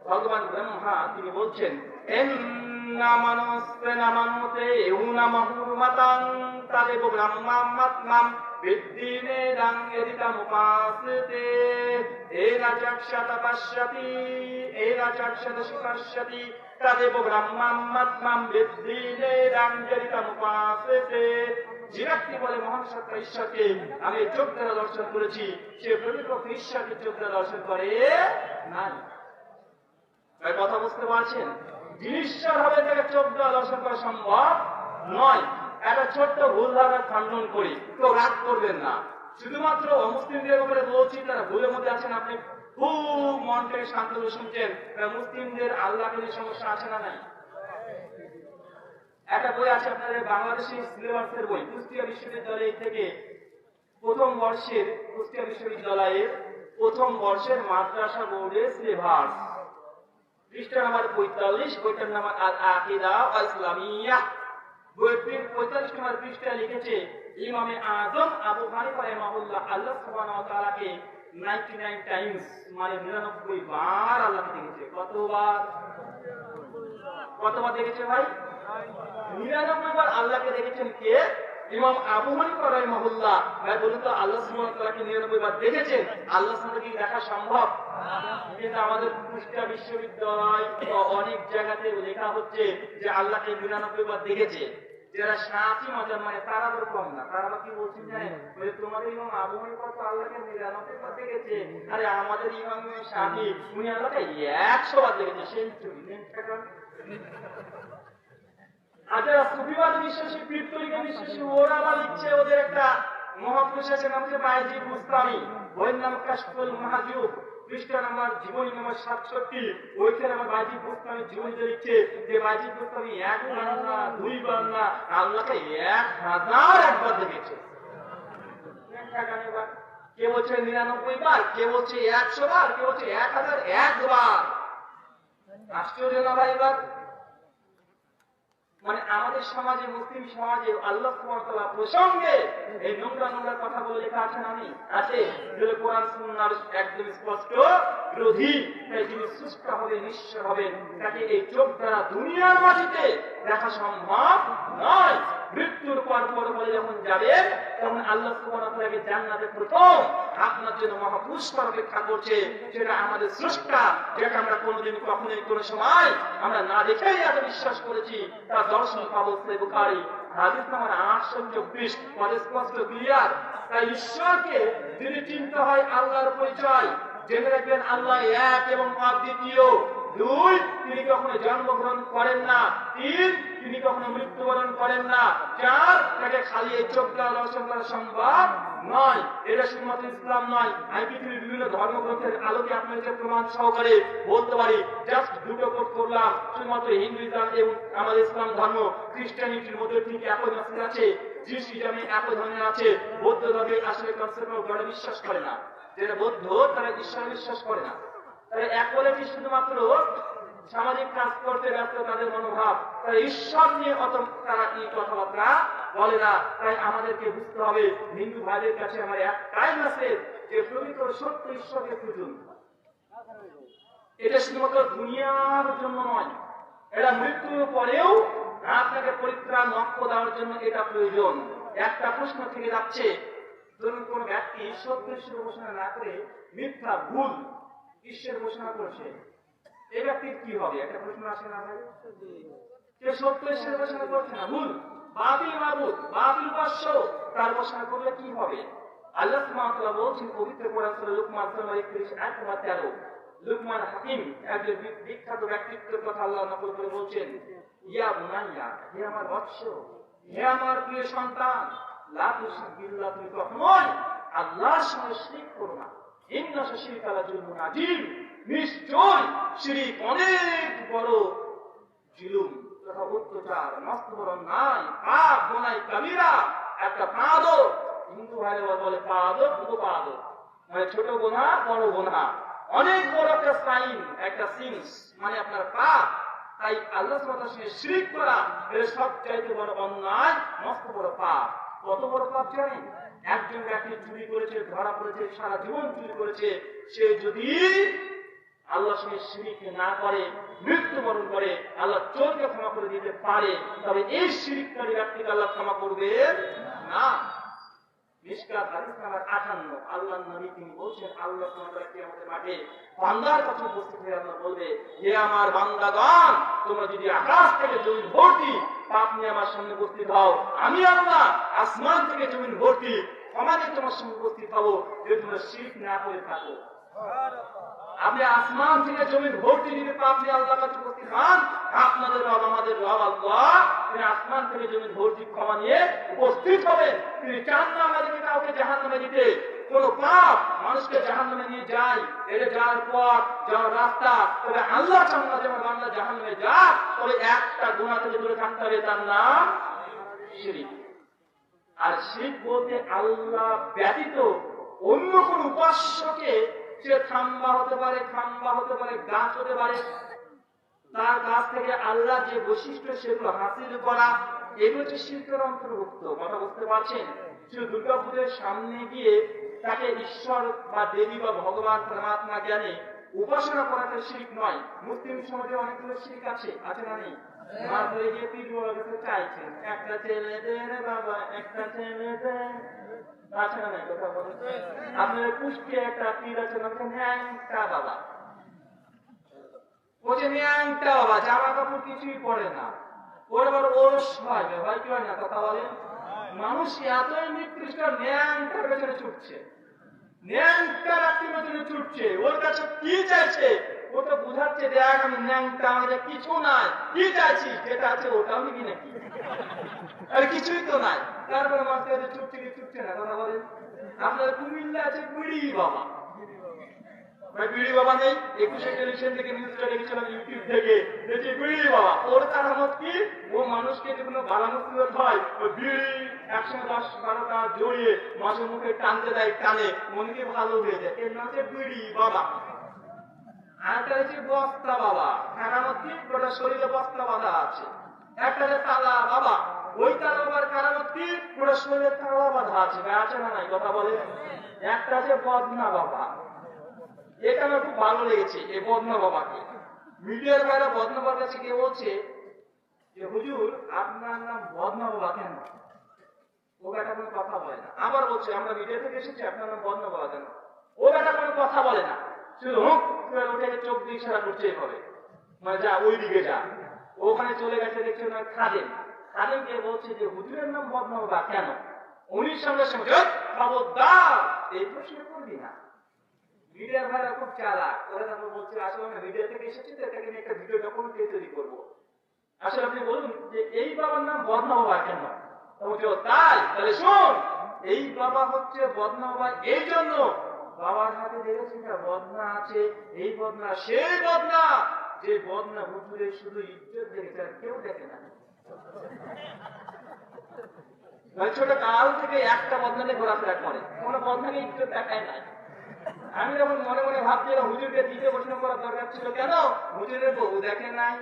ভগবান ব্রহ্মা তিনি বলছেন নামানস্তে নামানুতে উনামহুরমাতাং তাদেব ব্রহ্মাত্মাম বিদ্দিনে রাং এদিতামুপাসতে এনা চক্ষত পশ্যতি এনা চক্ষত সুপশ্যতি তাদেব ব্রহ্মাত্মাম বিদ্দিনে রাং এদিতামুপাসতে। যে ব্যক্তি বলে মহান সত্তা ঈশ্বরকে আমি চোখ দ্বারা দর্শন করেছি, সে প্রতিপক্ষ ঈশ্বরকে চোখ দ্বারা দর্শন করে নাই। কথা বুঝতে পারছেন? যিনি ঈশ্বর হবে তাকে চোখ দ্বারা দর্শন করা সম্ভব নয়। একটা ছোট্ট ভুল ধারণা খণ্ডন করি, তো রাগ করবেন না। শুধুমাত্র অমুসলিমদের উপরে বলছি, তারা ভুলের মধ্যে আছেন, আপনি খুব মন থেকে শান্ত হয়ে শুনছেন। মুসলিমদের আল্লাহকে নিয়ে সমস্যা আছে না নাই? একটা বই আছে আপনাদের বাংলাদেশি সিলেবাসের বই, কুষ্টিয়া বিশ্ববিদ্যালয় থেকে প্রথম বর্ষের কুষ্টিয়া বিশ্ববিদ্যালয়ের প্রথম বর্ষের মাদ্রাসা বোর্ডের সিলেবাস, পৃষ্ঠা নাম্বার 45, বইটার নাম আল আকীদা ওয়াল ইসলামিয়াহ। বইটির 45 নম্বর পৃষ্ঠায় লিখেছে ইমামে আযম আবু হানিফা রাহিমাহুল্লাহ আল্লাহ সুবহানাহু ওয়া তাআলাকে 99 টাইমস মানে 99 বার আল্লাহকে দেখেছে। কতবার? কতবার দেখেছে ভাই? 99 বার আল্লাহকে দেখেছেন কে? ইমাম আবু হানিফা রাহিমাহুল্লাহ। ভাই বলুন তো আল্লাহ সুবহানাহু ওয়া তাআলাকে 99 বার দেখেছেন, আল্লাহর সাথে কি দেখা সম্ভব? কিন্তু আমাদের কুষ্টিয়া বিশ্ববিদ্যালয় অনেক জায়গাতে লেখা হচ্ছে যে আল্লাহকে 99 বার দেখেছে। যারা শাফি মাযহাব মানে তারা তো কম না, তারা কি বলছেন জানেন? বলে তোমাদের ইমাম আবু হানিফা তো আল্লাহকে 99 বার দেখেছে, আরে আমাদের ইমাম শাফি উনি আল্লাহকে 100 বার দেখেছে। সেঞ্চুরি আচ্ছা, সুফিবাদী বিশ্বাসী, পীর তরিকা বিশ্বাসী ওরা আবার লিখছে, ওদের একটা মহাপুরুষ আছে নাম হচ্ছে বাইজিদ বুস্তামি, বইয়ের নাম কাশফুল মাহজুব, পৃষ্ঠা নাম্বার জীবনী নাম্বার 67। ওইখানে আমার বাইজিদ বুস্তামি জীবনীতে লিখছে যে বাইজিদ বুস্তামি একবার না দুইবার না আল্লাহকে 1000 বার দেখেছে। কে বলছে 99 বার, কে বলছে 100 বার, কে বলছে 1001 বার। আশ্চর্য না ভাই? এবার মানে আমাদের সমাজে, মুসলিম সমাজে আল্লাহ সুবহানাহু ওয়া তাআলা প্রসঙ্গে এই নোংরা নোংরা কথা বলে লেখা আছে না? নেই? আছে। যেগুলো কোরআন সুন্নাহর একদম স্পষ্ট বিরোধী। তাই যিনি সৃষ্টি হবে, নিঃস্ব হবেন, তাকে এই চোখ দ্বারা দুনিয়ার মাটিতে দেখা সম্ভব নয়। মৃত্যুর পর পরকালে যখন যাবেন তখন আল্লাহ সুবহানাহু ওয়া তাআলাকে জান্নাতে প্রথম আপনার জন্য মহাপুরস্কার অপেক্ষা করছে, যেটা আমাদের স্রষ্টা, যেটা আমরা কোনোদিন কখনোই কোনো সময় আমরা না দেখেই এত বিশ্বাস করেছি, তার দর্শন পাবো। সহিহ বুখারী হাদিস নাম্বার 824 পদে স্পষ্ট ক্লিয়ার। তাই ঈশ্বরকে যদি চিনতে হয় আল্লাহর পরিচয় জেনে রাখবেন, আল্লাহ এক এবং অদ্বিতীয়। 2, তিনি কখনো জন্মগ্রহণ করেন না। 3, তিনি কখনো মৃত্যুবরণ করেন না। 4, তাকে খালি এই চোখ দ্বারা দর্শন করা সম্ভব নয়। এটা শুধুমাত্র ইসলাম নয়, আমি পৃথিবীর বিভিন্ন ধর্মগ্রন্থের আলোকে আপনাদের প্রমাণ সহকারে বলতে পারি। জাস্ট দুটো কোট করলাম, শুধুমাত্র হিন্দুইজম এবং আমাদের ইসলাম ধর্ম, খ্রিস্টানিটির মধ্যে ঠিক একই মেসেজ আছে, জিউসিজমে একই ধর্মের আছে। বৌদ্ধ ধর্মে আসলে কনসেপ্ট গড়ে বিশ্বাস করে না, যেটা বৌদ্ধ তারা ঈশ্বরে বিশ্বাস করে না। তারা এক বলে কি শুধুমাত্র সামাজিক কাজ করতে ব্যস্ত তাদের মনোভাব, তারা ঈশ্বর নিয়ে অত তারা কি কথাবার্তা বলে না। তাই আমাদেরকে বুঝতে হবে, হিন্দু ভাইদের কাছে আমার একটাই মেসেজ যে পবিত্র সত্য ঈশ্বরকে খুঁজুন। এটা শুধুমাত্র দুনিয়ার জন্য নয়, এটা মৃত্যুর পরেও আপনাকে পরিত্রাণ মোক্ষ দেওয়ার জন্য এটা প্রয়োজন। একটা প্রশ্ন থেকে যাচ্ছে, ধরুন কোন ব্যক্তি সত্য ঈশ্বর ঘোষণা না করে মিথ্যা ভুল ঈশ্বর ঘোষণা করেছে, এই ব্যক্তির কি হবে? একটা প্রশ্ন আসে না ভাই? কে সত্য ঈশ্বর ঘোষণা করছে না, ভুল বাতিল মাবুদ, বাতিল উপাস্য, তার ঘোষণা করলে কি হবে? আল্লাহ সুবহানাহু ওয়া তাআলা বলছেন পবিত্র কোরআন সূরা লুকমান 31:13, লুকমান হাকিম একজন বিখ্যাত ব্যক্তিত্বের কথা আল্লাহ নকল করে বলছেন, ইয়া বুনাইয়া, হে আমার বৎস, হে আমার প্রিয় সন্তান, লা তুশরিক বিল্লাহ, তুমি কখনোই আল্লাহর সঙ্গে শিরক করো না। ইন্না শিরকা লাযুলমুন আযীম, নিশ্চয় শিরক অনেক বড় জুলুম তথা অত্যাচার, মস্ত বড় অন্যায়, পাপ গুনাহ কাবীরা, একটা পাদক। হিন্দু ভাইরা বলে পাদক, উপপাদক, মানে ছোট গুনাহ বড় গুনাহ, অনেক বড় একটা সাইন, একটা সিনস মানে আপনার পাপ। তাই আল্লাহ সুবহানাহু ওয়া তাআলার সঙ্গে শিরক করা এর সবচাইতে বড় অন্যায়, মস্ত বড় পাপ। কত বড় পাপ জানেন? একজন ব্যক্তি চুরি করেছে, ধরা পড়েছে, সারা জীবন চুরি করেছে, সে যদি আল্লাহর সঙ্গে শিরক না করে, মৃত্যুবরণ করে, আল্লাহ চোরকে ক্ষমা করে দিতে পারে, তবে এই শিরককারী ব্যক্তিকে আল্লাহ ক্ষমা করবে না। মিশকাত হাদিস নাম্বার 58, আল্লাহর নবী তিনি বলছেন, আল্লাহ সুবহানাহু ওয়া তাআলা কিয়ামতের মাঠে বান্দার কাছে উপস্থিত হয়ে আল্লাহ বলবে, হে আমার বান্দাগণ, তোমরা যদি আকাশ থেকে জমিন ভর্তি পাপ নিয়ে আমার সামনে উপস্থিত হও, আমি আল্লাহ আসমান থেকে জমিন ভর্তি ক্ষমা নিয়ে তোমার সামনে উপস্থিত হবো, যদি তোমরা শিরক না করে থাকো। আপনি আসমান থেকে জমিন ভর্তি যদি পাপ নিয়ে আল্লাহর কাছে উপস্থিত হন, আপনাদের রব আমাদের রব আল্লাহ, তিনি আসমান থেকে জমিন ভর্তি ক্ষমা নিয়ে উপস্থিত হবেন। তিনি চান না আমাদেরকে কাউকে জাহান্নামে দিতে। কোন পাপ মানুষকে জাহান্নামে নিয়ে যায়, এটা যাওয়ার পথ, যাওয়ার রাস্তা, তবে আল্লাহ চান না যেমন বান্দা জাহান্নামে যাক, তবে একটা গুনাহ থেকে দূরে থাকতে হবে, তার নাম শিরক। আর শিরক বলতে আল্লাহ ব্যতীত অন্য কোন উপাস্যকে সে থাম্বা হতে পারে, খাম্বা হতে পারে, গাছ হতে পারে, তার কাছ থেকে আল্লাহ যে বৈশিষ্ট্য সেগুলো হাসিল করা, এগুলো হচ্ছে শিরকের অন্তর্ভুক্ত। কথা বুঝতে পারছেন? শুধু দুর্গাপুজোর সামনে গিয়ে তাকে ঈশ্বর বা দেবী বা ভগবান পরমাত্মা জ্ঞানে উপাসনা করাটা শিরক নয়। মুসলিম সমাজে অনেকগুলো শিরক আছে, আছে না নেই? মা ধরে গিয়ে পীর বাবার কাছে চাইছেন, একটা ছেলে দেন বাবা, একটা ছেলে দেন, আছে না নাই? কথা বলেন। আপনার পুষ্টি একটা পীর আছে, ন্যাংটা বাবা, বলছে ন্যাংটা বাবা, জামা কাপড় কিছুই পরে না, ওর আবার ওরস হয়, ব্যবহার কি হয় না? কথা বলেন। মানুষ এতই নিকৃষ্ট, ন্যাংটার পেছনে ছুটছে, ন্যাংটা রাত্রির পেছনে ছুটছে। ওর কাছে কি চাইছে? ও তো বুঝাচ্ছে, দেখ আমি ন্যাংটা, আমাদের কিছু নাই, কি চাইছিস? যেটা আছে ওটাও নিবি নাকি? আর কিছুই তো নাই। তারপরে মাঝে মাঝে ছুটছে কি ছুটছে না? কথা বলেন। আপনার কুমিল্লা আছে বিড়ি বাবা, বিড়ি বাবা নেই? 21 টেলিভিশন থেকে নিউজটা দেখেছিলাম, ইউটিউব থেকে দেখি বিড়ি বাবা। ওর কারামত কি? ও মানুষকে যে কোনো গালা মুসিবত হয়, ওই বিড়ি 110-12টা জড়িয়ে মাঝে মুখে টানতে দেয়, টানে মনকে ভালো হয়ে যায়। এর নাম হচ্ছে বিড়ি বাবা। আরেকটা হচ্ছে বস্তা বাবা, কারামত কি? গোটা শরীরে বস্তা বাঁধা আছে। একটা হচ্ছে তালা বাবা, ওই তালা বাবার কারামত কি? গোটা শরীরে তালা বাঁধা আছে, আছে না নাই? কথা বলে। একটা আছে বদনা বাবা, এটা আমার খুব ভালো লেগেছে, এই বদনা বাবাকে। মিডিয়ার বাইরে বদনা বাবার কাছে গিয়ে বলছে যে হুজুর আপনার নাম বদনা বাবা কেন? ও বেটা কোনো কথা বলে না। আবার বলছে আমরা মিডিয়া থেকে এসেছি, আপনার নাম বদনা বাবা কেন? ও বেটা কোনো কথা বলে না, শুধু উঠে চোখ দিয়ে ইশারা করছে এভাবে, মানে যা ওই দিকে যা। ওখানে চলে গেছে, দেখছে না খাদেম, খাদেমকে বলছে যে হুজুরের নাম বদনা বাবা কেন? উনি সঙ্গে সঙ্গে খবরদার এই প্রশ্ন করবি না। মিডিয়ার ভাইরা খুব চালাক, ওরা তারপর বলছে আসলে আমরা মিডিয়া থেকে এসেছি তো এটাকে নিয়ে একটা ভিডিও ডকুমেন্টারি তৈরি করবো। আসলে আপনি বলুন যে এই বাবার নাম বদনা বাবা কেন? তাই তাহলে শোন, এই বাবা হচ্ছে বদনা বাবা এই জন্য, বাবার হাতে দেখেছি না বদনা আছে, এই বদনা সেই বদনা যে বদনা হুজুরের শুধু ইজ্জত দেখেছে, আর কেউ দেখে না। ছোট কাল থেকে একটা বদনাতে ঘোরাফেরা করে, কোনো বদনাকে ইজ্জত দেখায় নাই। আমি যখন মনে মনে ভাবছিলাম হুজুরকে দ্বিতীয় প্রশ্ন করার দরকার ছিল, কেন হুজুরের বউ দেখে নাই?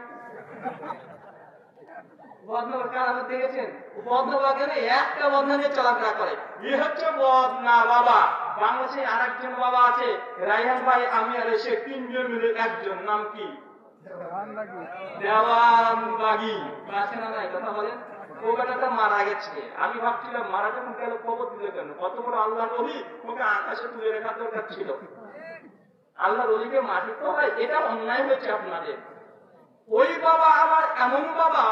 বদনার কারামত দেখেছেন? বদনা কেন একটা বদনা নিয়ে চলাফেরা করে? এ হচ্ছে বদনা বাবা। বাংলাদেশে আর একজন বাবা আছে, রাইহান ভাই, আমি আর এসে তিনজন মিলে একজন, নাম কি? দেওয়ানবাগী। আছে না নাই? কথা বলেন। ও বেটাটা মারা গেছে, আমি ভাবছিলাম মারা যখন গেল কবর দিল কেন? কত বড় আল্লাহ নবী, ওকে আকাশে তুলে রাখার দরকার ছিল। আল্লাহ নবীকে মাটি তো হয়, এটা অন্যায় হয়েছে আপনাদের। ওই বাবা আবার এমন বাবা,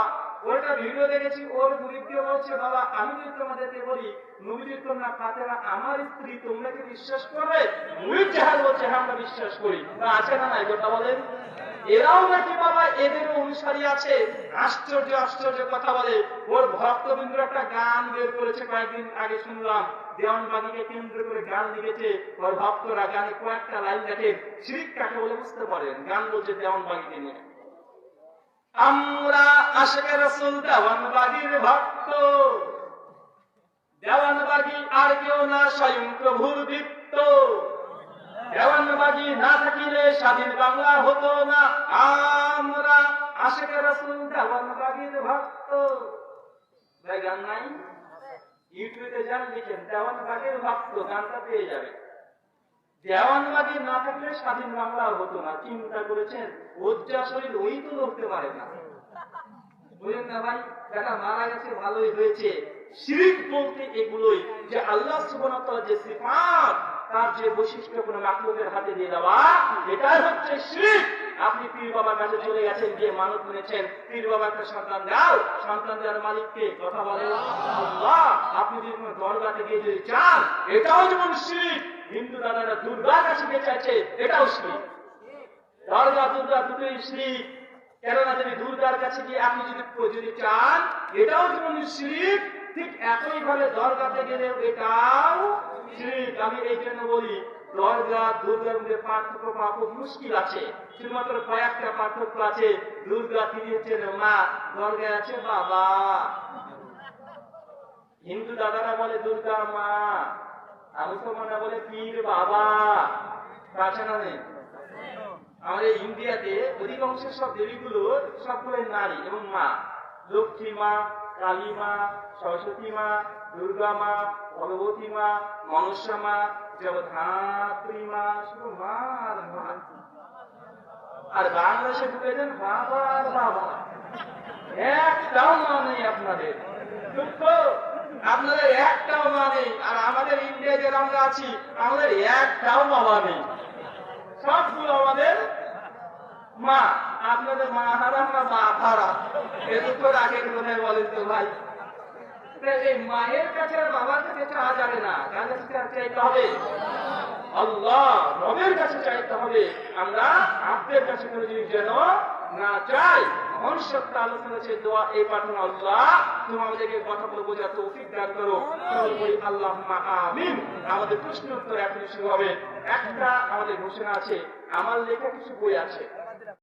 ওইটা ভিডিও দেখেছি, ওর মুরিদকে বলছে বাবা আমি যদি তোমাদেরকে বলি নবীজির কন্যা ফাতেমা আমার স্ত্রী, তোমরা কি বিশ্বাস করবে? মুরিদ জাহাল বলছে হ্যাঁ আমরা বিশ্বাস করি। আছে না নাই? কথা বলেন। এরাও নাকি বাবা এদেরও অনুসারী আছে। আশ্চর্য আশ্চর্য কথা বলে। ওর ভক্তবৃন্দ একটা গান বের করেছে, কয়েকদিন আগে শুনলাম, দেওয়ানবাগীকে কেন্দ্র করে গান লিখেছে ওর ভক্তরা। গানে কয়েকটা লাইন দেখেন, শিরক কাকে বলে বুঝতে পারেন। গান বলছে দেওয়ানবাগীকে নিয়ে, আমরা আশিকে রাসূল দেওয়ানবাগীর ভক্ত, দেওয়ানবাগী আর কেউ না স্বয়ং প্রভুর দীপ্ত, দেওয়ানবাগী না থাকিলে স্বাধীন বাংলা হতো না, আমরা আশিকে রাসূল দেওয়ানবাগীর ভক্ত। ভাই গান নাই? ইউটিউবে যান, লিখেন দেওয়ানবাগীর ভক্ত, গানটা পেয়ে যাবে। দেওয়ানবাগী না থাকলে স্বাধীন বাংলা হতো না। চিন্তা করেছেন? লজ্জা শরীর ওই তো লড়তে পারে না, বুঝলেন না ভাই? বেটা মারা গেছে, ভালোই হয়েছে। শিরক বলতে এগুলোই, যে আল্লাহ সুবহানাহু ওয়া তাআলার যে সিফাত, তার যে বৈশিষ্ট্য কোনো মাখলুকের হাতে দিয়ে দেওয়া, এটাই হচ্ছে শিরক। আপনি পীর বাবার কাছে চলে গেছেন, গিয়ে মানত নিয়েছেন, পীর বাবা একটা সন্তান দাও, সন্তান দেওয়ার মালিককে? কথা বলে আল্লাহ। আপনি যদি কোনো দরগাতে গিয়ে যদি চান, এটাও যেমন শিরক। হিন্দু দাদারা দুর্গার কাছে গিয়ে চাইছে, এটাও শিরক। দরগা দুর্গা দুটোই শিরক। কেননা দেবী দুর্গার কাছে গিয়ে আপনি যদি চান, এটাও যেমন শিরক, ঠিক একই ভাবে দরগাতে গেলে এটাও শিরক। আমি এই জন্য বলি দরগা দুর্গার মধ্যে পার্থক্য পাওয়া খুব মুশকিল আছে। শুধুমাত্র কয়েকটা পার্থক্য আছে। দুর্গা তিনি হচ্ছেন মা, দরগায় আছে বাবা। হিন্দু দাদারা বলে দুর্গা মা, আর মুসলমানরা বলে পীর বাবা। আছে না নেই? আমাদের ইন্ডিয়াতে অধিকাংশের সব দেবীগুলো সবগুলোই নারী এবং মা। লক্ষ্মী মা, কালী মা, সরস্বতী মা, দুর্গা মা, ভগবতী মা, মনসা মা, জগদ্ধাত্রী মা, শুধু মা আর মা। আর বাংলাদেশে ঢুকেছেন বাবা আর বাবা, একটাও মা নেই আপনাদের। দুঃখ, আপনাদের একটাও মা নেই। আর আমাদের ইন্ডিয়া যে আমরা আছি, আমাদের একটাও বাবা নেই, সবগুলো আমাদের মা। আপনাদের মা হারাম না মা হারা, এ দুটো রাখেন কোথায় বলেন তো ভাই? এই মায়ের কাছে আর বাবার কাছে চাওয়া যাবে না, কার কাছে চাইতে হবে? আল্লাহ রবের কাছে চাইতে হবে। আমরা আপনাদের কাছে কোনো জিনিস যেন না চাই। মনুষ্যত্ব আলোচনা হচ্ছে দোয়া এই প্রার্থনা, আল্লাহ তুমি আমাদেরকে কথা বলে বোঝার তৌফিক দান করো। বলি আল্লাহুম্মা আমিন। আমাদের প্রশ্ন উত্তর এখন শুরু হবে। একটা আমাদের ঘোষণা আছে, আমার লেখা কিছু বই আছে,